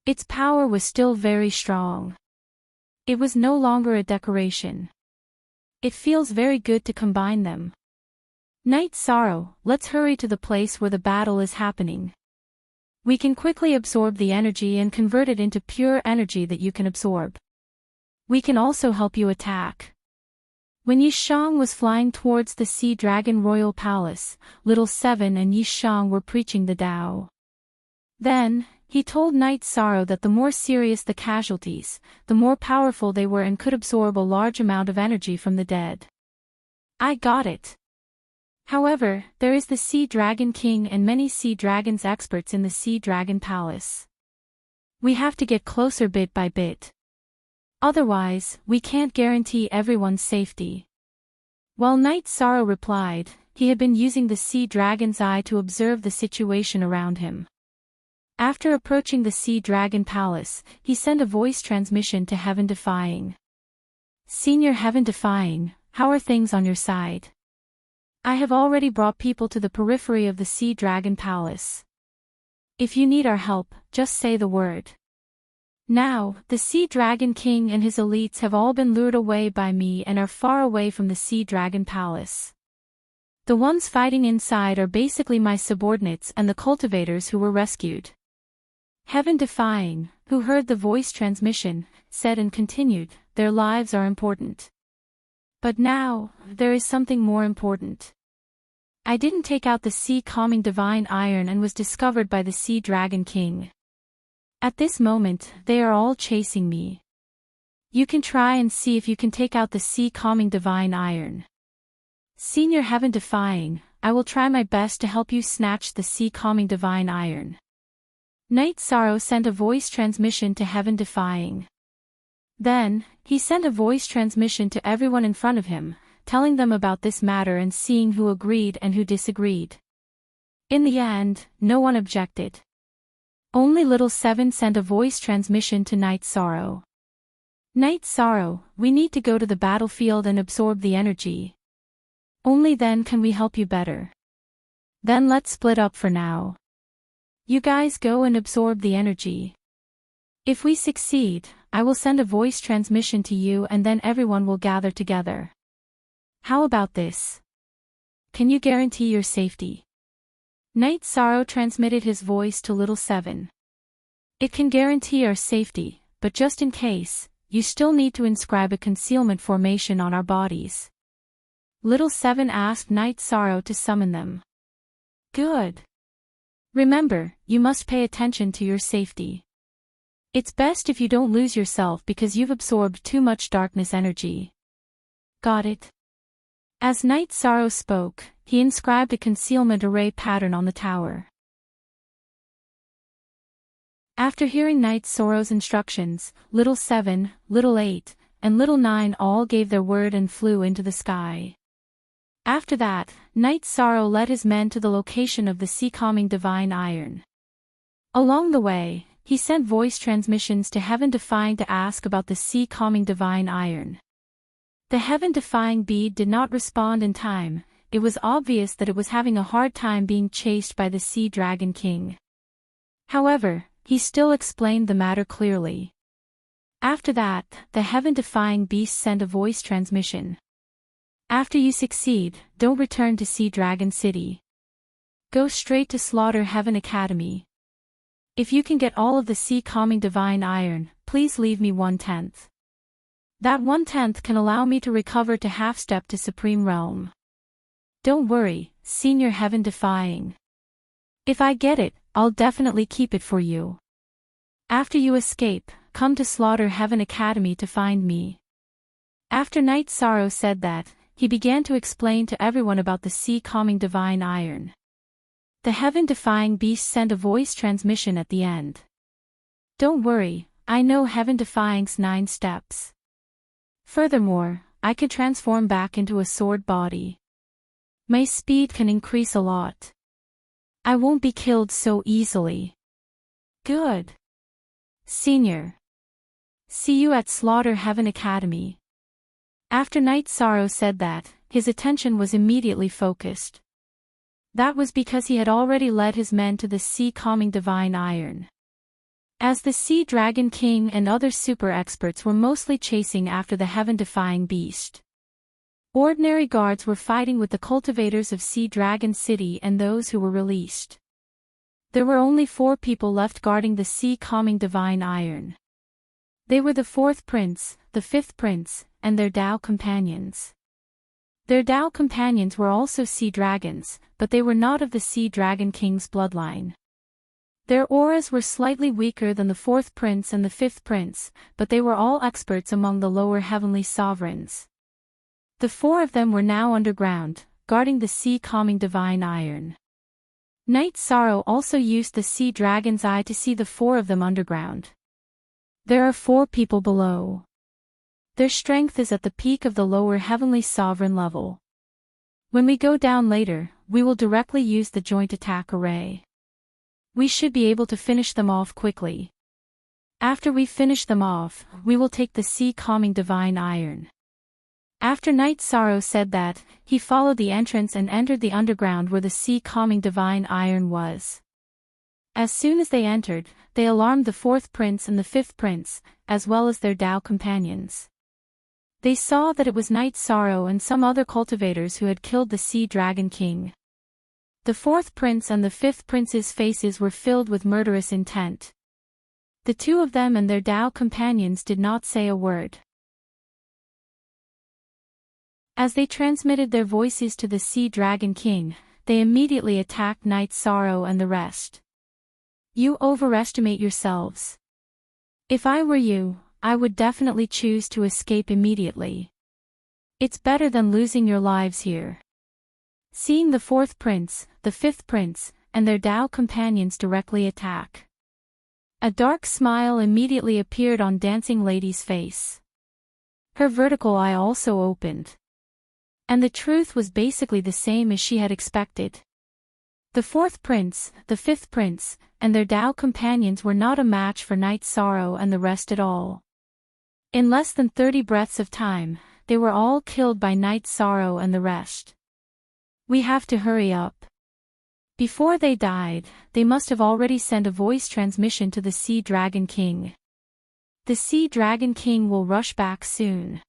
Its power was still very strong. It was no longer a decoration. It feels very good to combine them. Night Sorrow, let's hurry to the place where the battle is happening. We can quickly absorb the energy and convert it into pure energy that you can absorb. We can also help you attack. When Yi Shang was flying towards the Sea Dragon Royal Palace, Little 7 and Yi Shang were preaching the Tao. Then, he told Night Sorrow that the more serious the casualties, the more powerful they were and could absorb a large amount of energy from the dead. I got it. However, there is the Sea Dragon King and many Sea Dragons experts in the Sea Dragon Palace. We have to get closer bit by bit. Otherwise, we can't guarantee everyone's safety. While Night Sorrow replied, he had been using the Sea Dragon's eye to observe the situation around him. After approaching the Sea Dragon Palace, he sent a voice transmission to Heaven Defying. Senior Heaven Defying, how are things on your side? I have already brought people to the periphery of the Sea Dragon Palace. If you need our help, just say the word. Now, the Sea Dragon King and his elites have all been lured away by me and are far away from the Sea Dragon Palace. The ones fighting inside are basically my subordinates and the cultivators who were rescued. Heaven Defying, who heard the voice transmission, said and continued, their lives are important. But now, there is something more important. I didn't take out the sea calming divine iron and was discovered by the Sea Dragon King. At this moment, they are all chasing me. You can try and see if you can take out the sea calming divine iron. Senior Heaven Defying, I will try my best to help you snatch the sea calming divine iron. Night Sorrow sent a voice transmission to Heaven Defying. Then, he sent a voice transmission to everyone in front of him, telling them about this matter and seeing who agreed and who disagreed. In the end, no one objected. Only Little Seven sent a voice transmission to Night Sorrow. Night Sorrow, we need to go to the battlefield and absorb the energy. Only then can we help you better. Then let's split up for now. You guys go and absorb the energy. If we succeed, I will send a voice transmission to you and then everyone will gather together. How about this? Can you guarantee your safety? Night Sorrow transmitted his voice to Little Seven. It can guarantee our safety, but just in case, you still need to inscribe a concealment formation on our bodies. Little Seven asked Night Sorrow to summon them. Good. Remember, you must pay attention to your safety. It's best if you don't lose yourself because you've absorbed too much darkness energy. Got it? As Night Sorrow spoke, he inscribed a concealment array pattern on the tower. After hearing Night Sorrow's instructions, Little Seven, Little Eight, and Little Nine all gave their word and flew into the sky. After that, Night Sorrow led his men to the location of the sea calming divine iron. Along the way, he sent voice transmissions to Heaven Defying to ask about the sea calming divine iron. The Heaven Defying bead did not respond in time. It was obvious that it was having a hard time being chased by the Sea Dragon King. However, he still explained the matter clearly. After that, the Heaven Defying beast sent a voice transmission. After you succeed, don't return to Sea Dragon City. Go straight to Slaughter Heaven Academy. If you can get all of the sea calming divine iron, please leave me 1/10. That 1/10 can allow me to recover to half-step to Supreme Realm. Don't worry, Senior Heaven Defying. If I get it, I'll definitely keep it for you. After you escape, come to Slaughter Heaven Academy to find me. After Night Sorrow said that, he began to explain to everyone about the sea calming divine iron. The Heaven Defying beast sent a voice transmission at the end. Don't worry, I know Heaven Defying's 9 steps. Furthermore, I can transform back into a sword body. My speed can increase a lot. I won't be killed so easily. Good. Senior. See you at Slaughter Heaven Academy. After Night Sorrow said that, his attention was immediately focused. That was because he had already led his men to the sea calming divine iron. As the Sea Dragon King and other super experts were mostly chasing after the Heaven Defying beast. Ordinary guards were fighting with the cultivators of Sea Dragon City and those who were released. There were only 4 people left guarding the sea calming divine iron. They were the 4th prince, the 5th prince, and their Tao companions. Their Tao companions were also sea dragons, but they were not of the Sea Dragon King's bloodline. Their auras were slightly weaker than the 4th prince and the 5th prince, but they were all experts among the lower heavenly sovereigns. The 4 of them were now underground, guarding the sea calming divine iron. Night Sorrow also used the Sea Dragon's eye to see the 4 of them underground. There are 4 people below. Their strength is at the peak of the lower heavenly sovereign level. When we go down later, we will directly use the joint attack array. We should be able to finish them off quickly. After we finish them off, we will take the sea calming divine iron. After Night Sorrow said that, he followed the entrance and entered the underground where the sea-calming divine iron was. As soon as they entered, they alarmed the fourth prince and the fifth prince, as well as their Tao companions. They saw that it was Night Sorrow and some other cultivators who had killed the Sea Dragon King. The fourth prince and the fifth prince's faces were filled with murderous intent. The two of them and their Tao companions did not say a word. As they transmitted their voices to the Sea Dragon King, they immediately attacked Night Sorrow and the rest. You overestimate yourselves. If I were you, I would definitely choose to escape immediately. It's better than losing your lives here. Seeing the fourth prince, the fifth prince, and their Tao companions directly attack, a dark smile immediately appeared on Dancing Lady's face. Her vertical eye also opened. And the truth was basically the same as she had expected. The fourth prince, the fifth prince, and their Tao companions were not a match for Night Sorrow and the rest at all. In less than 30 breaths of time, they were all killed by Night Sorrow and the rest. We have to hurry up. Before they died, they must have already sent a voice transmission to the Sea Dragon King. The Sea Dragon King will rush back soon.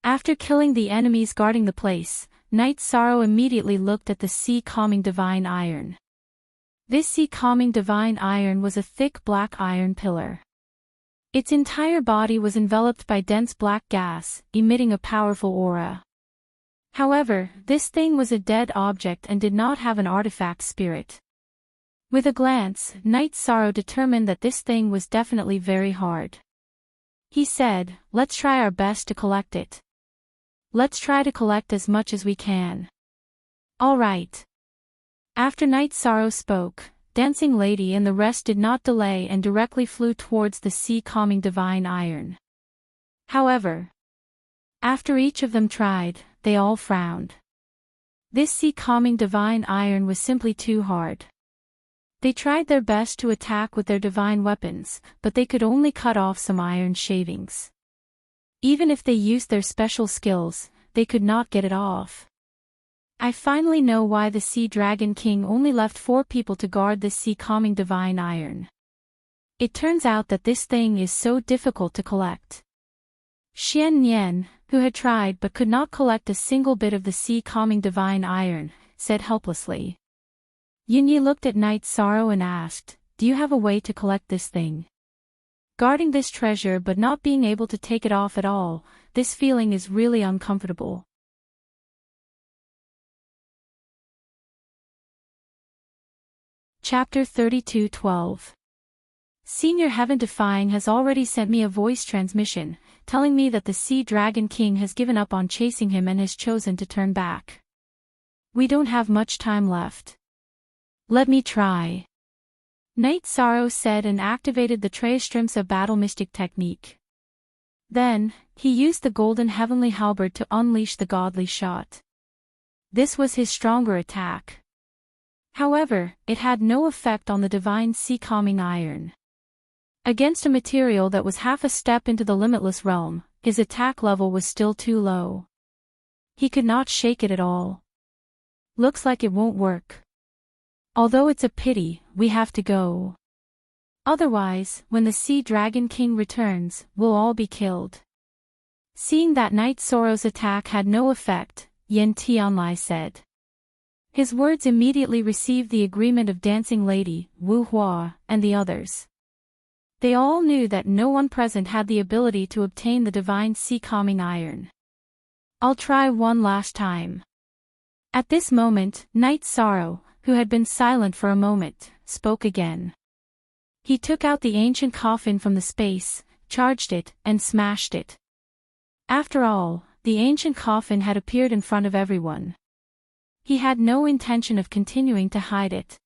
After killing the enemies guarding the place, Night Sorrow immediately looked at the sea-calming divine iron. This sea-calming divine iron was a thick black iron pillar. Its entire body was enveloped by dense black gas, emitting a powerful aura. However, this thing was a dead object and did not have an artifact spirit. With a glance, Night Sorrow determined that this thing was definitely very hard. He said, "Let's try our best to collect it. Let's try to collect as much as we can." All right. After Night Sorrow spoke, Dancing Lady and the rest did not delay and directly flew towards the sea-calming divine iron. However, after each of them tried, they all frowned. This sea-calming divine iron was simply too hard. They tried their best to attack with their divine weapons, but they could only cut off some iron shavings. Even if they used their special skills, they could not get it off. I finally know why the Sea Dragon King only left 4 people to guard this sea-calming divine iron. It turns out that this thing is so difficult to collect. Xian Nian, who had tried but could not collect a single bit of the sea-calming divine iron, said helplessly. Yunyi looked at Night Sorrow and asked, "Do you have a way to collect this thing?" Guarding this treasure but not being able to take it off at all, this feeling is really uncomfortable. Chapter 32:12. Senior Heaven Defying has already sent me a voice transmission, telling me that the Sea Dragon King has given up on chasing him and has chosen to turn back. We don't have much time left. Let me try. Night Sorrow said and activated the Traystrymsa Battle Mystic technique. Then, he used the golden heavenly halberd to unleash the godly shot. This was his stronger attack. However, it had no effect on the divine sea-calming iron. Against a material that was half a step into the limitless realm, his attack level was still too low. He could not shake it at all. Looks like it won't work. Although it's a pity, we have to go. Otherwise, when the Sea Dragon King returns, we'll all be killed. Seeing that Night Sorrow's attack had no effect, Yen Tianlai said. His words immediately received the agreement of Dancing Lady, Wu Hua, and the others. They all knew that no one present had the ability to obtain the divine sea-calming iron. I'll try one last time. At this moment, Night Sorrow, who had been silent for a moment, spoke again. He took out the ancient coffin from the space, charged it, and smashed it. After all, the ancient coffin had appeared in front of everyone. He had no intention of continuing to hide it.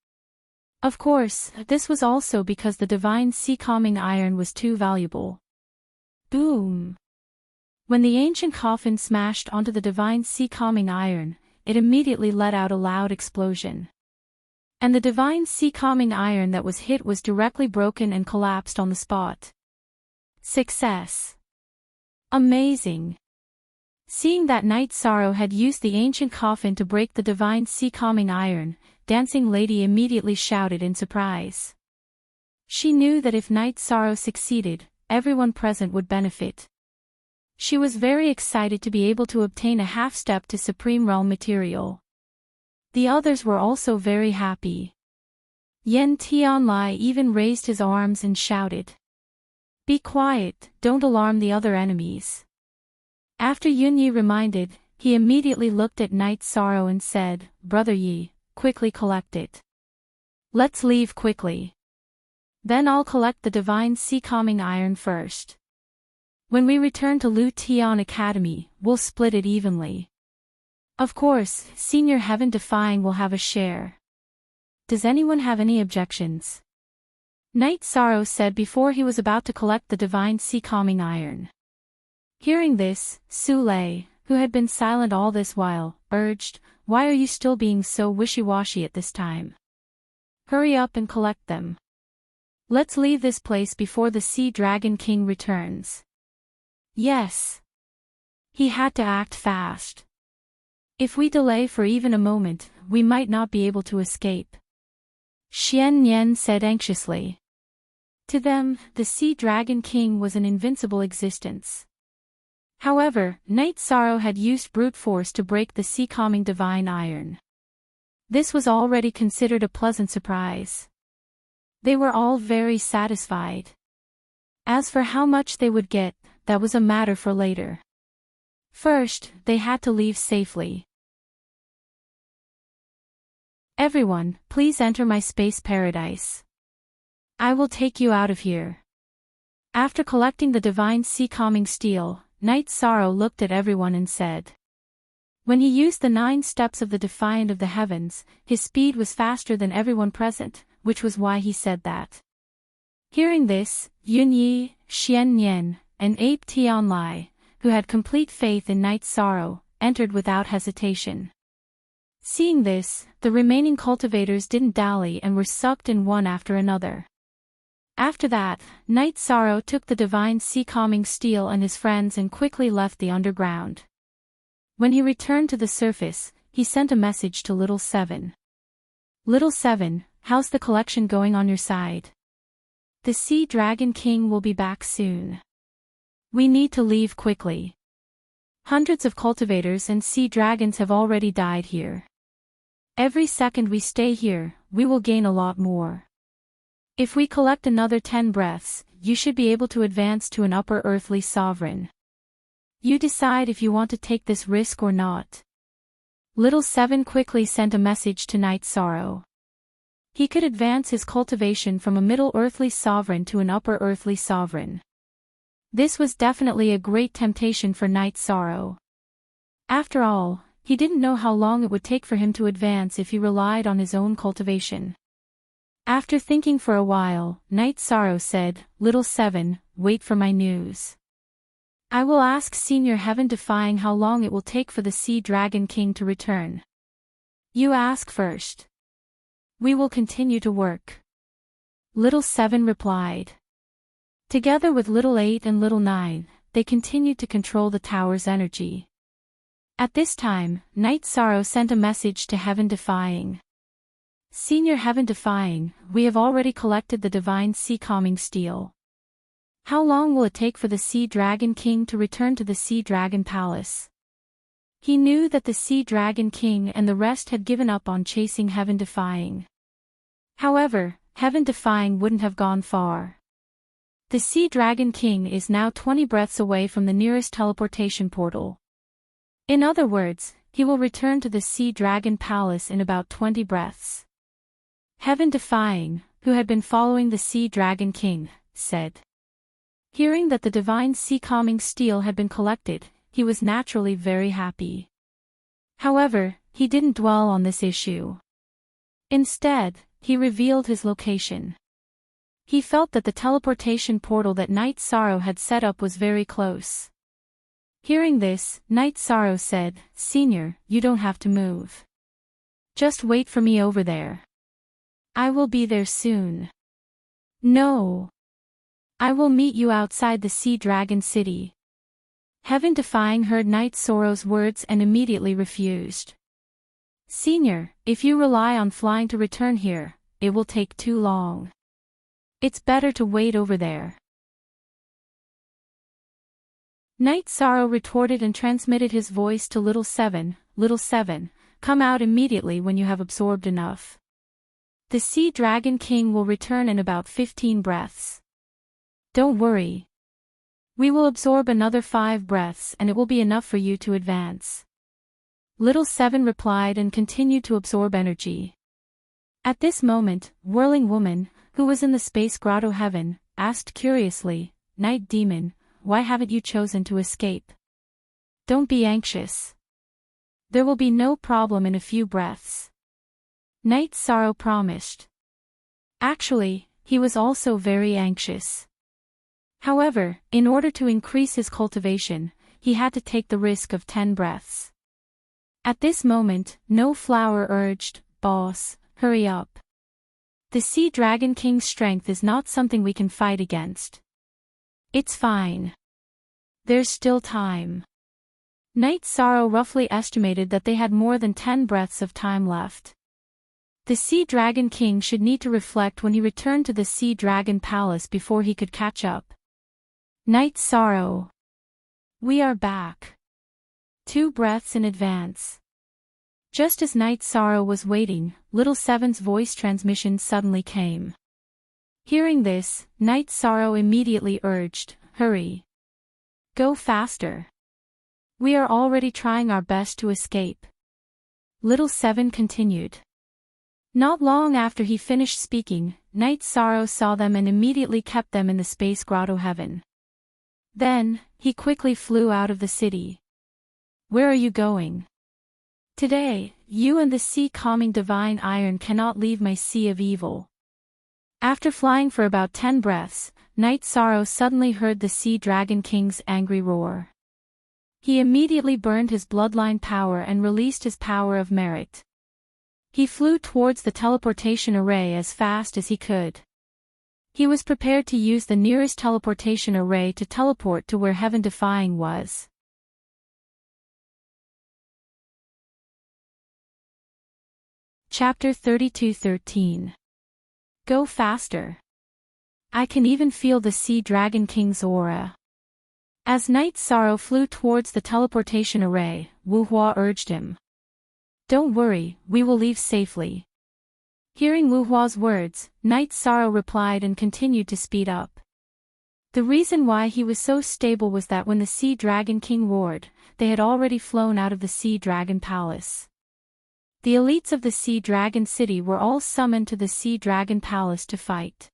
Of course, this was also because the divine sea-calming iron was too valuable. Boom! When the ancient coffin smashed onto the divine sea-calming iron, it immediately let out a loud explosion. And the divine sea-calming iron that was hit was directly broken and collapsed on the spot. Success! Amazing! Seeing that Night Sorrow had used the ancient coffin to break the divine sea-calming iron, Dancing Lady immediately shouted in surprise. She knew that if Night Sorrow succeeded, everyone present would benefit. She was very excited to be able to obtain a half-step to Supreme Realm material. The others were also very happy. Yen Tianlai even raised his arms and shouted. Be quiet, don't alarm the other enemies. After Yunyi reminded, he immediately looked at Night Sorrow and said, Brother Yi, quickly collect it. Let's leave quickly. Then I'll collect the divine sea-calming iron first. When we return to Lu Tian Academy, we'll split it evenly. Of course, Senior Heaven Defying will have a share. Does anyone have any objections? Night Sorrow said before he was about to collect the divine sea-calming iron. Hearing this, Su Lei, who had been silent all this while, urged, Why are you still being so wishy-washy at this time? Hurry up and collect them. Let's leave this place before the Sea Dragon King returns. Yes. He had to act fast. If we delay for even a moment, we might not be able to escape. Xian Nian said anxiously. To them, the Sea Dragon King was an invincible existence. However, Night Sorrow had used brute force to break the sea-calming divine iron. This was already considered a pleasant surprise. They were all very satisfied. As for how much they would get, that was a matter for later. First, they had to leave safely. Everyone, please enter my space paradise. I will take you out of here. After collecting the divine sea-calming steel, Night Sorrow looked at everyone and said. When he used the 9 steps of the Defiant of the Heavens, his speed was faster than everyone present, which was why he said that. Hearing this, Yunyi, Xian Nian, and Ape Tianlai, who had complete faith in Night Sorrow, entered without hesitation. Seeing this, the remaining cultivators didn't dally and were sucked in one after another. After that, Night Sorrow took the divine sea-calming steel and his friends and quickly left the underground. When he returned to the surface, he sent a message to Little Seven. Little Seven, how's the collection going on your side? The Sea Dragon King will be back soon. We need to leave quickly. Hundreds of cultivators and sea dragons have already died here. Every second we stay here, we will gain a lot more. If we collect another 10 breaths, you should be able to advance to an upper earthly sovereign. You decide if you want to take this risk or not. Little Seven quickly sent a message to Night Sorrow. He could advance his cultivation from a middle earthly sovereign to an upper earthly sovereign. This was definitely a great temptation for Night Sorrow. After all, he didn't know how long it would take for him to advance if he relied on his own cultivation. After thinking for a while, Night Sorrow said, Little Seven, wait for my news. I will ask Senior Heaven Defying how long it will take for the Sea Dragon King to return. You ask first. We will continue to work. Little Seven replied. Together with Little 8 and Little 9, they continued to control the tower's energy. At this time, Night Sorrow sent a message to Heaven Defying. Senior Heaven Defying, we have already collected the divine sea-calming steel. How long will it take for the Sea Dragon King to return to the Sea Dragon Palace? He knew that the Sea Dragon King and the rest had given up on chasing Heaven Defying. However, Heaven Defying wouldn't have gone far. The Sea Dragon King is now 20 breaths away from the nearest teleportation portal. In other words, he will return to the Sea Dragon Palace in about 20 breaths. Heaven Defying, who had been following the Sea Dragon King, said. Hearing that the divine sea-calming steel had been collected, he was naturally very happy. However, he didn't dwell on this issue. Instead, he revealed his location. He felt that the teleportation portal that Night Sorrow had set up was very close. Hearing this, Night Sorrow said, Senior, you don't have to move. Just wait for me over there. I will be there soon. No. I will meet you outside the Sea Dragon City. Heaven Defying heard Knight Sorrow's words and immediately refused. Senior, if you rely on flying to return here, it will take too long. It's better to wait over there. Knight Sorrow retorted and transmitted his voice to Little Seven. Little Seven, come out immediately when you have absorbed enough. The Sea Dragon King will return in about 15 breaths. Don't worry. We will absorb another 5 breaths and it will be enough for you to advance. Little Seven replied and continued to absorb energy. At this moment, Whirling Woman, who was in the space grotto heaven, asked curiously, Night Demon, why haven't you chosen to escape? Don't be anxious. There will be no problem in a few breaths. Knight Sorrow promised. Actually, he was also very anxious. However, in order to increase his cultivation, he had to take the risk of 10 breaths. At this moment, No Flower urged, Boss, hurry up. The Sea Dragon King's strength is not something we can fight against. It's fine. There's still time. Knight Sorrow roughly estimated that they had more than 10 breaths of time left. The Sea Dragon King should need to reflect when he returned to the Sea Dragon Palace before he could catch up. Knight Sorrow. We are back. 2 breaths in advance. Just as Knight Sorrow was waiting, Little Seven's voice transmission suddenly came. Hearing this, Knight Sorrow immediately urged, hurry. Go faster. We are already trying our best to escape. Little Seven continued. Not long after he finished speaking, Knight Sorrow saw them and immediately kept them in the space grotto heaven. Then, he quickly flew out of the city. Where are you going? Today, you and the sea calming divine iron cannot leave my sea of evil. After flying for about 10 breaths, Knight Sorrow suddenly heard the Sea Dragon King's angry roar. He immediately burned his bloodline power and released his power of merit. He flew towards the teleportation array as fast as he could. He was prepared to use the nearest teleportation array to teleport to where Heaven Defying was. Chapter 32:13. Go faster. I can even feel the Sea Dragon King's aura. As Knight Sorrow flew towards the teleportation array, Wu Hua urged him. Don't worry, we will leave safely. Hearing Wu Hua's words, Knight Sorrow replied and continued to speed up. The reason why he was so stable was that when the Sea Dragon King roared, they had already flown out of the Sea Dragon Palace. The elites of the Sea Dragon City were all summoned to the Sea Dragon Palace to fight.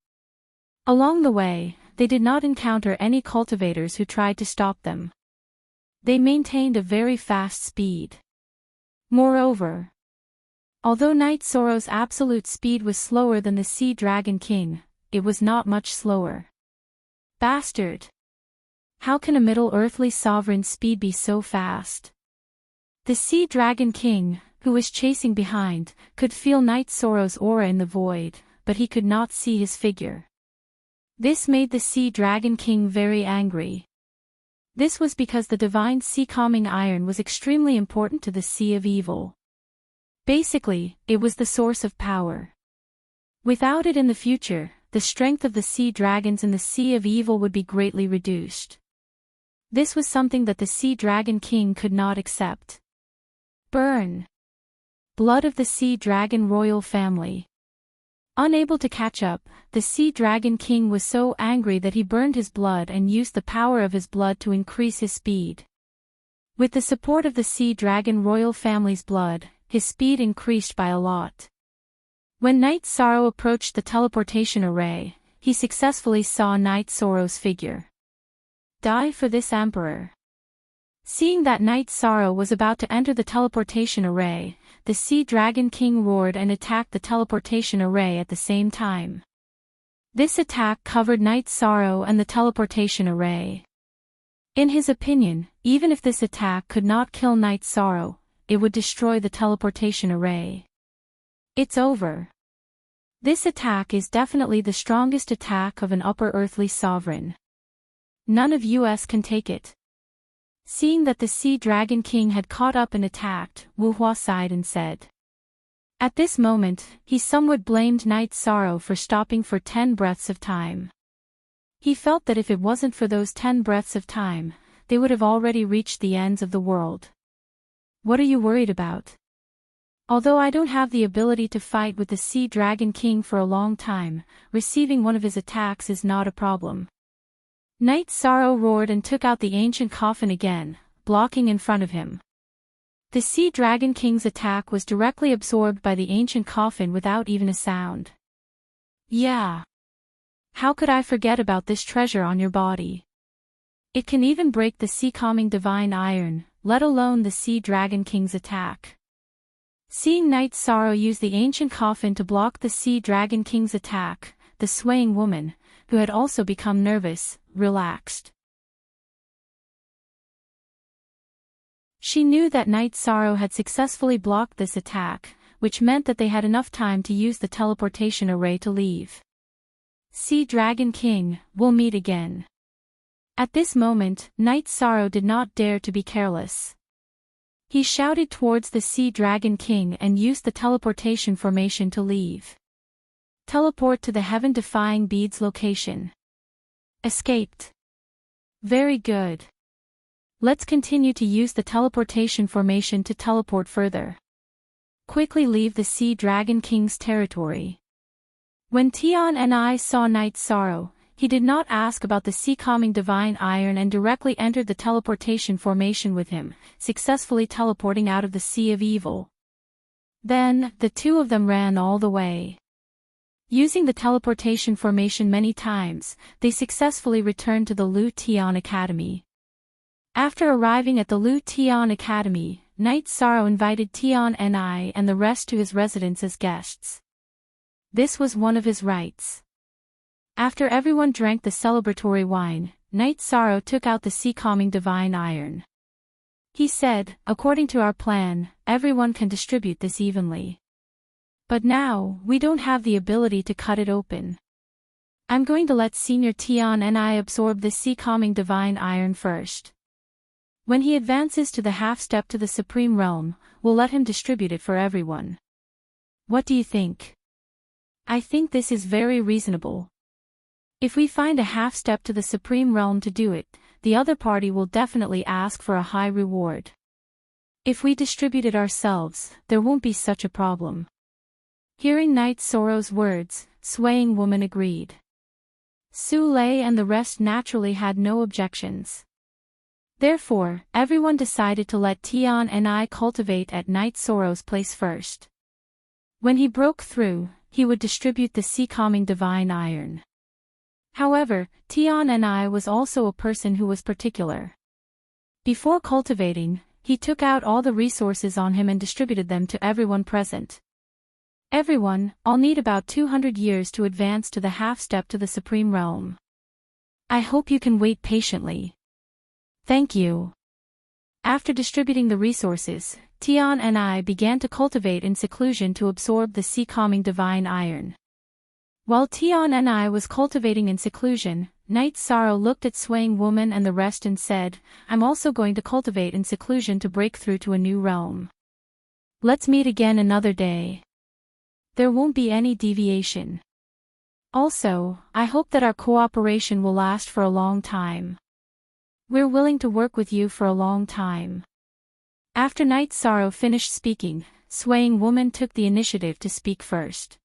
Along the way, they did not encounter any cultivators who tried to stop them. They maintained a very fast speed. Moreover, although Knight Sorrow's absolute speed was slower than the Sea Dragon King, it was not much slower. Bastard! How can a Middle-earthly sovereign's speed be so fast? The Sea Dragon King, who was chasing behind, could feel Knight Sorrow's aura in the void, but he could not see his figure. This made the Sea Dragon King very angry. This was because the divine sea calming iron was extremely important to the Sea of Evil. Basically, it was the source of power. Without it in the future, the strength of the sea dragons in the Sea of Evil would be greatly reduced. This was something that the Sea Dragon King could not accept. Burn. Blood of the Sea Dragon royal family. Unable to catch up, the Sea Dragon King was so angry that he burned his blood and used the power of his blood to increase his speed. With the support of the Sea Dragon royal family's blood, his speed increased by a lot. When Knight Sorrow approached the teleportation array, he successfully saw Knight Sorrow's figure. Die for this Emperor. Seeing that Knight Sorrow was about to enter the teleportation array, the Sea Dragon King roared and attacked the teleportation array at the same time. This attack covered Knight Sorrow and the teleportation array. In his opinion, even if this attack could not kill Knight Sorrow, it would destroy the teleportation array. It's over. This attack is definitely the strongest attack of an upper earthly sovereign. None of us can take it. Seeing that the Sea Dragon King had caught up and attacked, Wu Hua sighed and said. At this moment, he somewhat blamed Night Sorrow for stopping for 10 breaths of time. He felt that if it wasn't for those 10 breaths of time, they would have already reached the ends of the world. What are you worried about? Although I don't have the ability to fight with the Sea Dragon King for a long time, receiving one of his attacks is not a problem. Night Sorrow roared and took out the ancient coffin again, blocking in front of him. The Sea Dragon King's attack was directly absorbed by the ancient coffin without even a sound. Yeah. How could I forget about this treasure on your body? It can even break the sea-calming divine iron, let alone the Sea Dragon King's attack. Seeing Night Sorrow use the ancient coffin to block the Sea Dragon King's attack, the swaying woman, who had also become nervous, relaxed. She knew that Night Sorrow had successfully blocked this attack, which meant that they had enough time to use the teleportation array to leave. Sea Dragon King, we'll meet again. At this moment, Night Sorrow did not dare to be careless. He shouted towards the Sea Dragon King and used the teleportation formation to leave. Teleport to the heaven-defying bead's location. Escaped. Very good. Let's continue to use the teleportation formation to teleport further. Quickly leave the Sea Dragon King's territory. When Tian and I saw Night Sorrow, he did not ask about the sea-calming divine iron and directly entered the teleportation formation with him, successfully teleporting out of the Sea of Evil. Then, the two of them ran all the way. Using the teleportation formation many times, they successfully returned to the Lu Tian Academy. After arriving at the Lu Tian Academy, Night Sorrow invited Tian and I and the rest to his residence as guests. This was one of his rites. After everyone drank the celebratory wine, Night Sorrow took out the sea-calming divine iron. He said, according to our plan, everyone can distribute this evenly. But now, we don't have the ability to cut it open. I'm going to let Senior Tian and I absorb this sea-calming divine iron first. When he advances to the half-step to the Supreme Realm, we'll let him distribute it for everyone. What do you think? I think this is very reasonable. If we find a half-step to the Supreme Realm to do it, the other party will definitely ask for a high reward. If we distribute it ourselves, there won't be such a problem. Hearing Night Sorrow's words, Swaying Woman agreed. Su Lei and the rest naturally had no objections. Therefore, everyone decided to let Tian and I cultivate at Night Sorrow's place first. When he broke through, he would distribute the sea-calming divine iron. However, Tian and I was also a person who was particular. Before cultivating, he took out all the resources on him and distributed them to everyone present. Everyone, I'll need about 200 years to advance to the half-step to the Supreme Realm. I hope you can wait patiently. Thank you. After distributing the resources, Tian and I began to cultivate in seclusion to absorb the sea-calming divine iron. While Tian and I was cultivating in seclusion, Night Sorrow looked at Swaying Woman and the rest and said, I'm also going to cultivate in seclusion to break through to a new realm. Let's meet again another day. There won't be any deviation. Also, I hope that our cooperation will last for a long time. We're willing to work with you for a long time. After Night Sorrow finished speaking, Swaying Woman took the initiative to speak first.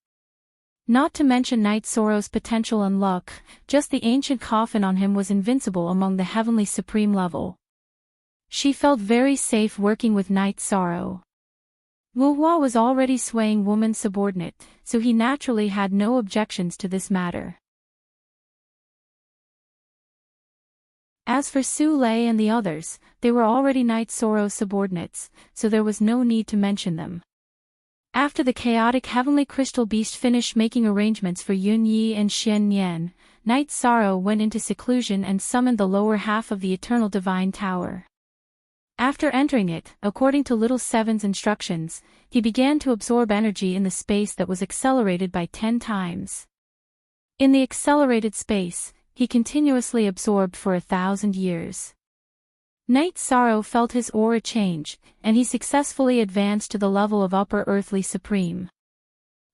Not to mention Night Sorrow's potential and luck, just the ancient coffin on him was invincible among the heavenly supreme level. She felt very safe working with Night Sorrow. Wu Hua was already Swaying Woman's subordinate, so he naturally had no objections to this matter. As for Su Lei and the others, they were already Night Sorrow's subordinates, so there was no need to mention them. After the chaotic heavenly crystal beast finished making arrangements for Yun Yi and Xian Nian, Night Sorrow went into seclusion and summoned the lower half of the Eternal Divine Tower. After entering it, according to Little Seven's instructions, he began to absorb energy in the space that was accelerated by 10 times. In the accelerated space, he continuously absorbed for 1,000 years. Night Sorrow felt his aura change, and he successfully advanced to the level of Upper Earthly Supreme.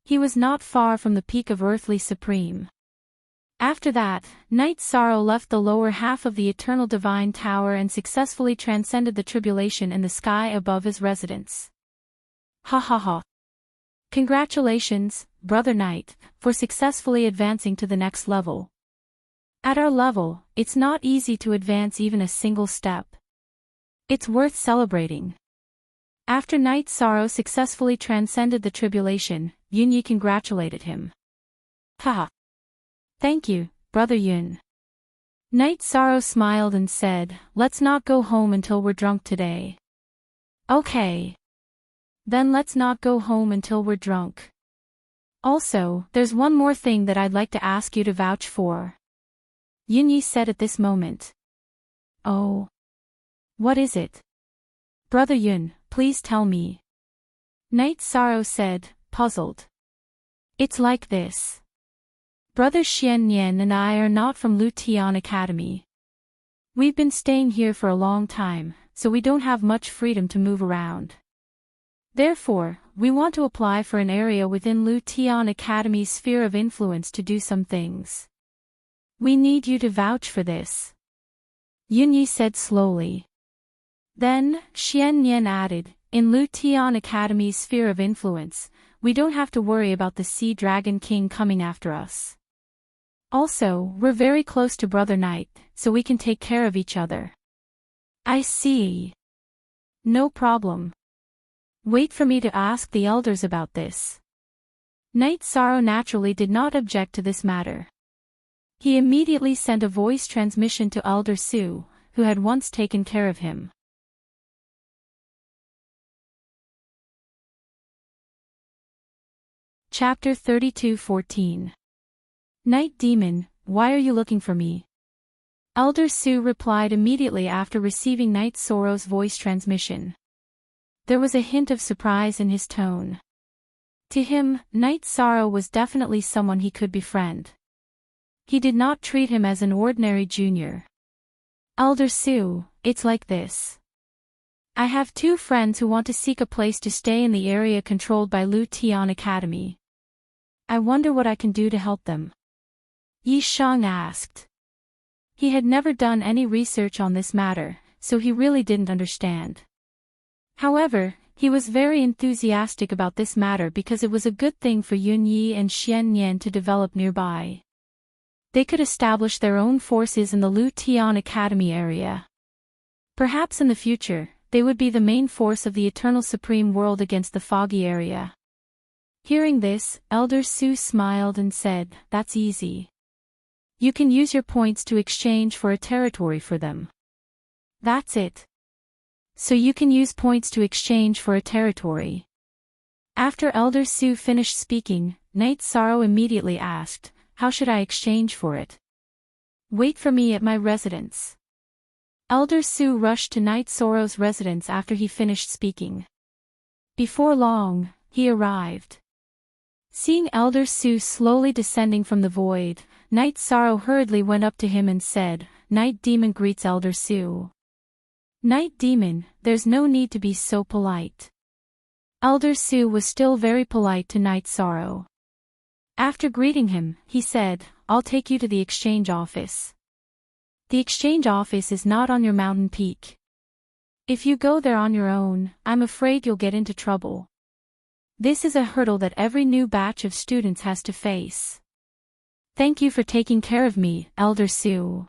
He was not far from the peak of Earthly Supreme. After that, Night Sorrow left the lower half of the Eternal Divine Tower and successfully transcended the tribulation in the sky above his residence. Ha ha ha. Congratulations, Brother Knight, for successfully advancing to the next level. At our level, it's not easy to advance even a single step. It's worth celebrating. After Night Sorrow successfully transcended the tribulation, Yunyi congratulated him. Haha. Thank you, Brother Yun. Night Sorrow smiled and said, let's not go home until we're drunk today. Okay. Then let's not go home until we're drunk. Also, there's one more thing that I'd like to ask you to vouch for. Yunyi said at this moment. Oh. What is it? Brother Yun, please tell me. Night Sorrow said, puzzled. It's like this. Brother Xian Nian and I are not from Lu Tian Academy. We've been staying here for a long time, so we don't have much freedom to move around. Therefore, we want to apply for an area within Lu Tian Academy's sphere of influence to do some things. We need you to vouch for this. Yunyi said slowly. Then, Xian Nian added, in Lu Tian Academy's sphere of influence, we don't have to worry about the Sea Dragon King coming after us. Also, we're very close to Brother Knight, so we can take care of each other. I see. No problem. Wait for me to ask the elders about this. Night Sorrow naturally did not object to this matter. He immediately sent a voice transmission to Elder Su, who had once taken care of him. Chapter 32:14. Night Demon, why are you looking for me? Elder Su replied immediately after receiving Night Sorrow's voice transmission. There was a hint of surprise in his tone. To him, Night Sorrow was definitely someone he could befriend. He did not treat him as an ordinary junior. Elder Su, it's like this. I have two friends who want to seek a place to stay in the area controlled by Lu Tian Academy. I wonder what I can do to help them. Yi Shang asked. He had never done any research on this matter, so he really didn't understand. However, he was very enthusiastic about this matter because it was a good thing for Yun Yi and Xian Nian to develop nearby. They could establish their own forces in the Lu Tian Academy area. Perhaps in the future, they would be the main force of the Eternal Supreme World against the Foggy area. Hearing this, Elder Su smiled and said, that's easy. You can use your points to exchange for a territory for them. That's it. So you can use points to exchange for a territory. After Elder Su finished speaking, Night Sorrow immediately asked, how should I exchange for it? Wait for me at my residence. Elder Su rushed to Night Sorrow's residence after he finished speaking. Before long, he arrived. Seeing Elder Su slowly descending from the void, Night Sorrow hurriedly went up to him and said, Night Demon greets Elder Su. Night Demon, there's no need to be so polite. Elder Su was still very polite to Night Sorrow. After greeting him, he said, I'll take you to the exchange office. The exchange office is not on your mountain peak. If you go there on your own, I'm afraid you'll get into trouble. This is a hurdle that every new batch of students has to face. Thank you for taking care of me, Elder Su.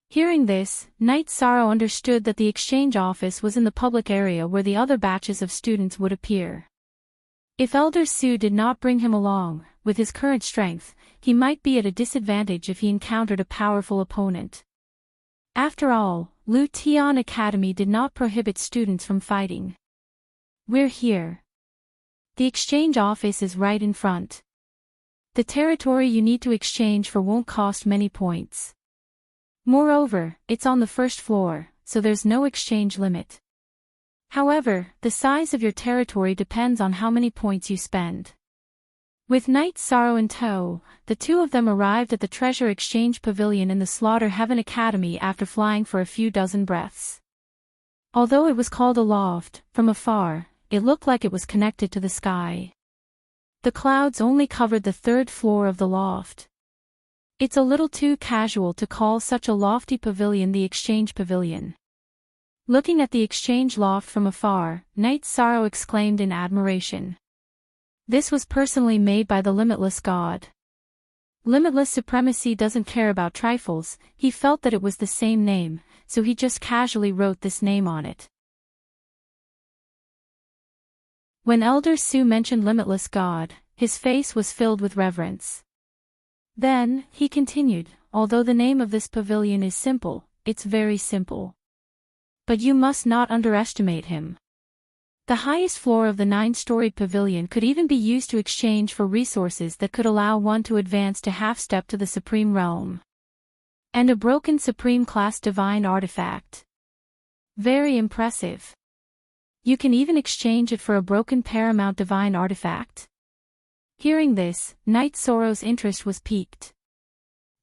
Hearing this, Night Sorrow understood that the exchange office was in the public area where the other batches of students would appear. If Elder Su did not bring him along, with his current strength, he might be at a disadvantage if he encountered a powerful opponent. After all, Lu Tian Academy did not prohibit students from fighting. We're here. The exchange office is right in front. The territory you need to exchange for won't cost many points. Moreover, it's on the first floor, so there's no exchange limit. However, the size of your territory depends on how many points you spend. With Night Sorrow in tow, the two of them arrived at the Treasure Exchange Pavilion in the Slaughter Heaven Academy after flying for a few dozen breaths. Although it was called a loft, from afar, it looked like it was connected to the sky. The clouds only covered the third floor of the loft. It's a little too casual to call such a lofty pavilion the Exchange Pavilion. Looking at the Exchange loft from afar, Knight Sorrow exclaimed in admiration. This was personally made by the limitless God. Limitless supremacy doesn't care about trifles. He felt that it was the same name, so he just casually wrote this name on it. When Elder Sue mentioned limitless God, his face was filled with reverence. Then, he continued, although the name of this pavilion is simple, it's very simple. But you must not underestimate him. The highest floor of the 9-storied pavilion could even be used to exchange for resources that could allow one to advance to half-step to the Supreme Realm. And a broken Supreme-class divine artifact. Very impressive. You can even exchange it for a broken Paramount divine artifact. Hearing this, Knight Sorrow's interest was piqued.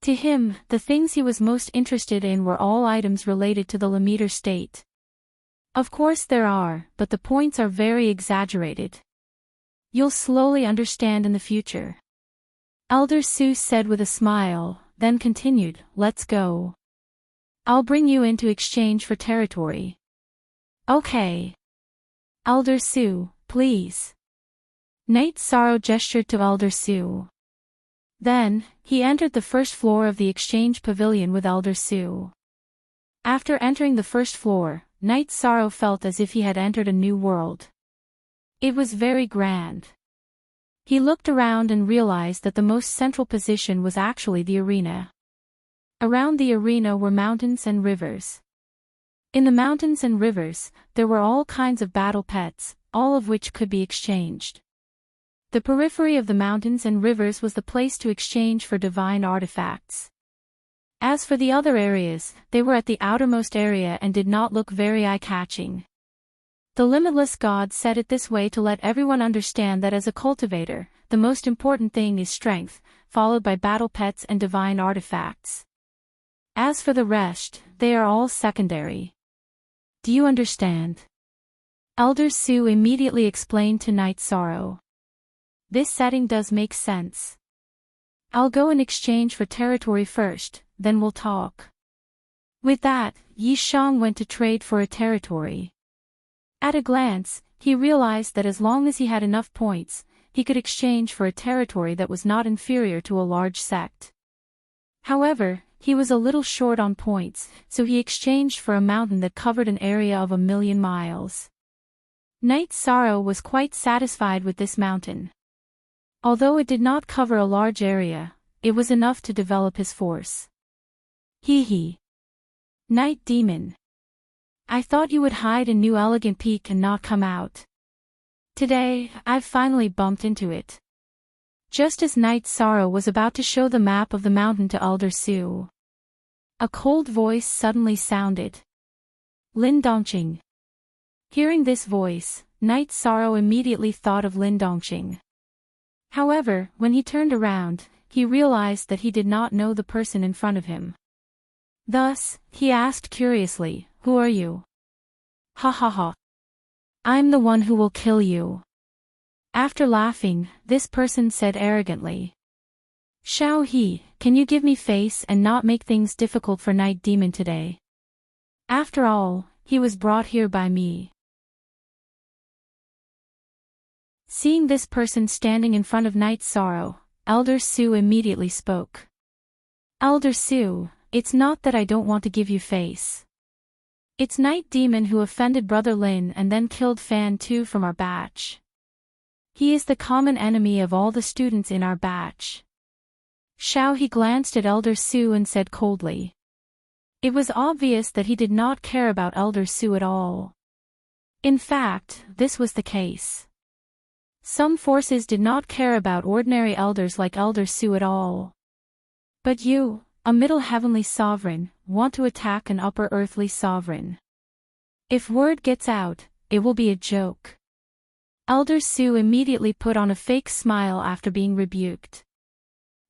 To him, the things he was most interested in were all items related to the Lammeter state. Of course there are, but the points are very exaggerated. You'll slowly understand in the future. Elder Sue said with a smile, then continued, let's go. I'll bring you into exchange for territory. Okay. Elder Sue, please. Knight Sorrow gestured to Elder Sue. Then, he entered the first floor of the Exchange Pavilion with Elder Sue. After entering the first floor, Knight Sorrow felt as if he had entered a new world. It was very grand. He looked around and realized that the most central position was actually the arena. Around the arena were mountains and rivers. In the mountains and rivers, there were all kinds of battle pets, all of which could be exchanged. The periphery of the mountains and rivers was the place to exchange for divine artifacts. As for the other areas, they were at the outermost area and did not look very eye-catching. The limitless God said it this way to let everyone understand that as a cultivator, the most important thing is strength, followed by battle pets and divine artifacts. As for the rest, they are all secondary. Do you understand? Elder Sue immediately explained to Knight Sorrow. This setting does make sense. I'll go in exchange for territory first, then we'll talk. With that, Yi Shang went to trade for a territory. At a glance, he realized that as long as he had enough points, he could exchange for a territory that was not inferior to a large sect. However, he was a little short on points, so he exchanged for a mountain that covered an area of 1,000,000 miles. Knight Sorrow was quite satisfied with this mountain. Although it did not cover a large area, it was enough to develop his force. Hee. Night Demon. I thought you would hide in New Elegant Peak and not come out. Today, I've finally bumped into it. Just as Knight Sorrow was about to show the map of the mountain to Elder Sue, a cold voice suddenly sounded. Lin Dongqing. Hearing this voice, Knight Sorrow immediately thought of Lin Dongqing. However, when he turned around, he realized that he did not know the person in front of him. Thus, he asked curiously, "Who are you?" "Ha ha ha. I'm the one who will kill you." After laughing, this person said arrogantly, "Xiao He, can you give me face and not make things difficult for Night Demon today? After all, he was brought here by me." Seeing this person standing in front of Night Sorrow, Elder Sue immediately spoke. "Elder Sue, it's not that I don't want to give you face. It's Night Demon who offended Brother Lin and then killed Fan Tu from our batch. He is the common enemy of all the students in our batch." Xiao He glanced at Elder Sue and said coldly. It was obvious that he did not care about Elder Sue at all. In fact, this was the case. Some forces did not care about ordinary elders like Elder Sue at all. But you, a middle heavenly sovereign, want to attack an upper earthly sovereign. If word gets out, it will be a joke. Elder Sue immediately put on a fake smile after being rebuked.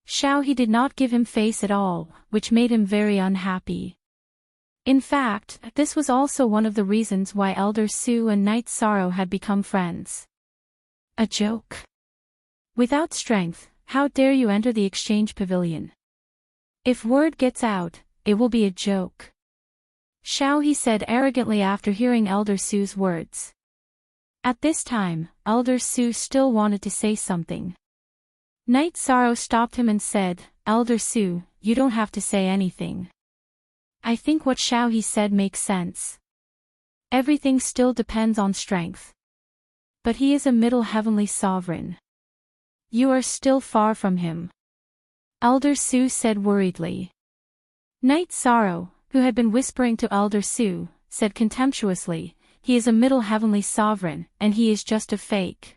Xiao He did not give him face at all, which made him very unhappy. In fact, this was also one of the reasons why Elder Su and Knight Sorrow had become friends. A joke. Without strength, how dare you enter the exchange pavilion? If word gets out, it will be a joke. Xiao He said arrogantly after hearing Elder Su's words. At this time, Elder Su still wanted to say something. Knight Sorrow stopped him and said, Elder Su, you don't have to say anything. I think what Xiao He said makes sense. Everything still depends on strength. But he is a middle heavenly sovereign. You are still far from him. Elder Su said worriedly. Knight Sorrow, who had been whispering to Elder Su, said contemptuously, he is a middle heavenly sovereign, and he is just a fake.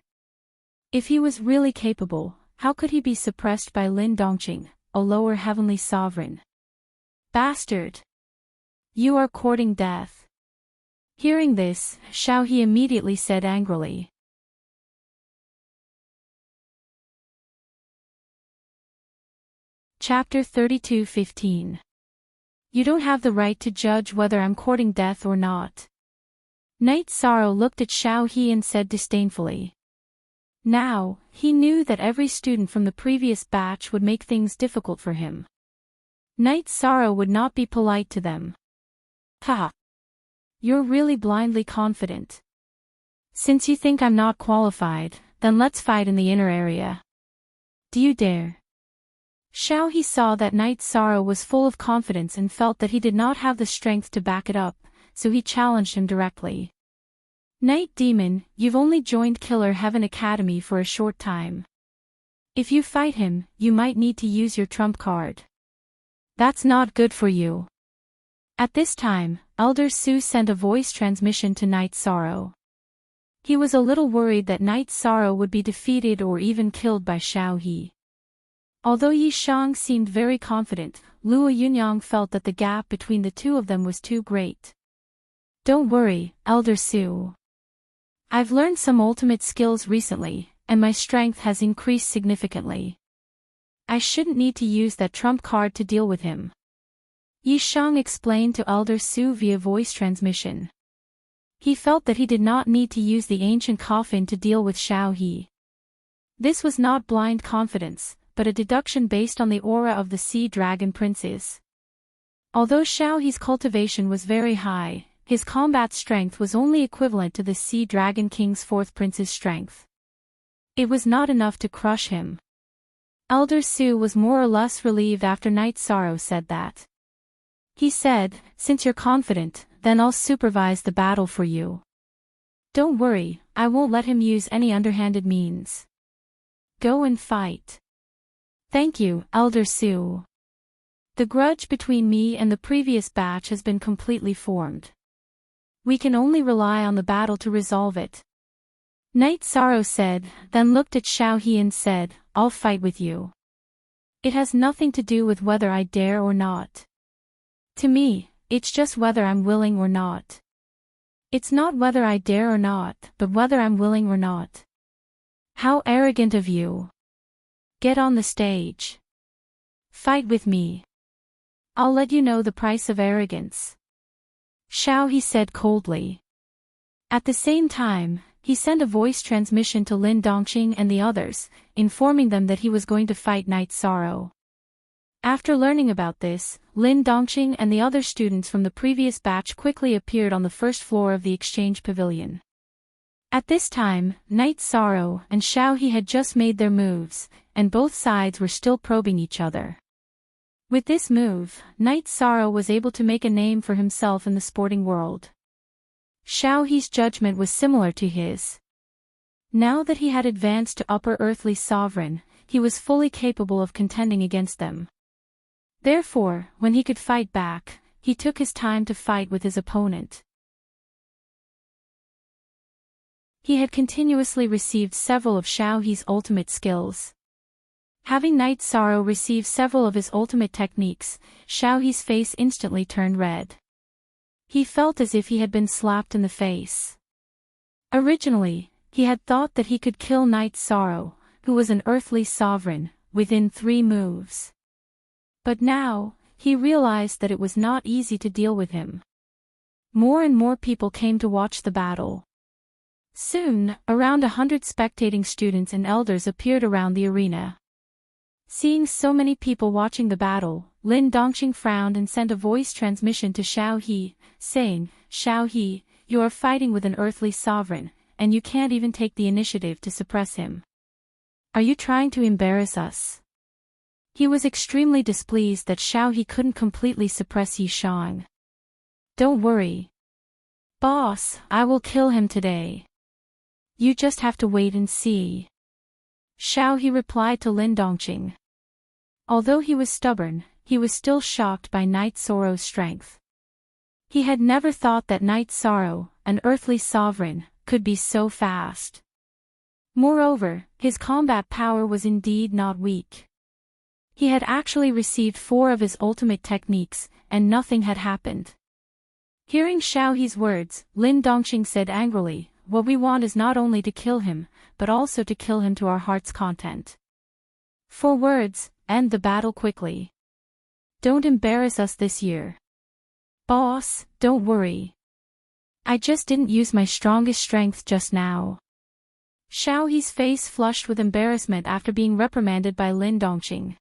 If he was really capable, how could he be suppressed by Lin Dongqing, a lower heavenly sovereign? Bastard! You are courting death. Hearing this, Xiao He immediately said angrily. Chapter 32:15. You don't have the right to judge whether I'm courting death or not. Knight Sorrow looked at Xiao He and said disdainfully. Now, he knew that every student from the previous batch would make things difficult for him. Knight Sorrow would not be polite to them. Ha! You're really blindly confident. Since you think I'm not qualified, then let's fight in the inner area. Do you dare? Xiao He saw that Knight Sorrow was full of confidence and felt that he did not have the strength to back it up, so he challenged him directly. Night Demon, you've only joined Killer Heaven Academy for a short time. If you fight him, you might need to use your trump card. That's not good for you. At this time, Elder Su sent a voice transmission to Knight Sorrow. He was a little worried that Knight Sorrow would be defeated or even killed by Xiao He. Although Yi Shang seemed very confident, Luo Yunyang felt that the gap between the two of them was too great. Don't worry, Elder Su. I've learned some ultimate skills recently, and my strength has increased significantly. I shouldn't need to use that trump card to deal with him. Yi Shang explained to Elder Su via voice transmission. He felt that he did not need to use the ancient coffin to deal with Xiao He. This was not blind confidence, but a deduction based on the aura of the Sea Dragon Princes. Although Xiao He's cultivation was very high, his combat strength was only equivalent to the Sea Dragon King's fourth prince's strength. It was not enough to crush him. Elder Su was more or less relieved after Knight Sorrow said that. He said, since you're confident, then I'll supervise the battle for you. Don't worry, I won't let him use any underhanded means. Go and fight. Thank you, Elder Su. The grudge between me and the previous batch has been completely formed. We can only rely on the battle to resolve it. Knight Sorrow said, then looked at Xiao He and said, I'll fight with you. It has nothing to do with whether I dare or not. To me, it's just whether I'm willing or not. It's not whether I dare or not, but whether I'm willing or not. How arrogant of you. Get on the stage. Fight with me. I'll let you know the price of arrogance. Xiao He said coldly. At the same time, he sent a voice transmission to Lin Dongqing and the others, informing them that he was going to fight Knight Sorrow. After learning about this, Lin Dongqing and the other students from the previous batch quickly appeared on the first floor of the exchange pavilion. At this time, Knight Sorrow and Xiao He had just made their moves, and both sides were still probing each other. With this move, Knight Sorrow was able to make a name for himself in the sporting world. Xiao He's judgment was similar to his. Now that he had advanced to Upper Earthly Sovereign, he was fully capable of contending against them. Therefore, when he could fight back, he took his time to fight with his opponent. He had continuously received several of Xiao He's ultimate skills. Having Knight Sorrow receive several of his ultimate techniques, Xiao He's face instantly turned red. He felt as if he had been slapped in the face. Originally, he had thought that he could kill Knight Sorrow, who was an earthly sovereign, within 3 moves. But now, he realized that it was not easy to deal with him. More and more people came to watch the battle. Soon, around 100 spectating students and elders appeared around the arena. Seeing so many people watching the battle, Lin Dongqing frowned and sent a voice transmission to Xiao He, saying, "Xiao He, you are fighting with an earthly sovereign, and you can't even take the initiative to suppress him. Are you trying to embarrass us?" He was extremely displeased that Xiao He couldn't completely suppress Yi Shang. "Don't worry, boss, I will kill him today. You just have to wait and see," Xiao He replied to Lin Dongqing. Although he was stubborn, he was still shocked by Night Sorrow's strength. He had never thought that Night Sorrow, an earthly sovereign, could be so fast. Moreover, his combat power was indeed not weak. He had actually received 4 of his ultimate techniques, and nothing had happened. Hearing Xiao He's words, Lin Dongqing said angrily, "What we want is not only to kill him, but also to kill him to our heart's content. 4 words, end the battle quickly. Don't embarrass us this year. Boss, don't worry. I just didn't use my strongest strength just now." Xiao He's face flushed with embarrassment after being reprimanded by Lin Dongqing.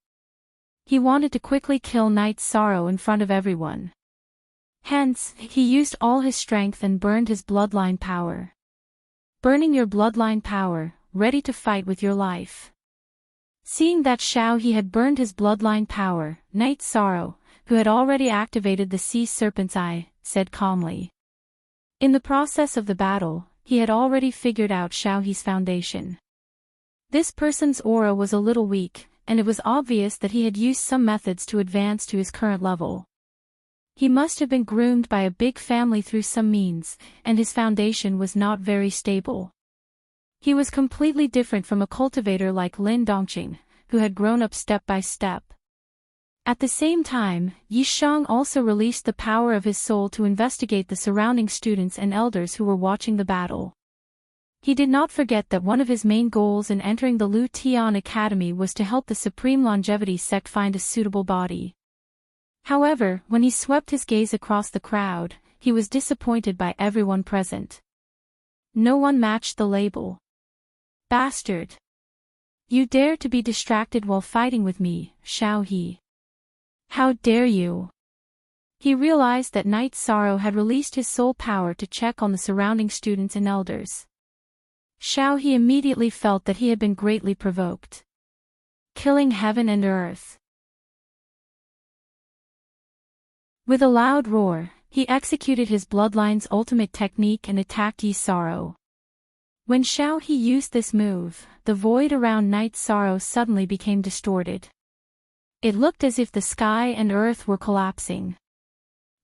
He wanted to quickly kill Night Sorrow in front of everyone. Hence, he used all his strength and burned his bloodline power. Burning your bloodline power, ready to fight with your life. Seeing that Xiao He had burned his bloodline power, Night Sorrow, who had already activated the Sea Serpent's Eye, said calmly. In the process of the battle, he had already figured out Xiao He's foundation. This person's aura was a little weak, and it was obvious that he had used some methods to advance to his current level. He must have been groomed by a big family through some means, and his foundation was not very stable. He was completely different from a cultivator like Lin Dongqing, who had grown up step by step. At the same time, Yi Shang also released the power of his soul to investigate the surrounding students and elders who were watching the battle. He did not forget that one of his main goals in entering the Lu Tian Academy was to help the Supreme Longevity sect find a suitable body. However, when he swept his gaze across the crowd, he was disappointed by everyone present. No one matched the label. "Bastard! You dare to be distracted while fighting with me, Xiao He. How dare you!" He realized that Night Sorrow had released his soul power to check on the surrounding students and elders. Xiao He immediately felt that he had been greatly provoked. Killing heaven and earth. With a loud roar, he executed his bloodline's ultimate technique and attacked Yi Sorrow. When Xiao He used this move, the void around Night Sorrow suddenly became distorted. It looked as if the sky and earth were collapsing.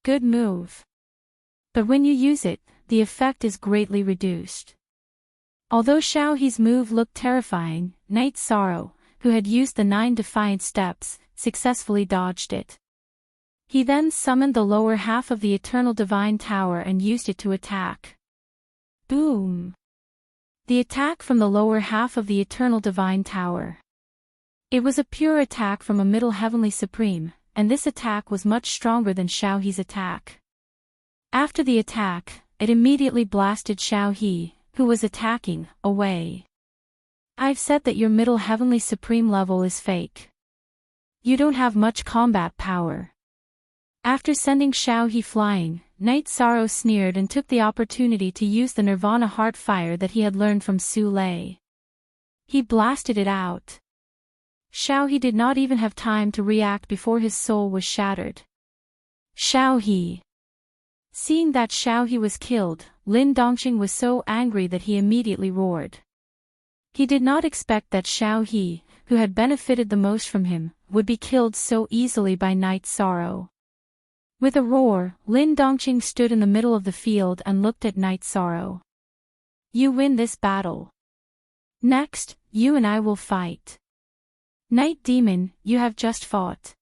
Good move. But when you use it, the effect is greatly reduced. Although Xiao He's move looked terrifying, Night Sorrow, who had used the 9 defiant steps, successfully dodged it. He then summoned the lower half of the Eternal Divine Tower and used it to attack. Boom! The attack from the lower half of the Eternal Divine Tower. It was a pure attack from a Middle Heavenly Supreme, and this attack was much stronger than Xiao He's attack. After the attack, it immediately blasted Xiao He, who was attacking, away. "I've said that your Middle Heavenly Supreme level is fake. You don't have much combat power." After sending Xiao He flying, Night Sorrow sneered and took the opportunity to use the Nirvana Heart Fire that he had learned from Su Lei. He blasted it out. Xiao He did not even have time to react before his soul was shattered. Xiao He. Seeing that Xiao He was killed, Lin Dongqing was so angry that he immediately roared. He did not expect that Xiao He, who had benefited the most from him, would be killed so easily by Night Sorrow. With a roar, Lin Dongqing stood in the middle of the field and looked at Night Sorrow. "You win this battle. Next, you and I will fight. Night Demon, you have just fought.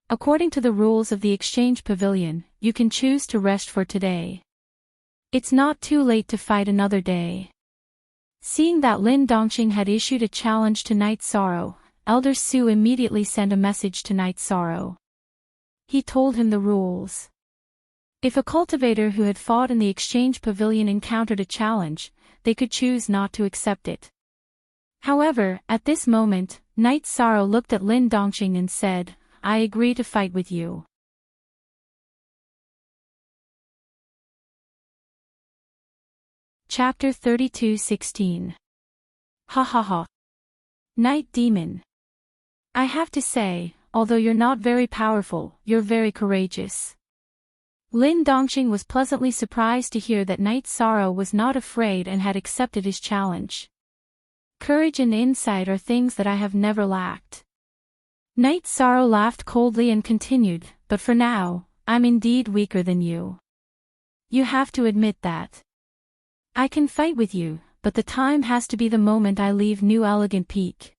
According to the rules of the Exchange Pavilion, you can choose to rest for today. It's not too late to fight another day." Seeing that Lin Dongqing had issued a challenge to Night Sorrow, Elder Su immediately sent a message to Night Sorrow. He told him the rules. If a cultivator who had fought in the exchange pavilion encountered a challenge, they could choose not to accept it. However, at this moment, Knight Sorrow looked at Lin Dongqing and said, "I agree to fight with you." Chapter 32:16. Ha ha ha. Night Demon. I have to say, although you're not very powerful, you're very courageous. Lin Dongqing was pleasantly surprised to hear that Knight Sorrow was not afraid and had accepted his challenge. Courage and insight are things that I have never lacked. Knight Sorrow laughed coldly and continued, "But for now, I'm indeed weaker than you. You have to admit that. I can fight with you, but the time has to be the moment I leave New Elegant Peak.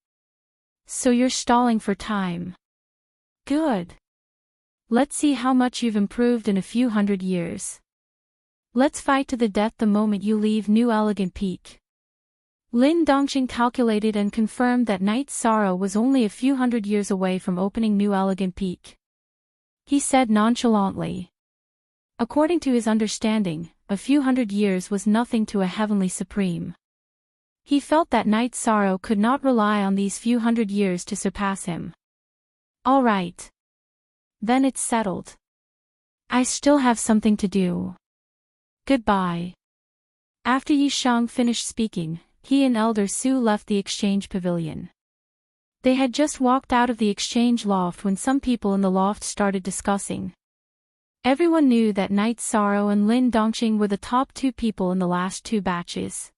So you're stalling for time. Good. Let's see how much you've improved in a few hundred years. Let's fight to the death the moment you leave New Elegant Peak." Lin Dongqing calculated and confirmed that Knight Sorrow was only a few hundred years away from opening New Elegant Peak. He said nonchalantly. According to his understanding, a few hundred years was nothing to a heavenly supreme. He felt that Knight Sorrow could not rely on these few hundred years to surpass him. All right. Then it's settled. I still have something to do. Goodbye. After Yi Shang finished speaking, he and Elder Su left the exchange pavilion. They had just walked out of the exchange loft when some people in the loft started discussing. Everyone knew that Knight Sorrow and Lin Dongqing were the top two people in the last two batches.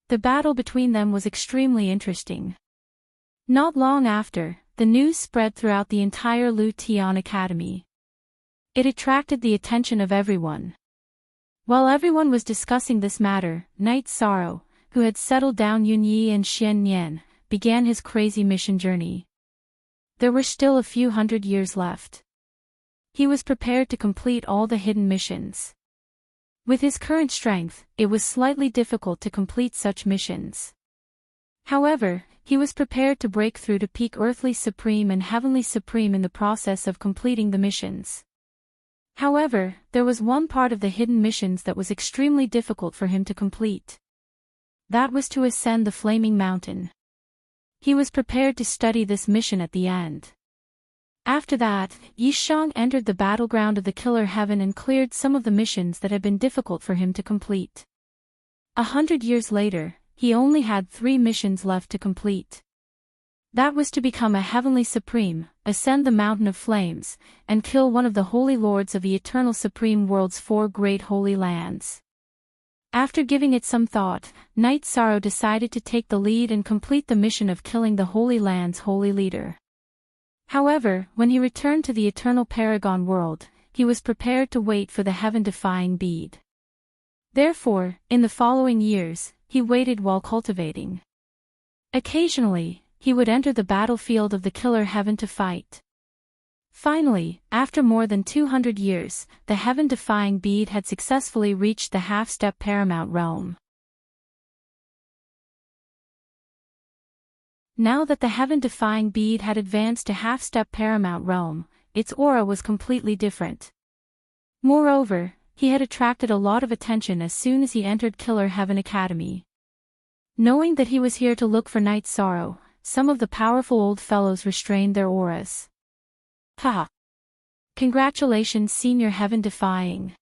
The battle between them was extremely interesting. Not long after, the news spread throughout the entire Lu Tian Academy. It attracted the attention of everyone. While everyone was discussing this matter, Knight Sorrow, who had settled down Yunyi and Xian Nian, began his crazy mission journey. There were still a few hundred years left. He was prepared to complete all the hidden missions. With his current strength, it was slightly difficult to complete such missions. However, he was prepared to break through to peak Earthly Supreme and Heavenly Supreme in the process of completing the missions. However, there was one part of the hidden missions that was extremely difficult for him to complete. That was to ascend the Flaming Mountain. He was prepared to study this mission at the end. After that, Yi Shang entered the battleground of the Killer Heaven and cleared some of the missions that had been difficult for him to complete. 100 years later, he only had 3 missions left to complete. That was to become a Heavenly Supreme, ascend the Mountain of Flames, and kill one of the Holy Lords of the Eternal Supreme World's 4 great holy lands. After giving it some thought, Knight Sorrow decided to take the lead and complete the mission of killing the Holy Land's holy leader. However, when he returned to the Eternal Paragon world, he was prepared to wait for the heaven-defying bead. Therefore, in the following years, he waited while cultivating. Occasionally, he would enter the battlefield of the Killer Heaven to fight. Finally, after more than 200 years, the heaven-defying bead had successfully reached the half-step paramount realm. Now that the heaven-defying bead had advanced to half-step paramount realm, its aura was completely different. Moreover, he had attracted a lot of attention as soon as he entered Killer Heaven Academy. Knowing that he was here to look for Knight Sorrow, some of the powerful old fellows restrained their auras. Haha! Congratulations, Senior Heaven-Defying.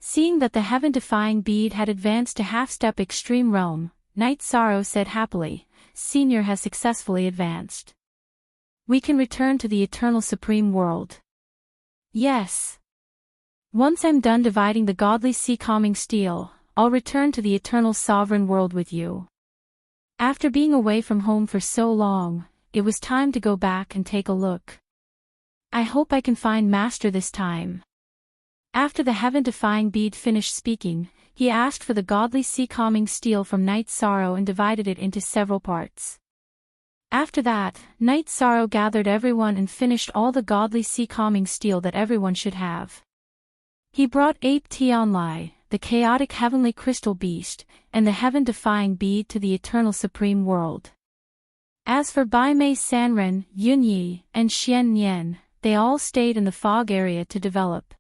Seeing that the heaven-defying bead had advanced to half-step extreme realm, Knight Sorrow said happily, "Senior has successfully advanced. We can return to the Eternal Supreme World." Yes. Once I'm done dividing the godly sea calming steel, I'll return to the Eternal Sovereign World with you. After being away from home for so long, it was time to go back and take a look. I hope I can find Master this time. After the heaven-defying bead finished speaking, he asked for the godly sea-calming steel from Knight Sorrow and divided it into several parts. After that, Knight Sorrow gathered everyone and finished all the godly sea-calming steel that everyone should have. He brought Ape Tianlai, the chaotic heavenly crystal beast, and the heaven-defying bead to the Eternal Supreme World. As for Bai Mei Sanren, Yunyi, and Xian Nian, they all stayed in the fog area to develop.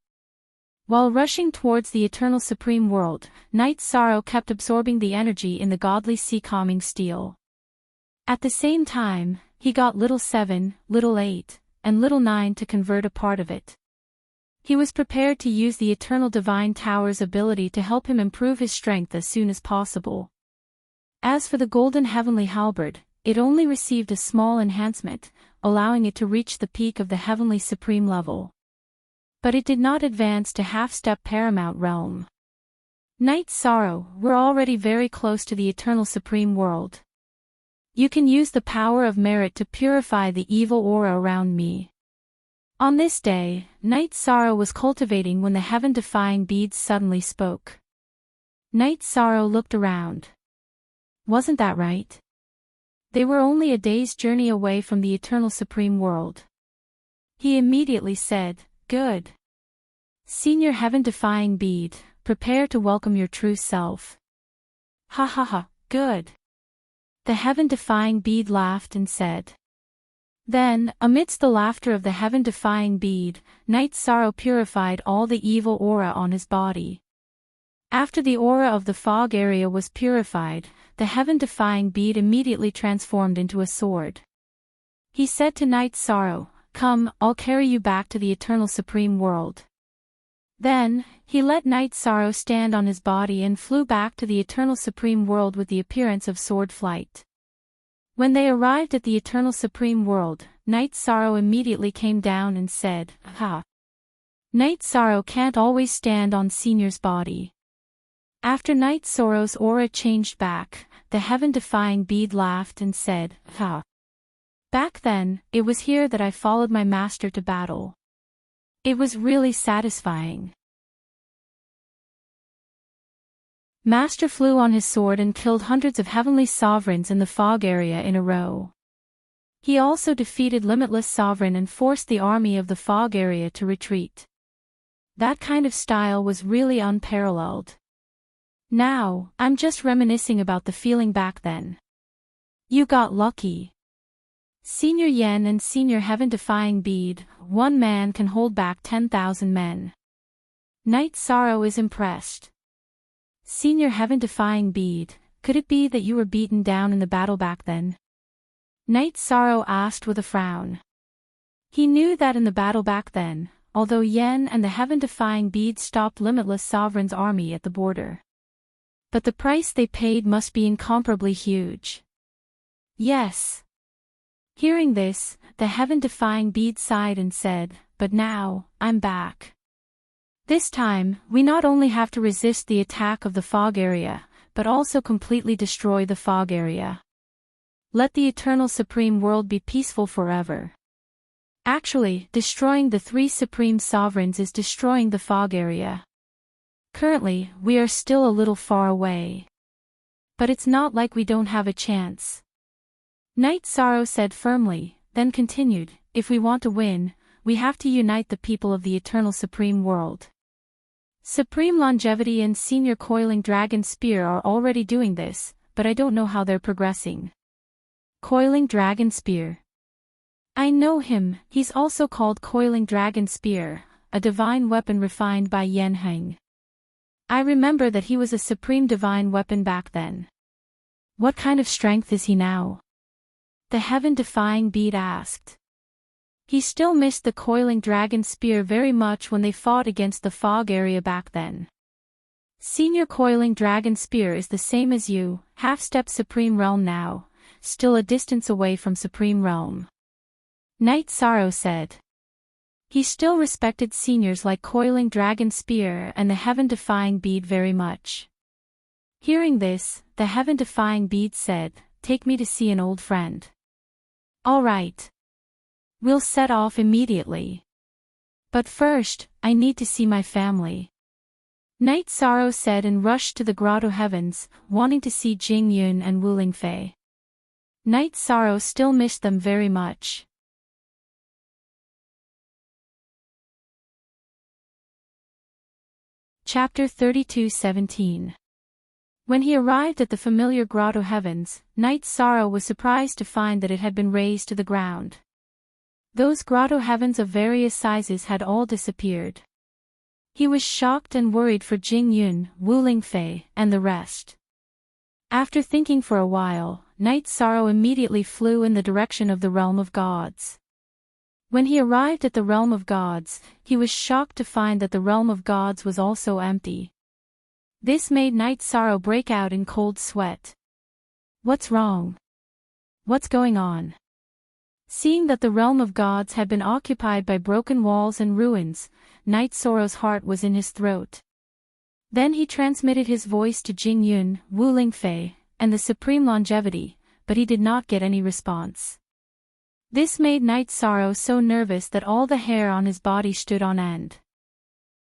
While rushing towards the eternal supreme world, Knight's sorrow kept absorbing the energy in the godly sea calming steel. At the same time, he got little 7, little 8, and little 9 to convert a part of it. He was prepared to use the eternal divine tower's ability to help him improve his strength as soon as possible. As for the golden heavenly halberd, it only received a small enhancement, allowing it to reach the peak of the heavenly supreme level. But it did not advance to half-step paramount realm. Knight's sorrow, we're already very close to the eternal supreme world. You can use the power of merit to purify the evil aura around me. On this day, Knight's sorrow was cultivating when the heaven-defying beads suddenly spoke. Knight's sorrow looked around. Wasn't that right? They were only a day's journey away from the eternal supreme world. He immediately said, "Good. Senior heaven-defying bead, prepare to welcome your true self." Ha ha ha, good. The heaven-defying bead laughed and said. Then, amidst the laughter of the heaven-defying bead, Knight's sorrow purified all the evil aura on his body. After the aura of the fog area was purified, the heaven-defying bead immediately transformed into a sword. He said to Knight's sorrow, "Come, I'll carry you back to the eternal supreme world." Then, he let Knight's sorrow stand on his body and flew back to the eternal supreme world with the appearance of sword flight. When they arrived at the eternal supreme world, Knight's sorrow immediately came down and said, "Ha! Knight's sorrow can't always stand on Senior's body." After Knight's sorrow's aura changed back, the heaven-defying bead laughed and said, "Ha! Back then, it was here that I followed my master to battle. It was really satisfying." Master flew on his sword and killed hundreds of heavenly sovereigns in the fog area in a row. He also defeated Limitless Sovereign and forced the army of the fog area to retreat. That kind of style was really unparalleled. Now, I'm just reminiscing about the feeling back then. You got lucky. Senior Yen and Senior Heaven-defying bead, one man can hold back 10,000 men. Knight's sorrow is impressed. Senior Heaven-defying bead, could it be that you were beaten down in the battle back then? Knight's sorrow asked with a frown. He knew that in the battle back then, although Yen and the Heaven-defying bead stopped Limitless Sovereign's army at the border. But the price they paid must be incomparably huge. Yes. Hearing this, the heaven-defying bead sighed and said, "But now, I'm back. This time, we not only have to resist the attack of the fog area, but also completely destroy the fog area. Let the eternal supreme world be peaceful forever." Actually, destroying the 3 supreme sovereigns is destroying the fog area. Currently, we are still a little far away. But it's not like we don't have a chance. Knight's sorrow said firmly, then continued, "If we want to win, we have to unite the people of the eternal supreme world. Supreme Longevity and Senior Coiling Dragon Spear are already doing this, but I don't know how they're progressing." Coiling Dragon Spear. I know him, he's also called Coiling Dragon Spear, a divine weapon refined by Yen Heng. I remember that he was a supreme divine weapon back then. What kind of strength is he now? The heaven-defying bead asked. He still missed the Coiling Dragon Spear very much when they fought against the fog area back then. Senior Coiling Dragon Spear is the same as you, half-step Supreme Realm now, still a distance away from Supreme Realm. Knight's sorrow said. He still respected seniors like Coiling Dragon Spear and the Heaven-defying bead very much. Hearing this, the Heaven-defying bead said, "Take me to see an old friend." "All right. We'll set off immediately. But first, I need to see my family." Knight's sorrow said and rushed to the Grotto Heavens, wanting to see Jing Yun and Wu Lingfei. Knight's sorrow still missed them very much. Chapter 32:17. When he arrived at the familiar Grotto Heavens, Knight's sorrow was surprised to find that it had been razed to the ground. Those grotto heavens of various sizes had all disappeared. He was shocked and worried for Jing Yun, Wu Lingfei, and the rest. After thinking for a while, Night Sorrow immediately flew in the direction of the realm of gods. When he arrived at the realm of gods, he was shocked to find that the realm of gods was also empty. This made Night Sorrow break out in cold sweat. What's wrong? What's going on? Seeing that the realm of gods had been occupied by broken walls and ruins, Night Sorrow's heart was in his throat. Then he transmitted his voice to Jing Yun, Wu Lingfei, and the Supreme Longevity, but he did not get any response. This made Night Sorrow so nervous that all the hair on his body stood on end.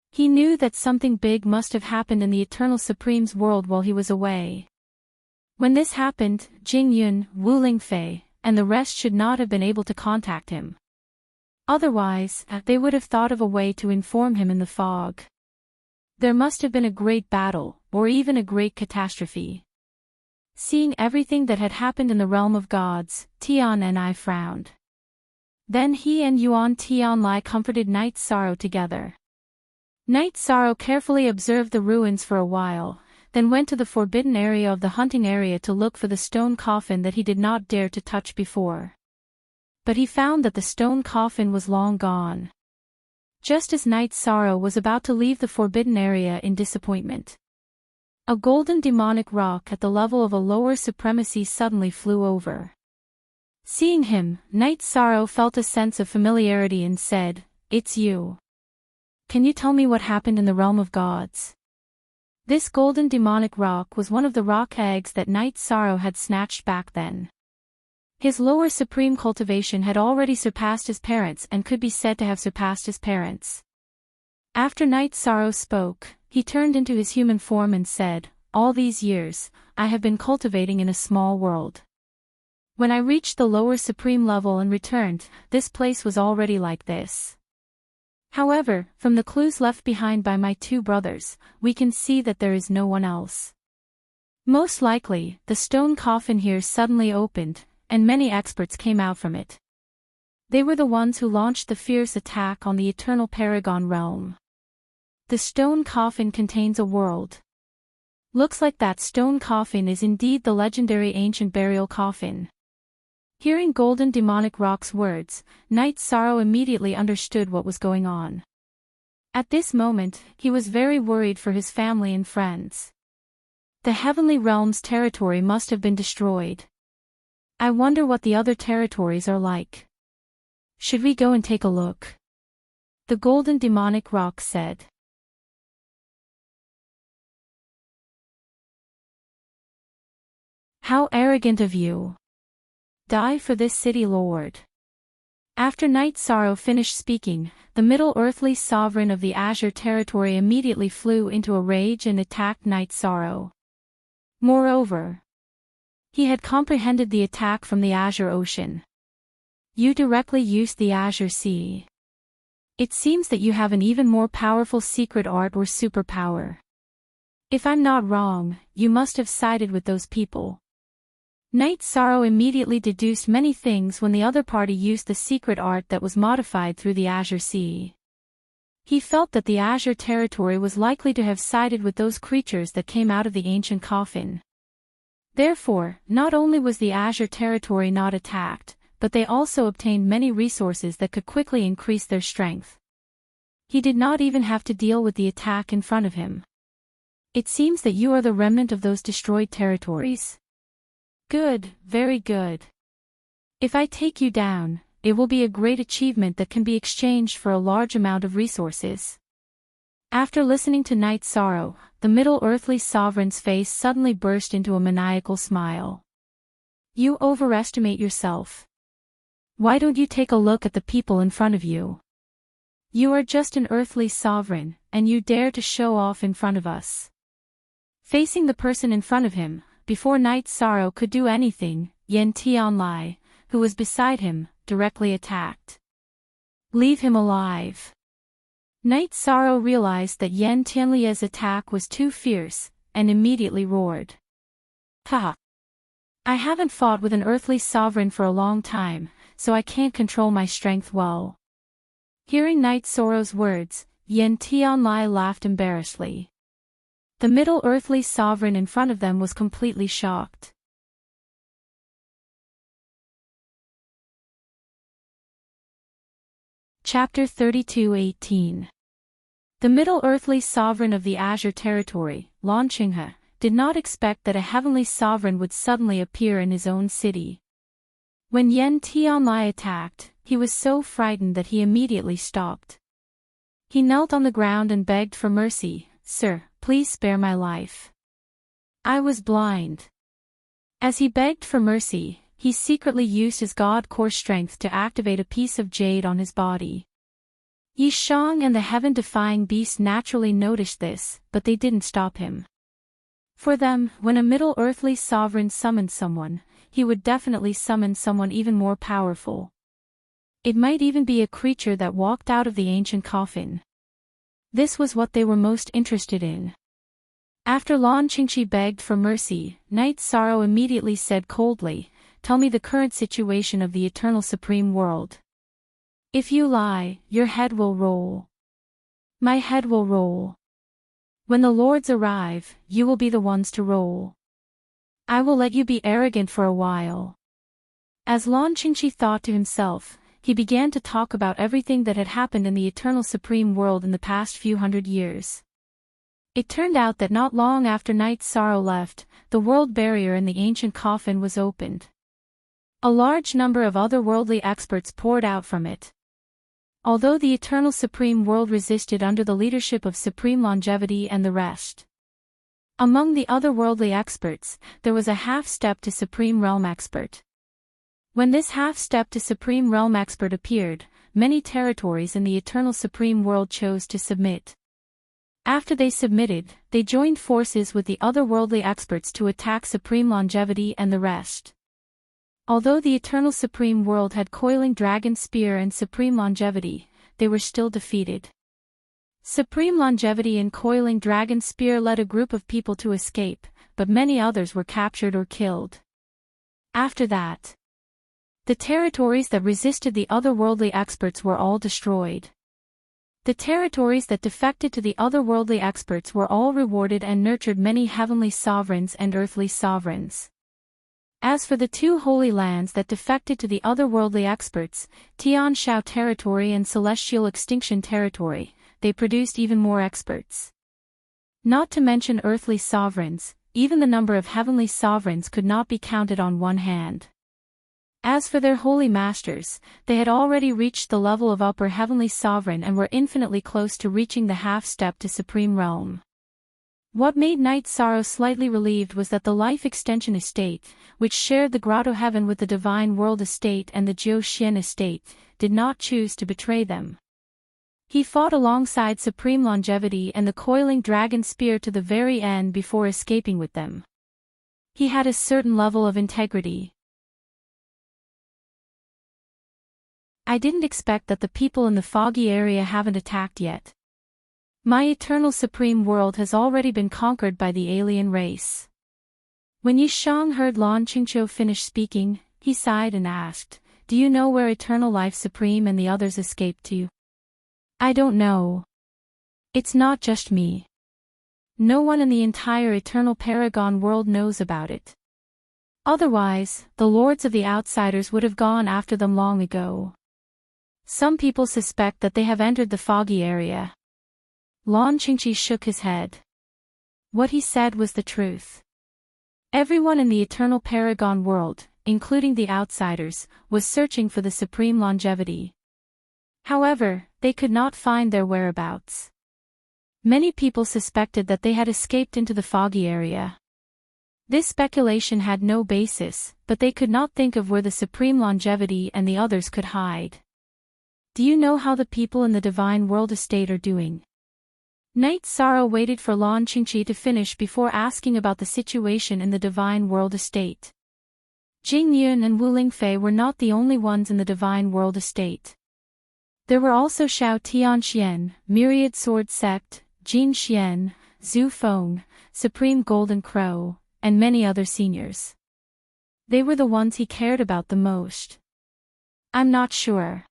He knew that something big must have happened in the Eternal Supreme's world while he was away. When this happened, Jing Yun, Wu Lingfei, and the rest should not have been able to contact him. Otherwise, they would have thought of a way to inform him in the fog. There must have been a great battle, or even a great catastrophe. Seeing everything that had happened in the realm of gods, Tian and I frowned. Then he and Yuan Tianlai comforted Night Sorrow together. Night Sorrow carefully observed the ruins for a while, then went to the forbidden area of the hunting area to look for the stone coffin that he did not dare to touch before. But he found that the stone coffin was long gone. Just as Night Sorrow was about to leave the forbidden area in disappointment, a golden demonic rock at the level of a lower supremacy suddenly flew over. Seeing him, Night Sorrow felt a sense of familiarity and said, "It's you. Can you tell me what happened in the realm of gods?" This golden demonic rock was one of the rock eggs that Night Sorrow had snatched back then. His lower supreme cultivation had already surpassed his parents and could be said to have surpassed his parents. After Night Sorrow spoke, he turned into his human form and said, "All these years, I have been cultivating in a small world. When I reached the lower supreme level and returned, this place was already like this. However, from the clues left behind by my two brothers, we can see that there is no one else. Most likely, the stone coffin here suddenly opened, and many experts came out from it. They were the ones who launched the fierce attack on the Eternal Paragon realm. The stone coffin contains a world. Looks like that stone coffin is indeed the legendary ancient burial coffin." Hearing Golden Demonic Rock's words, Night Sorrow immediately understood what was going on. At this moment, he was very worried for his family and friends. The Heavenly Realm's territory must have been destroyed. I wonder what the other territories are like. Should we go and take a look? The Golden Demonic Rock said. How arrogant of you! Die for this city, Lord. After Night Sorrow finished speaking, the Middle Earthly Sovereign of the Azure Territory immediately flew into a rage and attacked Night Sorrow. Moreover, he had comprehended the attack from the Azure Ocean. You directly used the Azure Sea. It seems that you have an even more powerful secret art or superpower. If I'm not wrong, you must have sided with those people. Night Sorrow immediately deduced many things when the other party used the secret art that was modified through the Azure Sea. He felt that the Azure Territory was likely to have sided with those creatures that came out of the ancient coffin. Therefore, not only was the Azure Territory not attacked, but they also obtained many resources that could quickly increase their strength. He did not even have to deal with the attack in front of him. It seems that you are the remnant of those destroyed territories. Good, very good. If I take you down, it will be a great achievement that can be exchanged for a large amount of resources. After listening to Night Sorrow, the Middle Earthly Sovereign's face suddenly burst into a maniacal smile. You overestimate yourself. Why don't you take a look at the people in front of you? You are just an earthly sovereign, and you dare to show off in front of us. Facing the person in front of him, before Night Sorrow could do anything, Yen Tianlai, who was beside him, directly attacked. Leave him alive. Night Sorrow realized that Yen Tianlai's attack was too fierce, and immediately roared. Ha! I haven't fought with an earthly sovereign for a long time, so I can't control my strength well." Hearing Night Sorrow's words, Yen Tianlai laughed embarrassedly. The middle earthly sovereign in front of them was completely shocked. Chapter 32:18. The middle earthly sovereign of the Azure territory, Lan Qinghe, did not expect that a heavenly sovereign would suddenly appear in his own city. When Yen Tianlai attacked, he was so frightened that he immediately stopped. He knelt on the ground and begged for mercy. "Sir, please spare my life. I was blind." As he begged for mercy, he secretly used his god core strength to activate a piece of jade on his body. Yi Shang and the heaven-defying beast naturally noticed this, but they didn't stop him. For them, when a middle earthly sovereign summoned someone, he would definitely summon someone even more powerful. It might even be a creature that walked out of the ancient coffin. This was what they were most interested in. After Lan Qinghe begged for mercy, Night Sorrow immediately said coldly, "Tell me the current situation of the eternal supreme world. If you lie, your head will roll. My head will roll. When the lords arrive, you will be the ones to roll. I will let you be arrogant for a while." As Lan Qinghe thought to himself, he began to talk about everything that had happened in the eternal supreme world in the past few hundred years. It turned out that not long after Night Sorrow left, the world barrier in the ancient coffin was opened. A large number of otherworldly experts poured out from it. Although the eternal supreme world resisted under the leadership of Supreme Longevity and the rest. Among the otherworldly experts, there was a half-step to Supreme Realm expert. When this half-step to Supreme Realm expert appeared, many territories in the eternal supreme world chose to submit. After they submitted, they joined forces with the otherworldly experts to attack Supreme Longevity and the rest. Although the eternal supreme world had Coiling Dragon Spear and Supreme Longevity, they were still defeated. Supreme Longevity and Coiling Dragon Spear led a group of people to escape, but many others were captured or killed. After that, the territories that resisted the otherworldly experts were all destroyed. The territories that defected to the otherworldly experts were all rewarded and nurtured many heavenly sovereigns and earthly sovereigns. As for the two holy lands that defected to the otherworldly experts, Tian Shao territory and Celestial Extinction territory, they produced even more experts. Not to mention earthly sovereigns, even the number of heavenly sovereigns could not be counted on one hand. As for their holy masters, they had already reached the level of upper heavenly sovereign and were infinitely close to reaching the half-step to supreme realm. What made Night Sorrow slightly relieved was that the Life Extension Estate, which shared the Grotto Heaven with the Divine World Estate and the Jiu Xian Estate, did not choose to betray them. He fought alongside Supreme Longevity and the Coiling Dragon Spear to the very end before escaping with them. He had a certain level of integrity. "I didn't expect that the people in the foggy area haven't attacked yet. My eternal supreme world has already been conquered by the alien race." When Yi Shang heard Lan Qinghe finish speaking, he sighed and asked, "Do you know where Eternal Life Supreme and the others escaped to?" "I don't know. It's not just me. No one in the entire Eternal Paragon world knows about it. Otherwise, the lords of the outsiders would have gone after them long ago. Some people suspect that they have entered the foggy area." Lan Qinghe shook his head. What he said was the truth. Everyone in the Eternal Paragon world, including the outsiders, was searching for the Supreme Longevity. However, they could not find their whereabouts. Many people suspected that they had escaped into the foggy area. This speculation had no basis, but they could not think of where the Supreme Longevity and the others could hide. "Do you know how the people in the Divine World Estate are doing?" Night Sorrow waited for Lan Qinghe to finish before asking about the situation in the Divine World Estate. Jing Yun and Wu Lingfei were not the only ones in the Divine World Estate. There were also Xiao Tianxian, Myriad Sword Sect, Jin Xian, Zhu Feng, Supreme Golden Crow, and many other seniors. They were the ones he cared about the most. I'm not sure.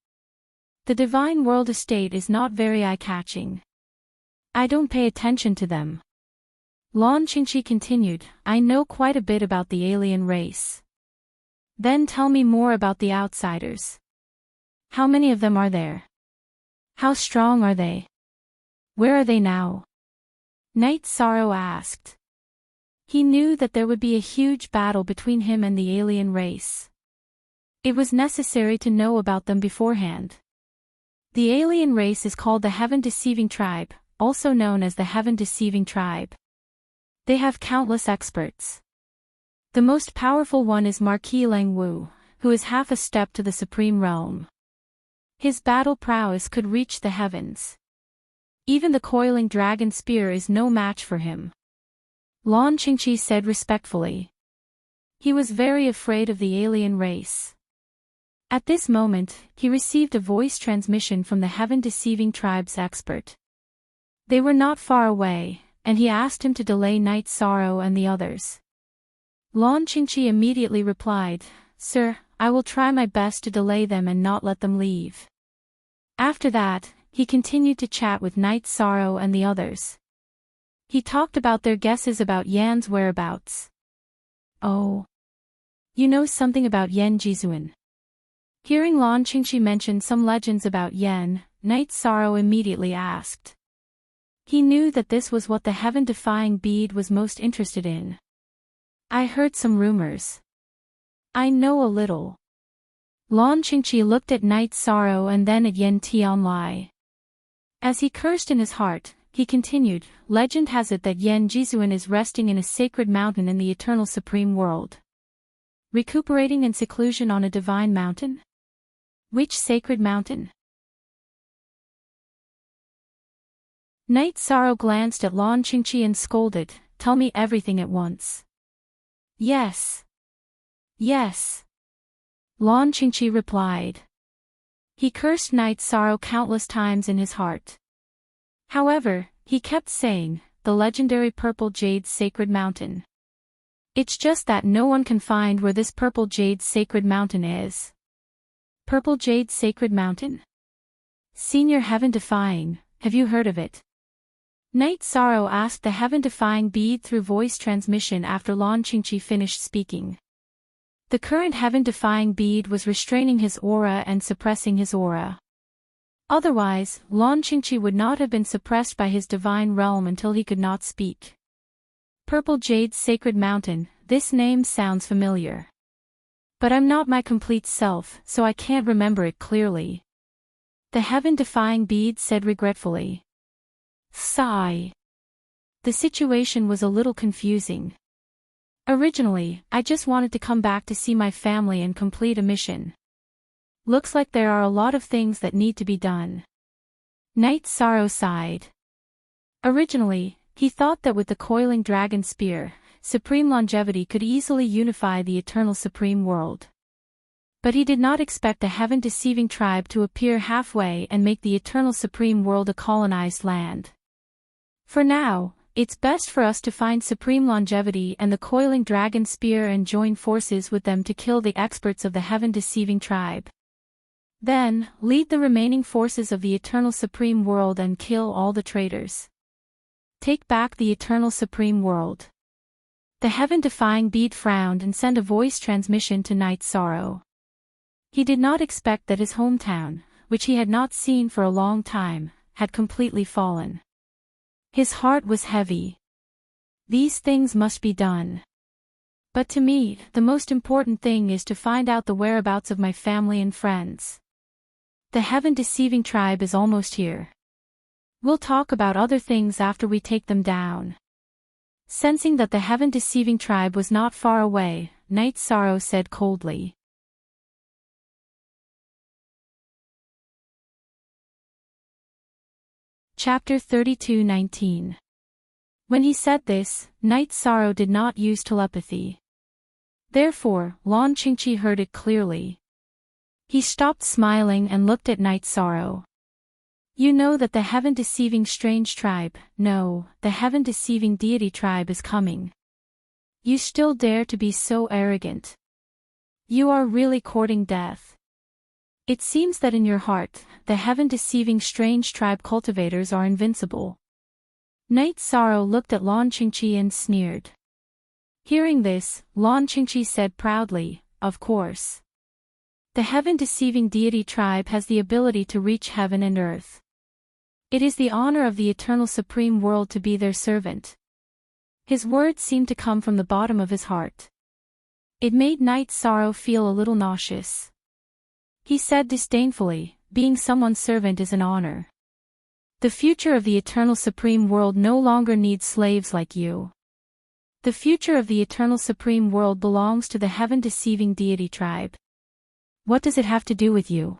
The Divine World Estate is not very eye-catching. I don't pay attention to them. Lan Qingqi continued, I know quite a bit about the alien race. Then tell me more about the outsiders. How many of them are there? How strong are they? Where are they now? Night Sorrow asked. He knew that there would be a huge battle between him and the alien race. It was necessary to know about them beforehand. The alien race is called the Heaven-Deceiving Tribe, also known as the Heaven-Deceiving Tribe. They have countless experts. The most powerful one is Marquis Lang Wu, who is half a step to the Supreme Realm. His battle prowess could reach the heavens. Even the coiling dragon spear is no match for him. Lan Qingqi said respectfully. He was very afraid of the alien race. At this moment, he received a voice transmission from the Heaven-Deceiving Tribe's expert. They were not far away, and he asked him to delay Night Sorrow and the others. Lan Qingqi immediately replied, Sir, I will try my best to delay them and not let them leave. After that, he continued to chat with Night Sorrow and the others. He talked about their guesses about Yan's whereabouts. Oh. You know something about Yan Jizuan? Hearing Lan Qingqi mention some legends about Yan, Night Sorrow immediately asked. He knew that this was what the heaven-defying bead was most interested in. I heard some rumors. I know a little. Lan Qingqi looked at Night Sorrow and then at Yan Tianlai. As he cursed in his heart, he continued, Legend has it that Yan Jizuan is resting in a sacred mountain in the eternal supreme world. Recuperating in seclusion on a divine mountain? Which sacred mountain? Night Sorrow glanced at Lan Qingqi and scolded, Tell me everything at once. Yes. Yes. Lan Qingqi replied. He cursed Night Sorrow countless times in his heart. However, he kept saying, the legendary Purple Jade's sacred mountain. It's just that no one can find where this Purple Jade's sacred mountain is. Purple Jade's sacred mountain? Senior Heaven-Defying, have you heard of it? Night Sorrow asked the Heaven-Defying bead through voice transmission after Lan Qingqi finished speaking. The current Heaven-Defying bead was restraining his aura and suppressing his aura. Otherwise, Lan Qingqi would not have been suppressed by his divine realm until he could not speak. Purple Jade's sacred mountain, this name sounds familiar. But I'm not my complete self, so I can't remember it clearly. The Heaven-Defying bead said regretfully. Sigh. The situation was a little confusing. Originally, I just wanted to come back to see my family and complete a mission. Looks like there are a lot of things that need to be done. Night Sorrow sighed. Originally, he thought that with the coiling dragon spear, supreme longevity could easily unify the eternal supreme world. But he did not expect the heaven-deceiving tribe to appear halfway and make the eternal supreme world a colonized land. For now, it's best for us to find supreme longevity and the coiling dragon spear and join forces with them to kill the experts of the heaven-deceiving tribe. Then, lead the remaining forces of the eternal supreme world and kill all the traitors. Take back the eternal supreme world. The heaven-defying bead frowned and sent a voice transmission to Night Sorrow. He did not expect that his hometown, which he had not seen for a long time, had completely fallen. His heart was heavy. These things must be done. But to me, the most important thing is to find out the whereabouts of my family and friends. The heaven-deceiving tribe is almost here. We'll talk about other things after we take them down. Sensing that the heaven-deceiving tribe was not far away, Night Sorrow said coldly. Chapter 32:19. When he said this, Night Sorrow did not use telepathy. Therefore, Lan Qingqi heard it clearly. He stopped smiling and looked at Night Sorrow. You know that the heaven-deceiving strange tribe, no, the heaven-deceiving deity tribe is coming. You still dare to be so arrogant. You are really courting death. It seems that in your heart, the heaven-deceiving strange tribe cultivators are invincible. Night Sorrow looked at Lan Qingqi and sneered. Hearing this, Lan Qingqi said proudly, "Of course. The heaven-deceiving deity tribe has the ability to reach heaven and earth. It is the honor of the eternal supreme world to be their servant." His words seemed to come from the bottom of his heart. It made Night Sorrow feel a little nauseous. He said disdainfully, "Being someone's servant is an honor. The future of the eternal supreme world no longer needs slaves like you. The future of the eternal supreme world belongs to the heaven-deceiving deity tribe. What does it have to do with you?"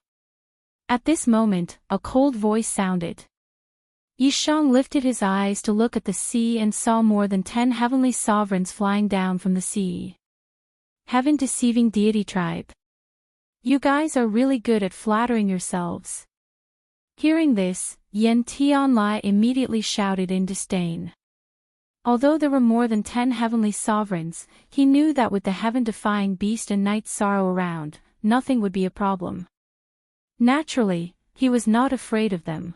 At this moment, a cold voice sounded. Yisheng lifted his eyes to look at the sea and saw more than 10 heavenly sovereigns flying down from the sea. Heaven-deceiving deity tribe. You guys are really good at flattering yourselves. Hearing this, Yan Tianlai immediately shouted in disdain. Although there were more than 10 heavenly sovereigns, he knew that with the heaven-defying beast and Night Sorrow around, nothing would be a problem. Naturally, he was not afraid of them.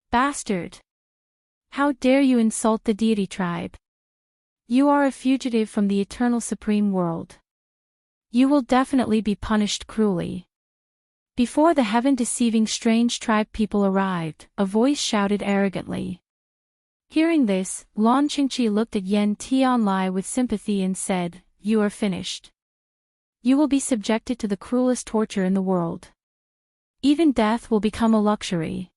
Bastard! How dare you insult the deity tribe? You are a fugitive from the eternal supreme world. You will definitely be punished cruelly. Before the heaven-deceiving strange tribe people arrived, a voice shouted arrogantly. Hearing this, Lan Qingqi looked at Yan Tianlai with sympathy and said, "You are finished. You will be subjected to the cruelest torture in the world. Even death will become a luxury.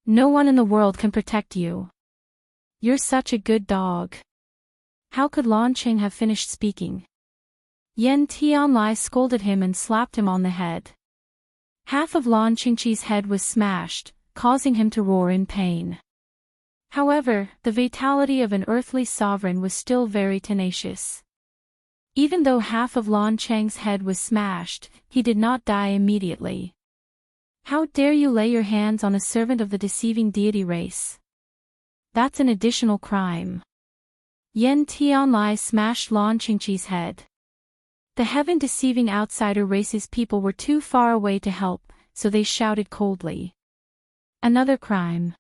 No one in the world can protect you. You're such a good dog." How could Lan Qing have finished speaking? Yan Tianlai scolded him and slapped him on the head. Half of Lan Qingqi's head was smashed, causing him to roar in pain. However, the vitality of an earthly sovereign was still very tenacious. Even though half of Lan Cheng's head was smashed, he did not die immediately. How dare you lay your hands on a servant of the deceiving deity race? That's an additional crime. Yan Tianlai smashed Lan Qingqi's head. The heaven-deceiving outsider race's people were too far away to help, so they shouted coldly. Another crime.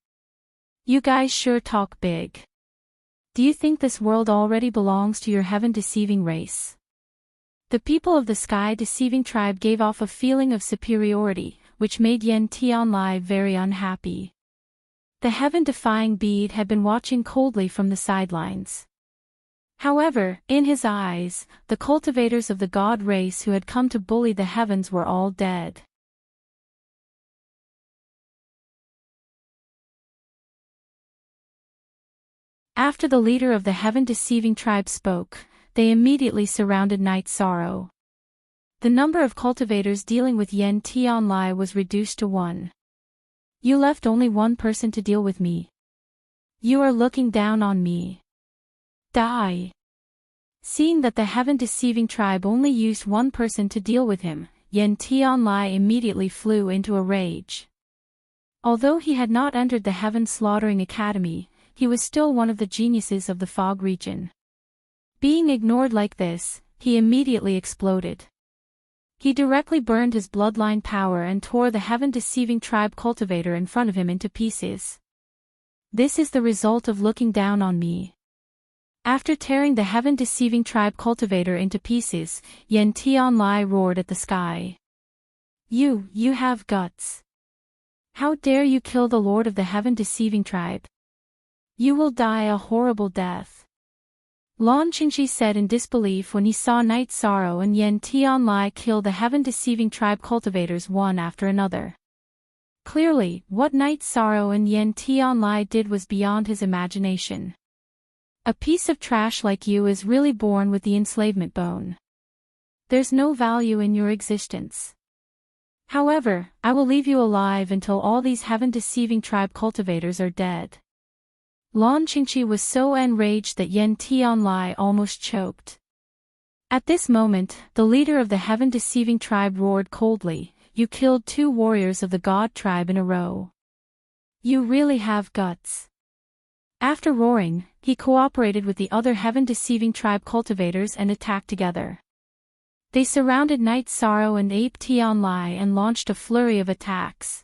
You guys sure talk big. Do you think this world already belongs to your heaven-deceiving race? The people of the sky-deceiving tribe gave off a feeling of superiority, which made Yan Tianlai very unhappy. The heaven-defying bead had been watching coldly from the sidelines. However, in his eyes, the cultivators of the god race who had come to bully the heavens were all dead. After the leader of the heaven-deceiving tribe spoke, they immediately surrounded Night Sorrow. The number of cultivators dealing with Yan Tianlai was reduced to 1. You left only one person to deal with me. You are looking down on me. Die. Seeing that the heaven-deceiving tribe only used one person to deal with him, Yan Tianlai immediately flew into a rage. Although he had not entered the Heaven Slaughtering Academy, he was still one of the geniuses of the Fog region. Being ignored like this, he immediately exploded. He directly burned his bloodline power and tore the heaven-deceiving tribe cultivator in front of him into pieces. This is the result of looking down on me. After tearing the heaven-deceiving tribe cultivator into pieces, Yan Tianlai roared at the sky. You have guts. How dare you kill the lord of the heaven-deceiving tribe? You will die a horrible death. Lan Qingqi said in disbelief when he saw Night Sorrow and Yan Tianlai kill the heaven-deceiving tribe cultivators one after another. Clearly, what Night Sorrow and Yan Tianlai did was beyond his imagination. A piece of trash like you is really born with the enslavement bone. There's no value in your existence. However, I will leave you alive until all these heaven-deceiving tribe cultivators are dead. Lan Qingqi was so enraged that Yan Tianlai almost choked. At this moment, the leader of the heaven-deceiving tribe roared coldly, "You killed 2 warriors of the god tribe in a row. You really have guts." After roaring, he cooperated with the other heaven-deceiving tribe cultivators and attacked together. They surrounded Night Sorrow and Ape Tianlai and launched a flurry of attacks.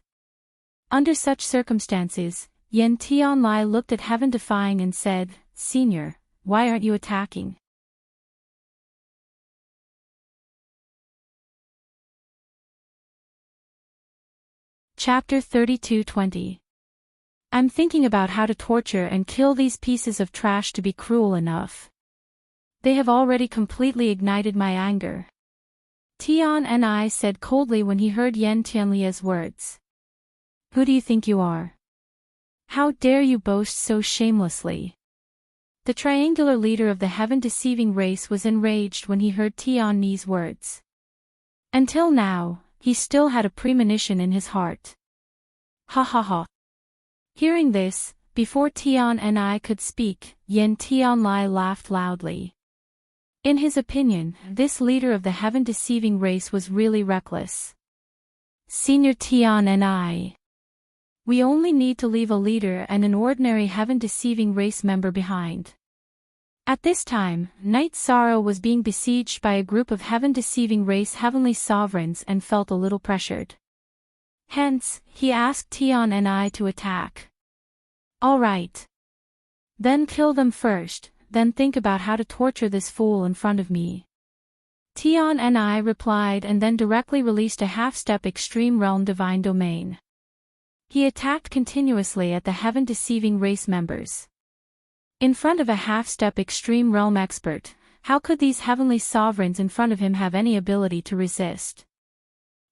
Under such circumstances, Yen Tianlai looked at Heaven Defying and said, "Senior, why aren't you attacking?" Chapter 32:20. I'm thinking about how to torture and kill these pieces of trash to be cruel enough. They have already completely ignited my anger. Tian and I said coldly when he heard Yen Tianlia's words. Who do you think you are? How dare you boast so shamelessly? The triangular leader of the heaven-deceiving race was enraged when he heard Tian Ni's words. Until now, he still had a premonition in his heart. Ha ha ha. Hearing this, before Tian and I could speak, Yen Tianlai laughed loudly. In his opinion, this leader of the heaven-deceiving race was really reckless. Senior Tian and I. We only need to leave a leader and an ordinary heaven-deceiving race member behind. At this time, Night Sorrow was being besieged by a group of heaven-deceiving race heavenly sovereigns and felt a little pressured. Hence, he asked Tian and I to attack. All right. Then kill them first, then think about how to torture this fool in front of me. Tian and I replied and then directly released a half-step extreme realm divine domain. He attacked continuously at the heaven-deceiving race members. In front of a half-step extreme realm expert, how could these heavenly sovereigns in front of him have any ability to resist?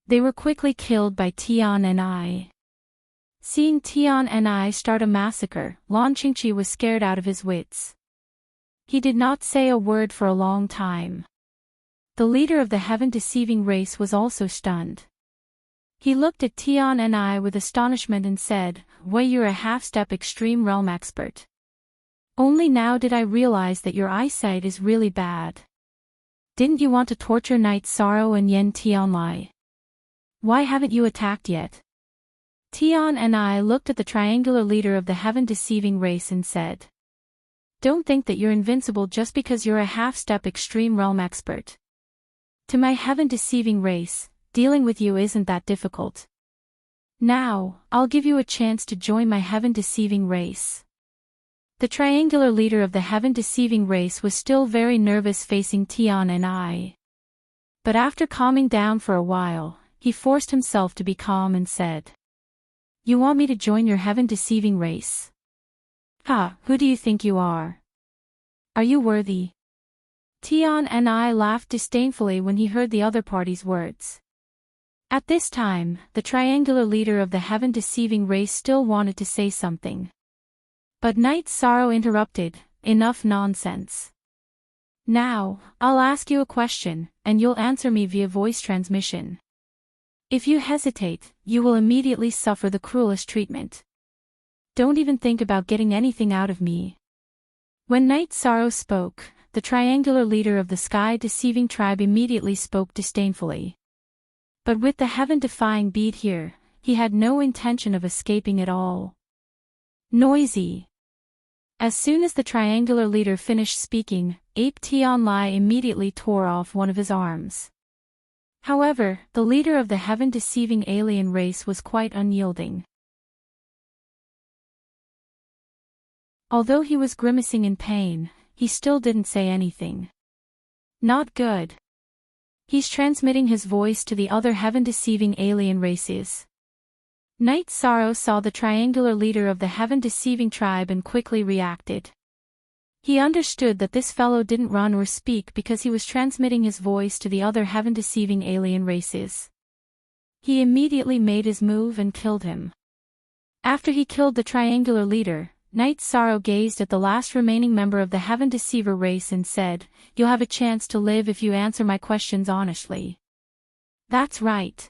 They were quickly killed by Tian and I. Seeing Tian and I start a massacre, Lan Qingqi was scared out of his wits. He did not say a word for a long time. The leader of the heaven-deceiving race was also stunned. He looked at Tian and I with astonishment and said, "Why, you're a half-step extreme realm expert. Only now did I realize that your eyesight is really bad. Didn't you want to torture Night Sorrow and Yen Tianlai? Why haven't you attacked yet?" Tian and I looked at the triangular leader of the heaven-deceiving race and said, "Don't think that you're invincible just because you're a half-step extreme realm expert. To my heaven-deceiving race, dealing with you isn't that difficult. Now, I'll give you a chance to join my heaven-deceiving race." The triangular leader of the heaven-deceiving race was still very nervous facing Tian and I. But after calming down for a while, he forced himself to be calm and said, "You want me to join your heaven-deceiving race? Ha, who do you think you are? Are you worthy?" Tian and I laughed disdainfully when he heard the other party's words. At this time, the triangular leader of the heaven-deceiving race still wanted to say something. But Night Sorrow interrupted, "Enough nonsense. Now, I'll ask you a question, and you'll answer me via voice transmission. If you hesitate, you will immediately suffer the cruelest treatment. Don't even think about getting anything out of me." When Night Sorrow spoke, the triangular leader of the sky-deceiving tribe immediately spoke disdainfully. But with the heaven-defying bead here, he had no intention of escaping at all. Noisy. As soon as the triangular leader finished speaking, Ape Tianlai immediately tore off one of his arms. However, the leader of the heaven-deceiving alien race was quite unyielding. Although he was grimacing in pain, he still didn't say anything. Not good. He's transmitting his voice to the other heaven-deceiving alien races. Night Sorrow saw the triangular leader of the heaven-deceiving tribe and quickly reacted. He understood that this fellow didn't run or speak because he was transmitting his voice to the other heaven-deceiving alien races. He immediately made his move and killed him. After he killed the triangular leader, Night Sorrow gazed at the last remaining member of the Heaven Deceiver race and said, "You'll have a chance to live if you answer my questions honestly." That's right.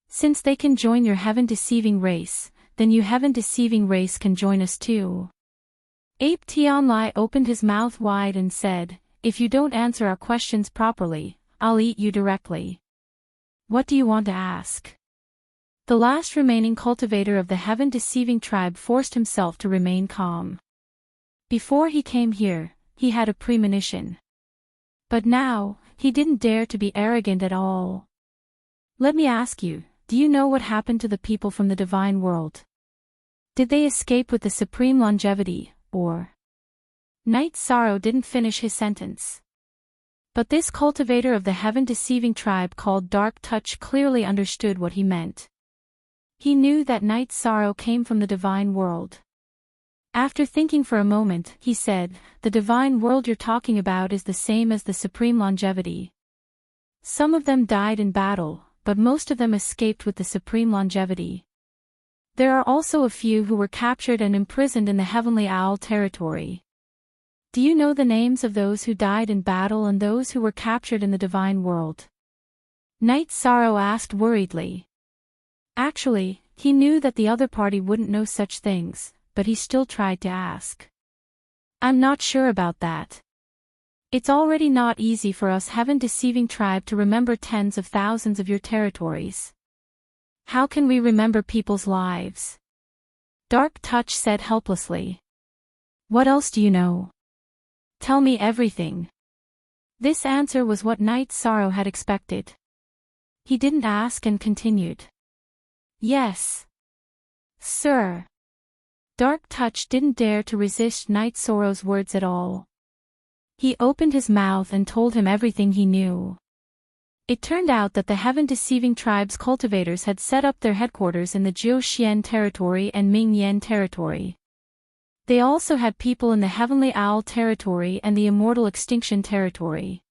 Since they can join your heaven-deceiving race, then you heaven-deceiving race can join us too. Ape Tianlai opened his mouth wide and said, "If you don't answer our questions properly, I'll eat you directly. What do you want to ask?" The last remaining cultivator of the heaven-deceiving tribe forced himself to remain calm. Before he came here, he had a premonition. But now, he didn't dare to be arrogant at all. Let me ask you, do you know what happened to the people from the divine world? Did they escape with the supreme longevity, or? Knight Sorrow didn't finish his sentence. But this cultivator of the heaven-deceiving tribe called Dark Touch clearly understood what he meant. He knew that Knight Sorrow came from the divine world. After thinking for a moment, he said, "The divine world you're talking about is the same as the supreme longevity. Some of them died in battle, but most of them escaped with the supreme longevity. There are also a few who were captured and imprisoned in the Heavenly Owl territory. Do you know the names of those who died in battle and those who were captured in the divine world?" Knight Sorrow asked worriedly. Actually, he knew that the other party wouldn't know such things, but he still tried to ask. "I'm not sure about that. It's already not easy for us heaven-deceiving tribe to remember tens of thousands of your territories. How can we remember people's lives?" Dark Touch said helplessly. "What else do you know? Tell me everything." This answer was what Knight Sorrow had expected. He didn't ask and continued. "Yes, sir." Dark Touch didn't dare to resist Knight Sorrow's words at all. He opened his mouth and told him everything he knew. It turned out that the heaven-deceiving tribe's cultivators had set up their headquarters in the Jiuxian territory and Mingyan territory. They also had people in the Heavenly Owl territory and the Immortal Extinction territory.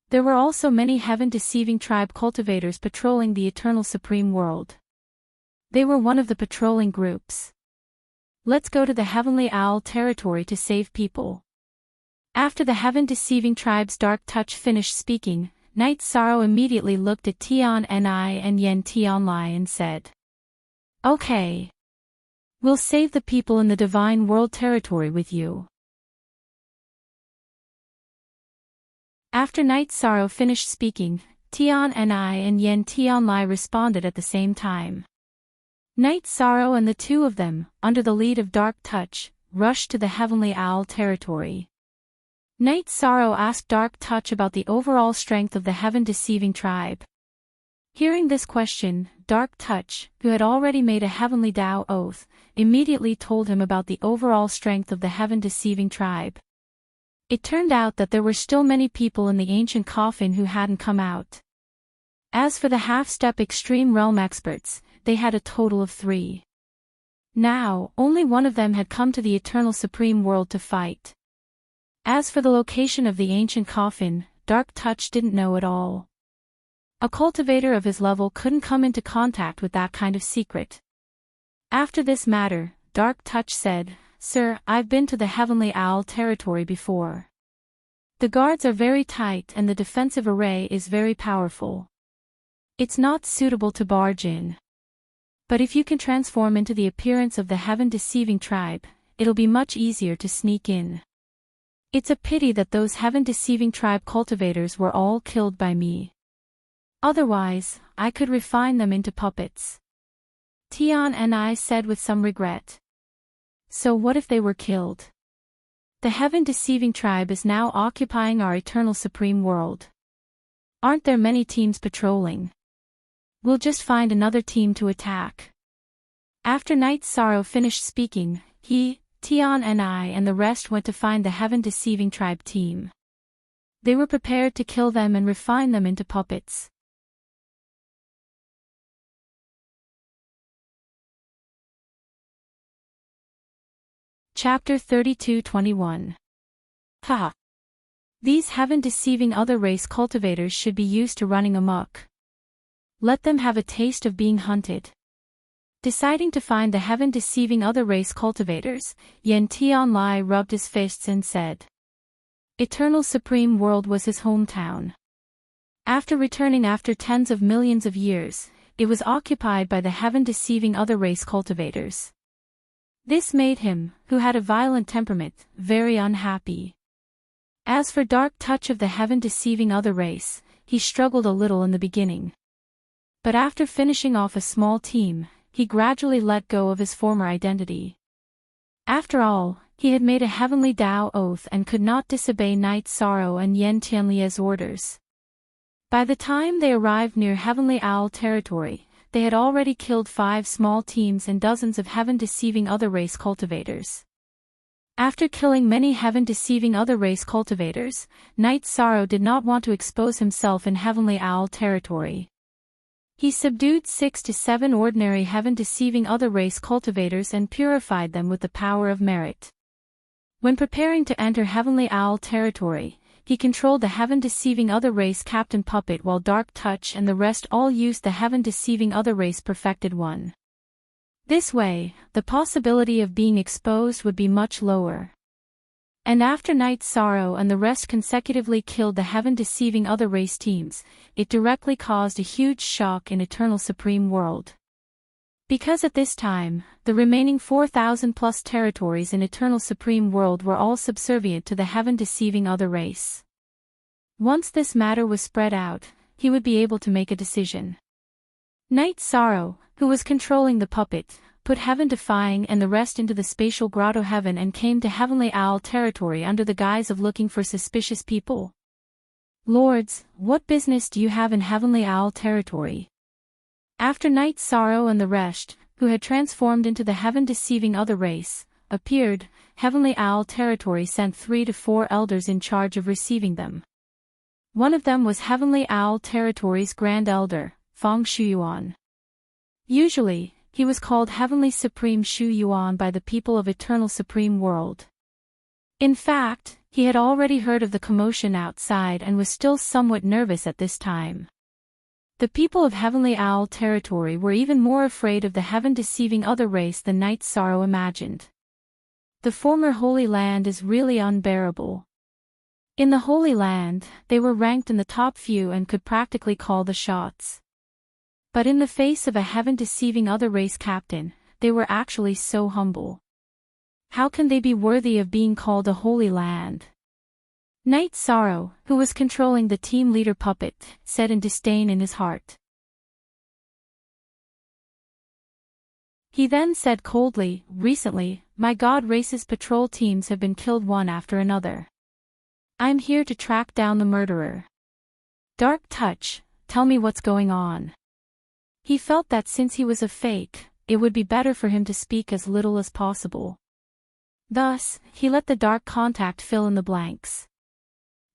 There were also many heaven-deceiving tribe cultivators patrolling the Eternal Supreme World. They were one of the patrolling groups. "Let's go to the Heavenly Owl territory to save people." After the heaven-deceiving tribe's Dark Touch finished speaking, Knight Sorrow immediately looked at Tian Ni and Yen Tianlai and said, "Okay. We'll save the people in the Divine World territory with you." After Knight Sorrow finished speaking, Tian Ni and Yen Tianlai responded at the same time. Knight Sorrow and the two of them, under the lead of Dark Touch, rushed to the Heavenly Owl territory. Knight Sorrow asked Dark Touch about the overall strength of the heaven-deceiving tribe. Hearing this question, Dark Touch, who had already made a Heavenly Tao oath, immediately told him about the overall strength of the heaven-deceiving tribe. It turned out that there were still many people in the ancient coffin who hadn't come out. As for the half-step extreme realm experts, they had a total of 3. Now, only one of them had come to the Eternal Supreme World to fight. As for the location of the ancient coffin, Dark Touch didn't know at all. A cultivator of his level couldn't come into contact with that kind of secret. After this matter, Dark Touch said, "Sir, I've been to the Heavenly Owl territory before. The guards are very tight and the defensive array is very powerful. It's not suitable to barge in. But if you can transform into the appearance of the heaven-deceiving tribe, it'll be much easier to sneak in. It's a pity that those heaven-deceiving tribe cultivators were all killed by me. Otherwise, I could refine them into puppets." Tian Ni said with some regret. "So what if they were killed? The heaven-deceiving tribe is now occupying our Eternal Supreme World. Aren't there many teams patrolling? We'll just find another team to attack." After Knight Sorrow finished speaking, he, Tian Ni and the rest went to find the heaven-deceiving tribe team. They were prepared to kill them and refine them into puppets. Chapter 32-21. Ha! These heaven-deceiving other race cultivators should be used to running amok. Let them have a taste of being hunted. Deciding to find the heaven-deceiving other race cultivators, Yen Tianlai rubbed his fists and said. Eternal Supreme World was his hometown. After returning after tens of millions of years, it was occupied by the heaven-deceiving other race cultivators. This made him, who had a violent temperament, very unhappy. As for Dark Touch of the heaven-deceiving other race, he struggled a little in the beginning. But after finishing off a small team, he gradually let go of his former identity. After all, He had made a heavenly Tao oath and could not disobey Night Sorrow and Yen Tianlie's orders. By the time they arrived near Heavenly Owl territory, they had already killed 5 small teams and dozens of heaven-deceiving other race cultivators. After killing many heaven-deceiving other race cultivators, Night Sorrow did not want to expose himself in Heavenly Owl territory. He subdued 6 to 7 ordinary heaven-deceiving other race cultivators and purified them with the power of merit. When preparing to enter Heavenly Owl territory, he controlled the heaven-deceiving other race Captain Puppet while Dark Touch and the rest all used the heaven-deceiving other race Perfected One. This way, the possibility of being exposed would be much lower. And after Night Sorrow and the rest consecutively killed the heaven-deceiving other race teams, it directly caused a huge shock in Eternal Supreme World. Because at this time, the remaining 4,000+ territories in Eternal Supreme World were all subservient to the heaven-deceiving other race. Once this matter was spread out, he would be able to make a decision. Night Sorrow, who was controlling the puppet, put Heaven Defying and the rest into the spatial grotto heaven and came to Heavenly Owl territory under the guise of looking for suspicious people. Lords, what business do you have in Heavenly Owl territory? After Night Sorrow and the rest, who had transformed into the heaven-deceiving other race, appeared, Heavenly Owl territory sent 3 to 4 elders in charge of receiving them. One of them was Heavenly Owl territory's Grand Elder, Feng Shuyuan. Usually, he was called Heavenly Supreme Shu Yuan by the people of Eternal Supreme World. In fact, he had already heard of the commotion outside and was still somewhat nervous at this time. The people of Heavenly Owl territory were even more afraid of the heaven-deceiving other race than Night Sorrow imagined. The former Holy Land is really unbearable. In the Holy Land, they were ranked in the top few and could practically call the shots. But in the face of a heaven-deceiving other race captain, they were actually so humble. How can they be worthy of being called a Holy Land? Night Sorrow, who was controlling the team leader puppet, said in disdain in his heart. He then said coldly, "Recently, my god race's patrol teams have been killed one after another. I'm here to track down the murderer. Dark Touch, tell me what's going on." He felt that since he was a fake, it would be better for him to speak as little as possible. Thus, he let the dark contact fill in the blanks.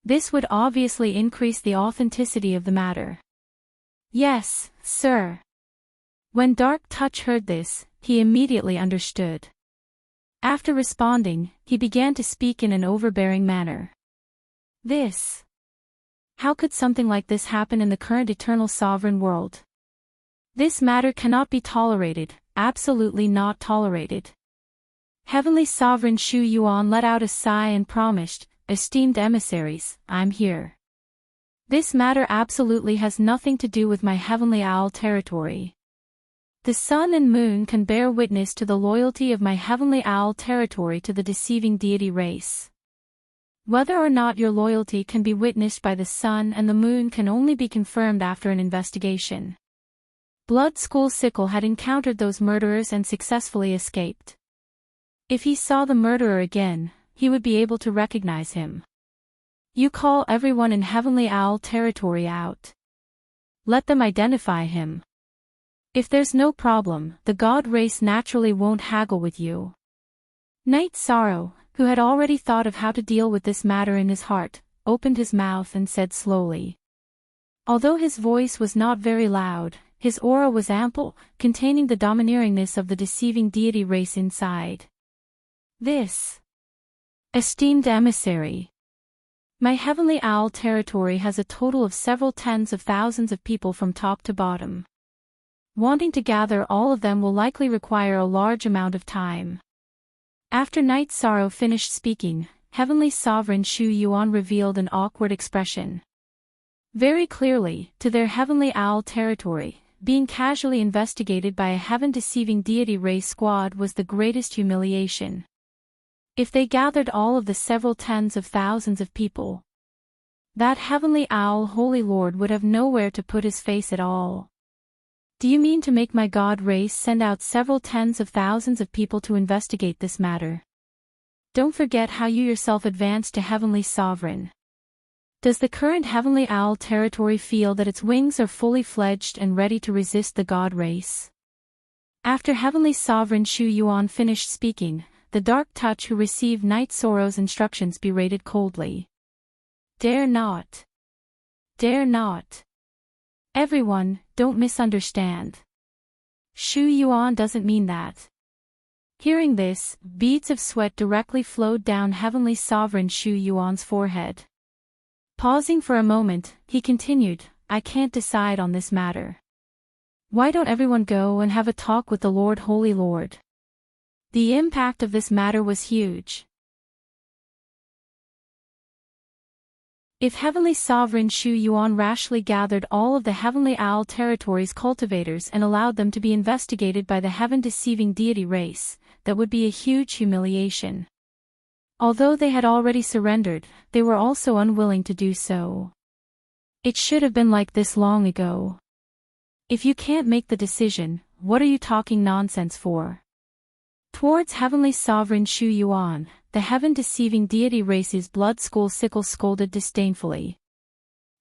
This would obviously increase the authenticity of the matter. "Yes, sir." When Dark Touch heard this, he immediately understood. After responding, he began to speak in an overbearing manner. How could something like this happen in the current Eternal Sovereign world? This matter cannot be tolerated, absolutely not tolerated. Heavenly Sovereign Shu Yuan let out a sigh and promised, "Esteemed emissaries, I'm here. This matter absolutely has nothing to do with my Heavenly Owl territory. The sun and moon can bear witness to the loyalty of my Heavenly Owl territory to the deceiving deity race. Whether or not your loyalty can be witnessed by the sun and the moon can only be confirmed after an investigation." Blood School Sickle had encountered those murderers and successfully escaped. If he saw the murderer again, he would be able to recognize him. You call everyone in Heavenly Owl territory out. Let them identify him. If there's no problem, the god race naturally won't haggle with you. Night Sorrow, who had already thought of how to deal with this matter in his heart, opened his mouth and said slowly. Although his voice was not very loud, his aura was ample, containing the domineeringness of the deceiving deity race inside. Esteemed emissary. My Heavenly Owl territory has a total of several tens of thousands of people from top to bottom. Wanting to gather all of them will likely require a large amount of time. After Night Sorrow finished speaking, Heavenly Sovereign Shu Yuan revealed an awkward expression. Very clearly, to their Heavenly Owl territory, being casually investigated by a heaven-deceiving deity race squad was the greatest humiliation. If they gathered all of the several tens of thousands of people, that Heavenly Owl Holy Lord would have nowhere to put his face at all. Do you mean to make my god race send out several tens of thousands of people to investigate this matter? don't forget how you yourself advanced to Heavenly Sovereign. Does the current Heavenly Owl territory feel that its wings are fully fledged and ready to resist the God race? After Heavenly Sovereign Shu Yuan finished speaking, the Dark Touch who received Night Sorrow's instructions berated coldly. Dare not. Dare not. Everyone, don't misunderstand. Shu Yuan doesn't mean that. Hearing this, beads of sweat directly flowed down Heavenly Sovereign Shu Yuan's forehead. Pausing for a moment, he continued, I can't decide on this matter. Why don't everyone go and have a talk with the Lord Holy Lord? The impact of this matter was huge. If Heavenly Sovereign Shu Yuan rashly gathered all of the Heavenly Owl territory's cultivators and allowed them to be investigated by the heaven-deceiving deity race, that would be a huge humiliation. Although they had already surrendered, they were also unwilling to do so. It should have been like this long ago. If you can't make the decision, what are you talking nonsense for? Towards Heavenly Sovereign Shu Yuan, the heaven-deceiving deity race's blood school sickle scolded disdainfully.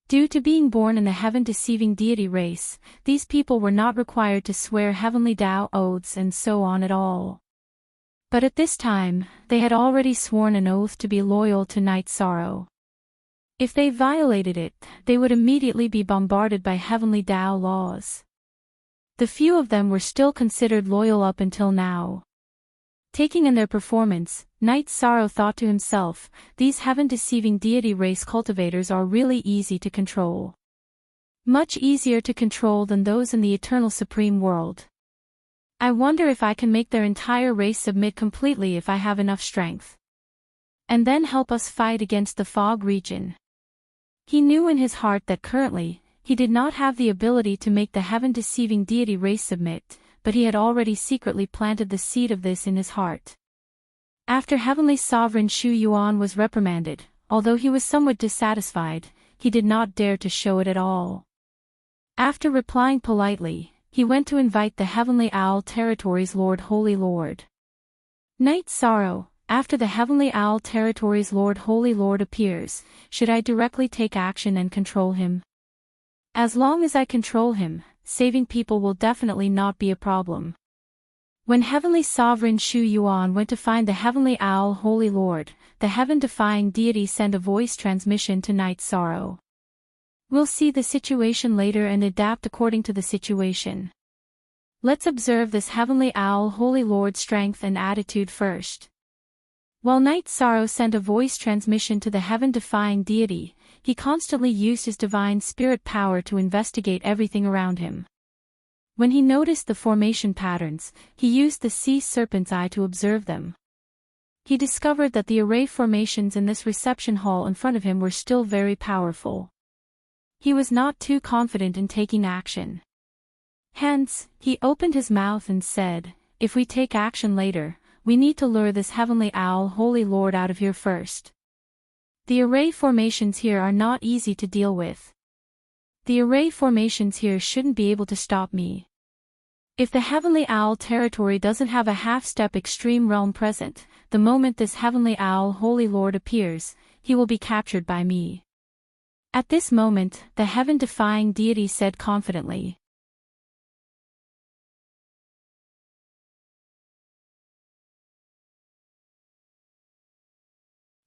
Due to being born in the heaven-deceiving deity race, these people were not required to swear heavenly Tao oaths and so on at all. But at this time, they had already sworn an oath to be loyal to Night Sorrow. If they violated it, they would immediately be bombarded by heavenly Tao laws. The few of them were still considered loyal up until now. Taking in their performance, Night Sorrow thought to himself, these heaven-deceiving deity race cultivators are really easy to control. Much easier to control than those in the eternal supreme world. I wonder if I can make their entire race submit completely if I have enough strength. And then help us fight against the fog region. He knew in his heart that currently, he did not have the ability to make the heaven-deceiving deity race submit, but he had already secretly planted the seed of this in his heart. After Heavenly Sovereign Shu Yuan was reprimanded, although he was somewhat dissatisfied, he did not dare to show it at all. After replying politely, he went to invite the Heavenly Owl territory's Lord Holy Lord. Night Sorrow, after the Heavenly Owl territory's Lord Holy Lord appears, should I directly take action and control him? As long as I control him, saving people will definitely not be a problem. When Heavenly Sovereign Shu Yuan went to find the Heavenly Owl Holy Lord, the heaven-defying deity sent a voice transmission to Night Sorrow. We'll see the situation later and adapt according to the situation. Let's observe this Heavenly Owl Holy Lord's strength and attitude first. While Night Sorrow sent a voice transmission to the heaven-defying deity, he constantly used his divine spirit power to investigate everything around him. When he noticed the formation patterns, he used the sea serpent's eye to observe them. He discovered that the array formations in this reception hall in front of him were still very powerful. He was not too confident in taking action. Hence, he opened his mouth and said, if we take action later, we need to lure this Heavenly Owl Holy Lord out of here first. The array formations here are not easy to deal with. The array formations here shouldn't be able to stop me. If the Heavenly Owl territory doesn't have a half-step extreme realm present, the moment this Heavenly Owl Holy Lord appears, he will be captured by me. At this moment, the heaven-defying deity said confidently.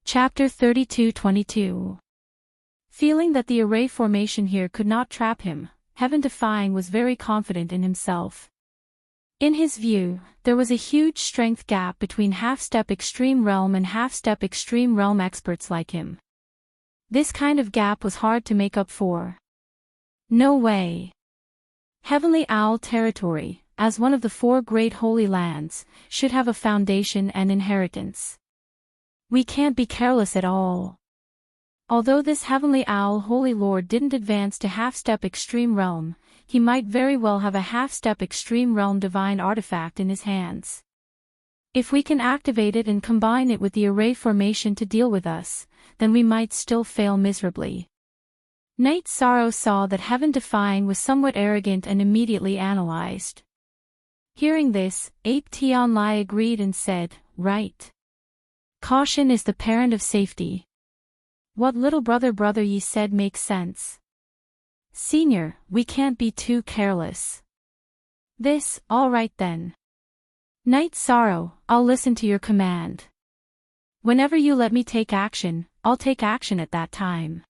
Chapter 32:22. Feeling that the array formation here could not trap him, Heaven-Defying was very confident in himself. In his view, there was a huge strength gap between half-step extreme realm and half-step extreme realm experts like him. This kind of gap was hard to make up for. No way. Heavenly Owl territory, as one of the 4 great holy lands, should have a foundation and inheritance. We can't be careless at all. Although this Heavenly Owl Holy Lord didn't advance to half-step extreme realm, he might very well have a half-step extreme realm divine artifact in his hands. If we can activate it and combine it with the array formation to deal with us, then we might still fail miserably. Night Sorrow saw that Heaven-Defying was somewhat arrogant and immediately analyzed. Hearing this, Ape Tianlai agreed and said, right. Caution is the parent of safety. What little brother ye said makes sense. Senior, we can't be too careless. This, all right then. Night Sorrow, I'll listen to your command. Whenever you let me take action, I'll take action at that time.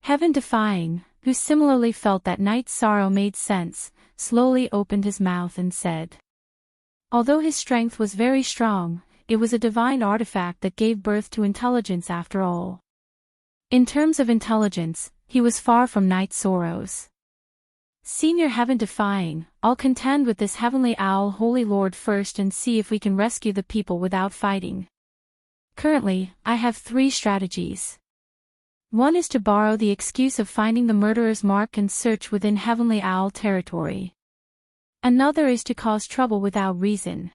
Heaven Defying, who similarly felt that Night Sorrow made sense, slowly opened his mouth and said. Although his strength was very strong, it was a divine artifact that gave birth to intelligence after all. In terms of intelligence, he was far from Night Sorrow's. Senior Heaven Defying, I'll contend with this heavenly owl Holy Lord first and see if we can rescue the people without fighting. Currently, I have 3 strategies. One is to borrow the excuse of finding the murderer's mark and search within Heavenly Owl territory. Another is to cause trouble without reason.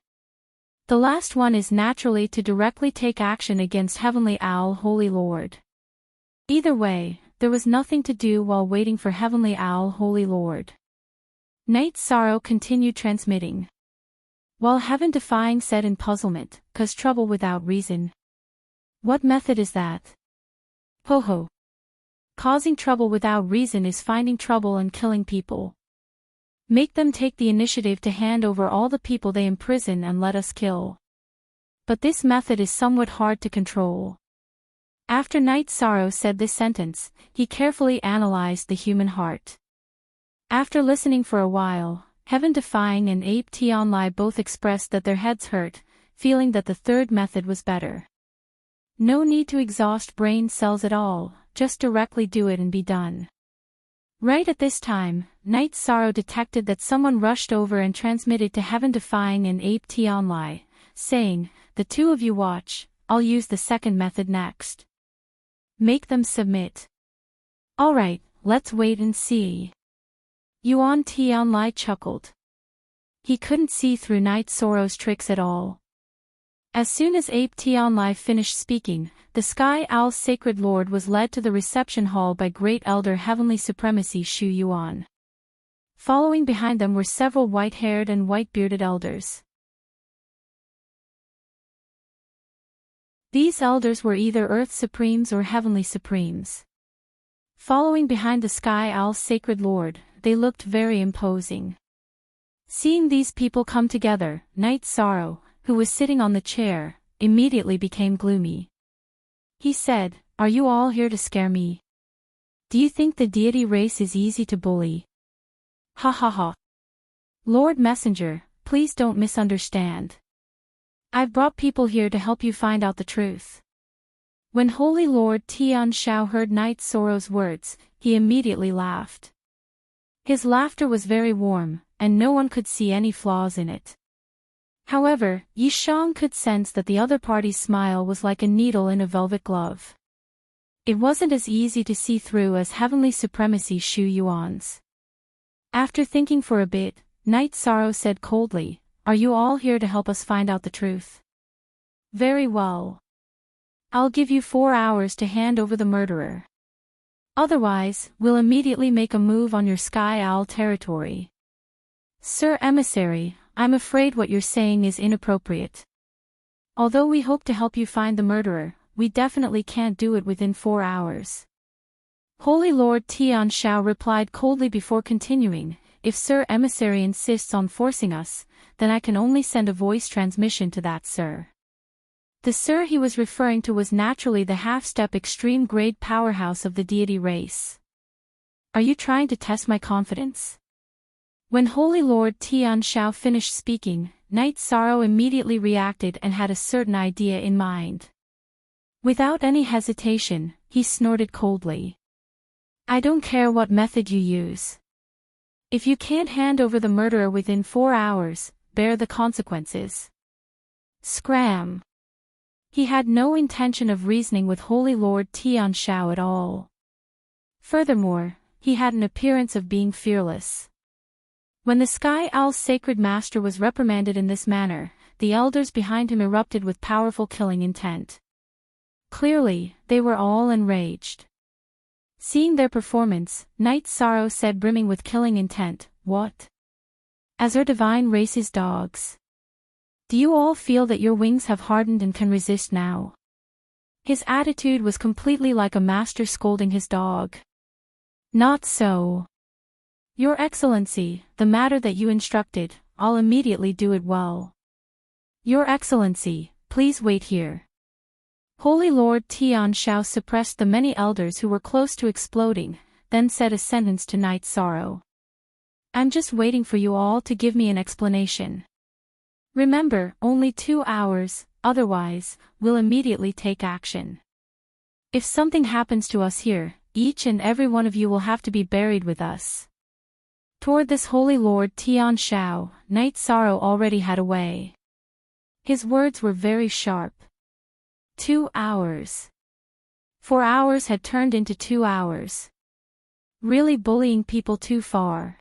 The last one is naturally to directly take action against Heavenly Owl Holy Lord. Either way, there was nothing to do while waiting for Heavenly Owl Holy Lord. Night Sorrow continued transmitting. While Heaven Defying said in puzzlement, "'Cause trouble without reason. What method is that?" Ho ho. Causing trouble without reason is finding trouble and killing people. Make them take the initiative to hand over all the people they imprison and let us kill. But this method is somewhat hard to control. After Night Sorrow said this sentence, he carefully analyzed the human heart. After listening for a while, Heaven Defying and Ape Tionlai both expressed that their heads hurt, feeling that the third method was better. No need to exhaust brain cells at all, just directly do it and be done. Right at this time, Night Sorrow detected that someone rushed over and transmitted to Heaven Defying and Ape Tionlai, saying, "The 2 of you watch, I'll use the second method next. Make them submit." Alright, let's wait and see. Yuan Tionlai chuckled. He couldn't see through Night Sorrow's tricks at all. As soon as Ape Tionlai finished speaking, the Sky Owl's Sacred Lord was led to the reception hall by Great Elder Heavenly Supremacy Shu Yuan. Following behind them were several white-haired and white-bearded elders. These elders were either Earth Supremes or Heavenly Supremes. Following behind the Sky Owl's Sacred Lord, they looked very imposing. Seeing these people come together, Night Sorrow, who was sitting on the chair, immediately became gloomy. He said, "Are you all here to scare me? Do you think the deity race is easy to bully? Ha ha ha. Lord Messenger, please don't misunderstand. I've brought people here to help you find out the truth." When Holy Lord Tian Shao heard Night Sorrow's words, he immediately laughed. His laughter was very warm, and no one could see any flaws in it. However, Yi Shang could sense that the other party's smile was like a needle in a velvet glove. It wasn't as easy to see through as Heavenly Supremacy Shu Yuan's. After thinking for a bit, Night Sorrow said coldly, "Are you all here to help us find out the truth? Very well. I'll give you 4 hours to hand over the murderer. Otherwise, we'll immediately make a move on your Sky Owl territory." "Sir Emissary, I'm afraid what you're saying is inappropriate. Although we hope to help you find the murderer, we definitely can't do it within 4 hours. Holy Lord Tian Shao replied coldly before continuing, "If Sir Emissary insists on forcing us, then I can only send a voice transmission to that sir." The sir he was referring to was naturally the half-step extreme grade powerhouse of the deity race. "Are you trying to test my confidence?" When Holy Lord Tian Shao finished speaking, Night Sorrow immediately reacted and had a certain idea in mind. Without any hesitation, he snorted coldly. "I don't care what method you use. If you can't hand over the murderer within 4 hours, bear the consequences." Scram! He had no intention of reasoning with Holy Lord Tian Shao at all. Furthermore, he had an appearance of being fearless. When the Sky Owl's Sacred Master was reprimanded in this manner, the elders behind him erupted with powerful killing intent. Clearly, they were all enraged. Seeing their performance, Night Sorrow said brimming with killing intent, "What? As our divine race's dogs? Do you all feel that your wings have hardened and can resist now? His attitude was completely like a master scolding his dog. Not so. Your Excellency, the matter that you instructed, I'll immediately do it well. Your Excellency, please wait here. Holy Lord Tian Shao suppressed the many elders who were close to exploding, then said a sentence to Night Sorrow. I'm just waiting for you all to give me an explanation. Remember, only 2 hours, otherwise, we'll immediately take action. If something happens to us here, each and every one of you will have to be buried with us. Toward this Holy Lord Tian Shao, Night Sorrow already had a way. His words were very sharp. 2 hours. 4 hours had turned into 2 hours. Really bullying people too far.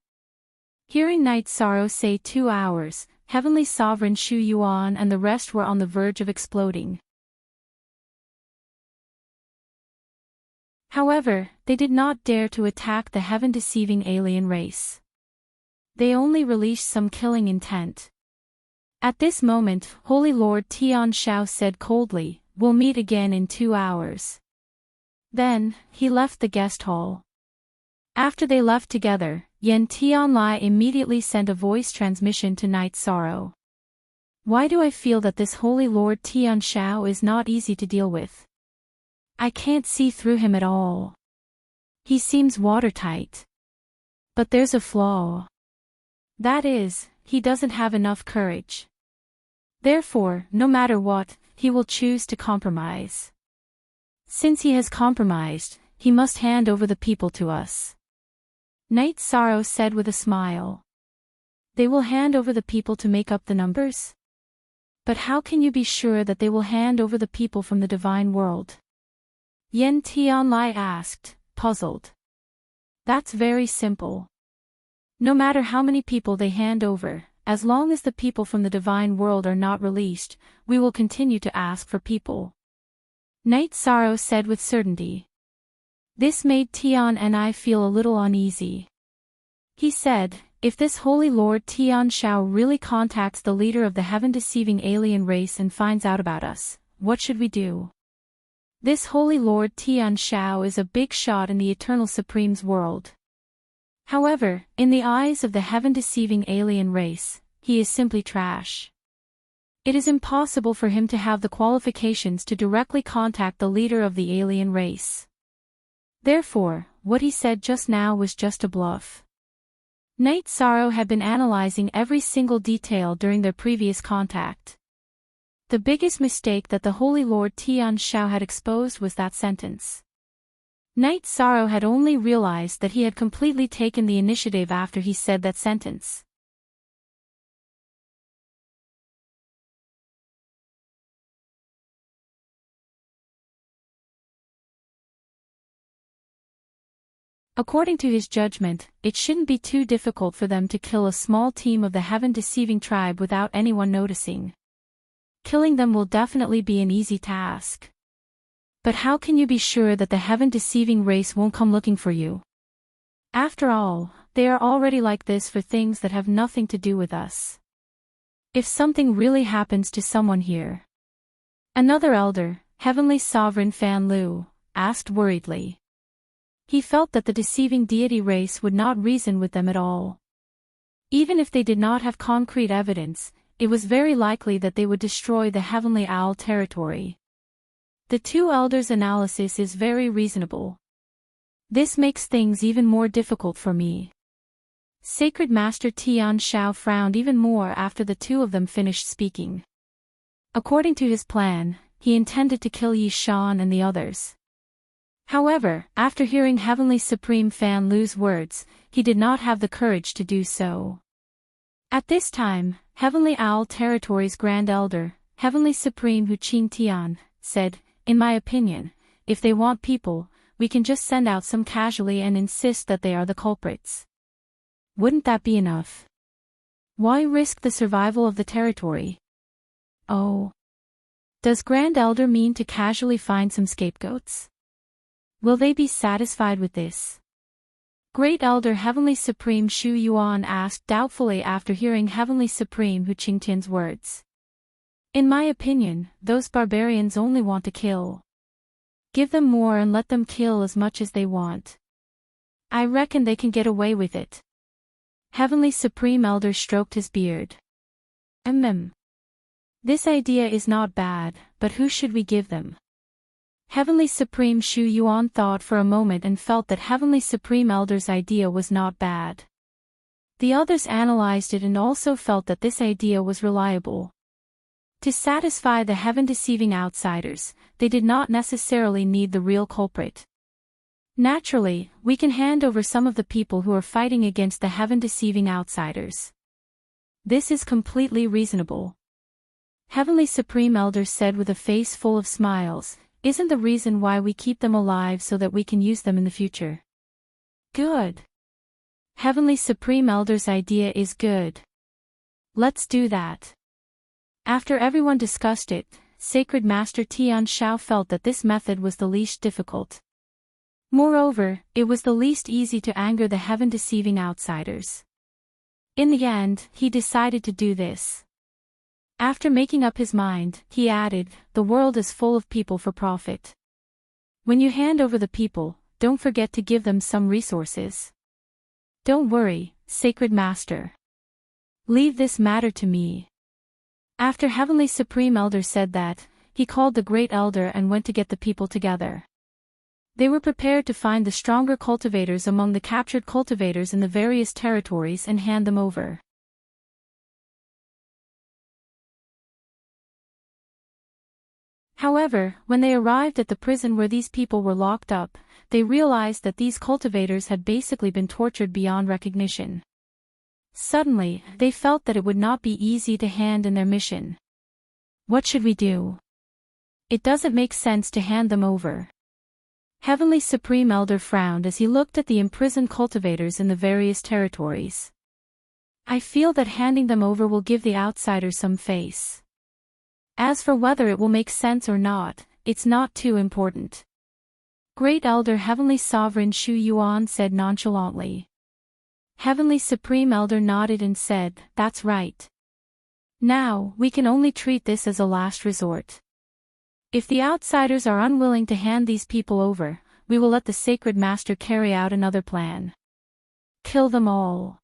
Hearing Night Sorrow say 2 hours, Heavenly Sovereign Shu Yuan and the rest were on the verge of exploding. However, they did not dare to attack the heaven-deceiving alien race. They only released some killing intent. At this moment, Holy Lord Tian Shao said coldly, "We'll meet again in 2 hours." Then, he left the guest hall. After they left together, Yan Tianlai immediately sent a voice transmission to Night Sorrow. Why do I feel that this Holy Lord Tian Shao is not easy to deal with? I can't see through him at all. He seems watertight. But there's a flaw. That is, he doesn't have enough courage. Therefore, no matter what, he will choose to compromise. Since he has compromised, he must hand over the people to us. Night Sorrow said with a smile. They will hand over the people to make up the numbers? But how can you be sure that they will hand over the people from the divine world? Yan Tianlai asked, puzzled. That's very simple. No matter how many people they hand over, as long as the people from the divine world are not released, we will continue to ask for people. Night Sorrow said with certainty. This made Tian and I feel a little uneasy. He said, if this Holy Lord Tian Shao really contacts the leader of the heaven-deceiving alien race and finds out about us, what should we do? This Holy Lord Tian Shao is a big shot in the Eternal Supreme's world. However, in the eyes of the heaven-deceiving alien race, he is simply trash. It is impossible for him to have the qualifications to directly contact the leader of the alien race. Therefore, what he said just now was just a bluff. Night Sorrow had been analyzing every single detail during their previous contact. The biggest mistake that the Holy Lord Tian Shao had exposed was that sentence. Night Sorrow had only realized that he had completely taken the initiative after he said that sentence. According to his judgment, it shouldn't be too difficult for them to kill a small team of the heaven-deceiving tribe without anyone noticing. Killing them will definitely be an easy task. But how can you be sure that the heaven-deceiving race won't come looking for you? After all, they are already like this for things that have nothing to do with us. If something really happens to someone here. Another elder, Heavenly Sovereign Fan Lu, asked worriedly. He felt that the deceiving deity race would not reason with them at all. Even if they did not have concrete evidence, it was very likely that they would destroy the Heavenly Owl territory. The two elders' analysis is very reasonable. This makes things even more difficult for me. Sacred Master Tian Shao frowned even more after the two of them finished speaking. According to his plan, he intended to kill Yi Shan and the others. However, after hearing Heavenly Supreme Fan Lu's words, he did not have the courage to do so. At this time, Heavenly Owl Territory's Grand Elder, Heavenly Supreme Hu Qing Tian, said, in my opinion, if they want people, we can just send out some casually and insist that they are the culprits. Wouldn't that be enough? Why risk the survival of the territory? Oh. Does Grand Elder mean to casually find some scapegoats? Will they be satisfied with this? Great Elder Heavenly Supreme Shu Yuan asked doubtfully after hearing Heavenly Supreme Hu Qingtian's words. In my opinion, those barbarians only want to kill. Give them more and let them kill as much as they want. I reckon they can get away with it. Heavenly Supreme Elder stroked his beard. This idea is not bad, but who should we give them? Heavenly Supreme Shu Yuan thought for a moment and felt that Heavenly Supreme Elder's idea was not bad. The others analyzed it and also felt that this idea was reliable. To satisfy the heaven-deceiving outsiders, they did not necessarily need the real culprit. Naturally, we can hand over some of the people who are fighting against the heaven-deceiving outsiders. This is completely reasonable. Heavenly Supreme Elder said with a face full of smiles, isn't the reason why we keep them alive so that we can use them in the future? Good. Heavenly Supreme Elder's idea is good. Let's do that. After everyone discussed it, Sacred Master Tian Shao felt that this method was the least difficult. Moreover, it was the least easy to anger the heaven-deceiving outsiders. In the end, he decided to do this. After making up his mind, he added, the world is full of people for profit. When you hand over the people, don't forget to give them some resources. Don't worry, Sacred Master. Leave this matter to me. After Heavenly Supreme Elder said that, he called the Great Elder and went to get the people together. They were prepared to find the stronger cultivators among the captured cultivators in the various territories and hand them over. However, when they arrived at the prison where these people were locked up, they realized that these cultivators had basically been tortured beyond recognition. Suddenly, they felt that it would not be easy to hand in their mission. What should we do? It doesn't make sense to hand them over. Heavenly Supreme Elder frowned as he looked at the imprisoned cultivators in the various territories. I feel that handing them over will give the outsiders some face. As for whether it will make sense or not, it's not too important. Great Elder Heavenly Sovereign Shu Yuan said nonchalantly. Heavenly Supreme Elder nodded and said, that's right. Now, we can only treat this as a last resort. If the outsiders are unwilling to hand these people over, we will let the Sacred Master carry out another plan. Kill them all.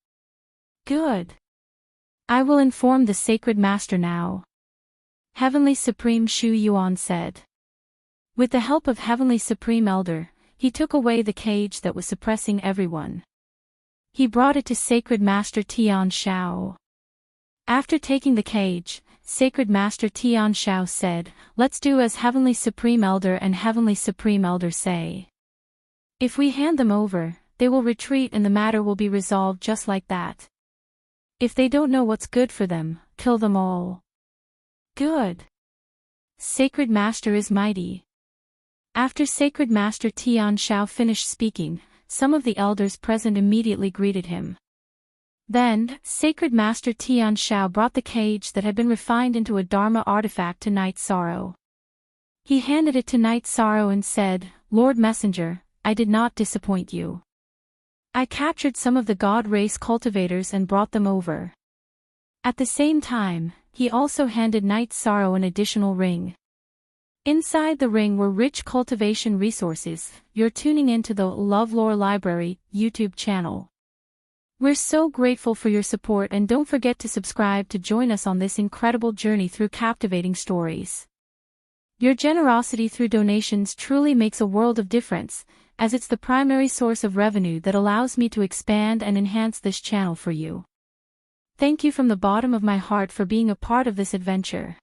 Good. I will inform the Sacred Master now. Heavenly Supreme Shu Yuan said. With the help of Heavenly Supreme Elder, he took away the cage that was suppressing everyone. He brought it to Sacred Master Tian Shao. After taking the cage, Sacred Master Tian Shao said, let's do as Heavenly Supreme Elder and Heavenly Supreme Elder say. If we hand them over, they will retreat and the matter will be resolved just like that. If they don't know what's good for them, kill them all. Good. Sacred Master is mighty. After Sacred Master Tian Shao finished speaking, some of the elders present immediately greeted him. Then, Sacred Master Tian Shao brought the cage that had been refined into a Dharma artifact to Night Sorrow. He handed it to Night Sorrow and said, Lord Messenger, I did not disappoint you. I captured some of the God Race cultivators and brought them over. At the same time, he also handed Night Sorrow an additional ring. Inside the ring were rich cultivation resources. You're tuning into the LoveLore Library YouTube channel. We're so grateful for your support and don't forget to subscribe to join us on this incredible journey through captivating stories. Your generosity through donations truly makes a world of difference, as it's the primary source of revenue that allows me to expand and enhance this channel for you. Thank you from the bottom of my heart for being a part of this adventure.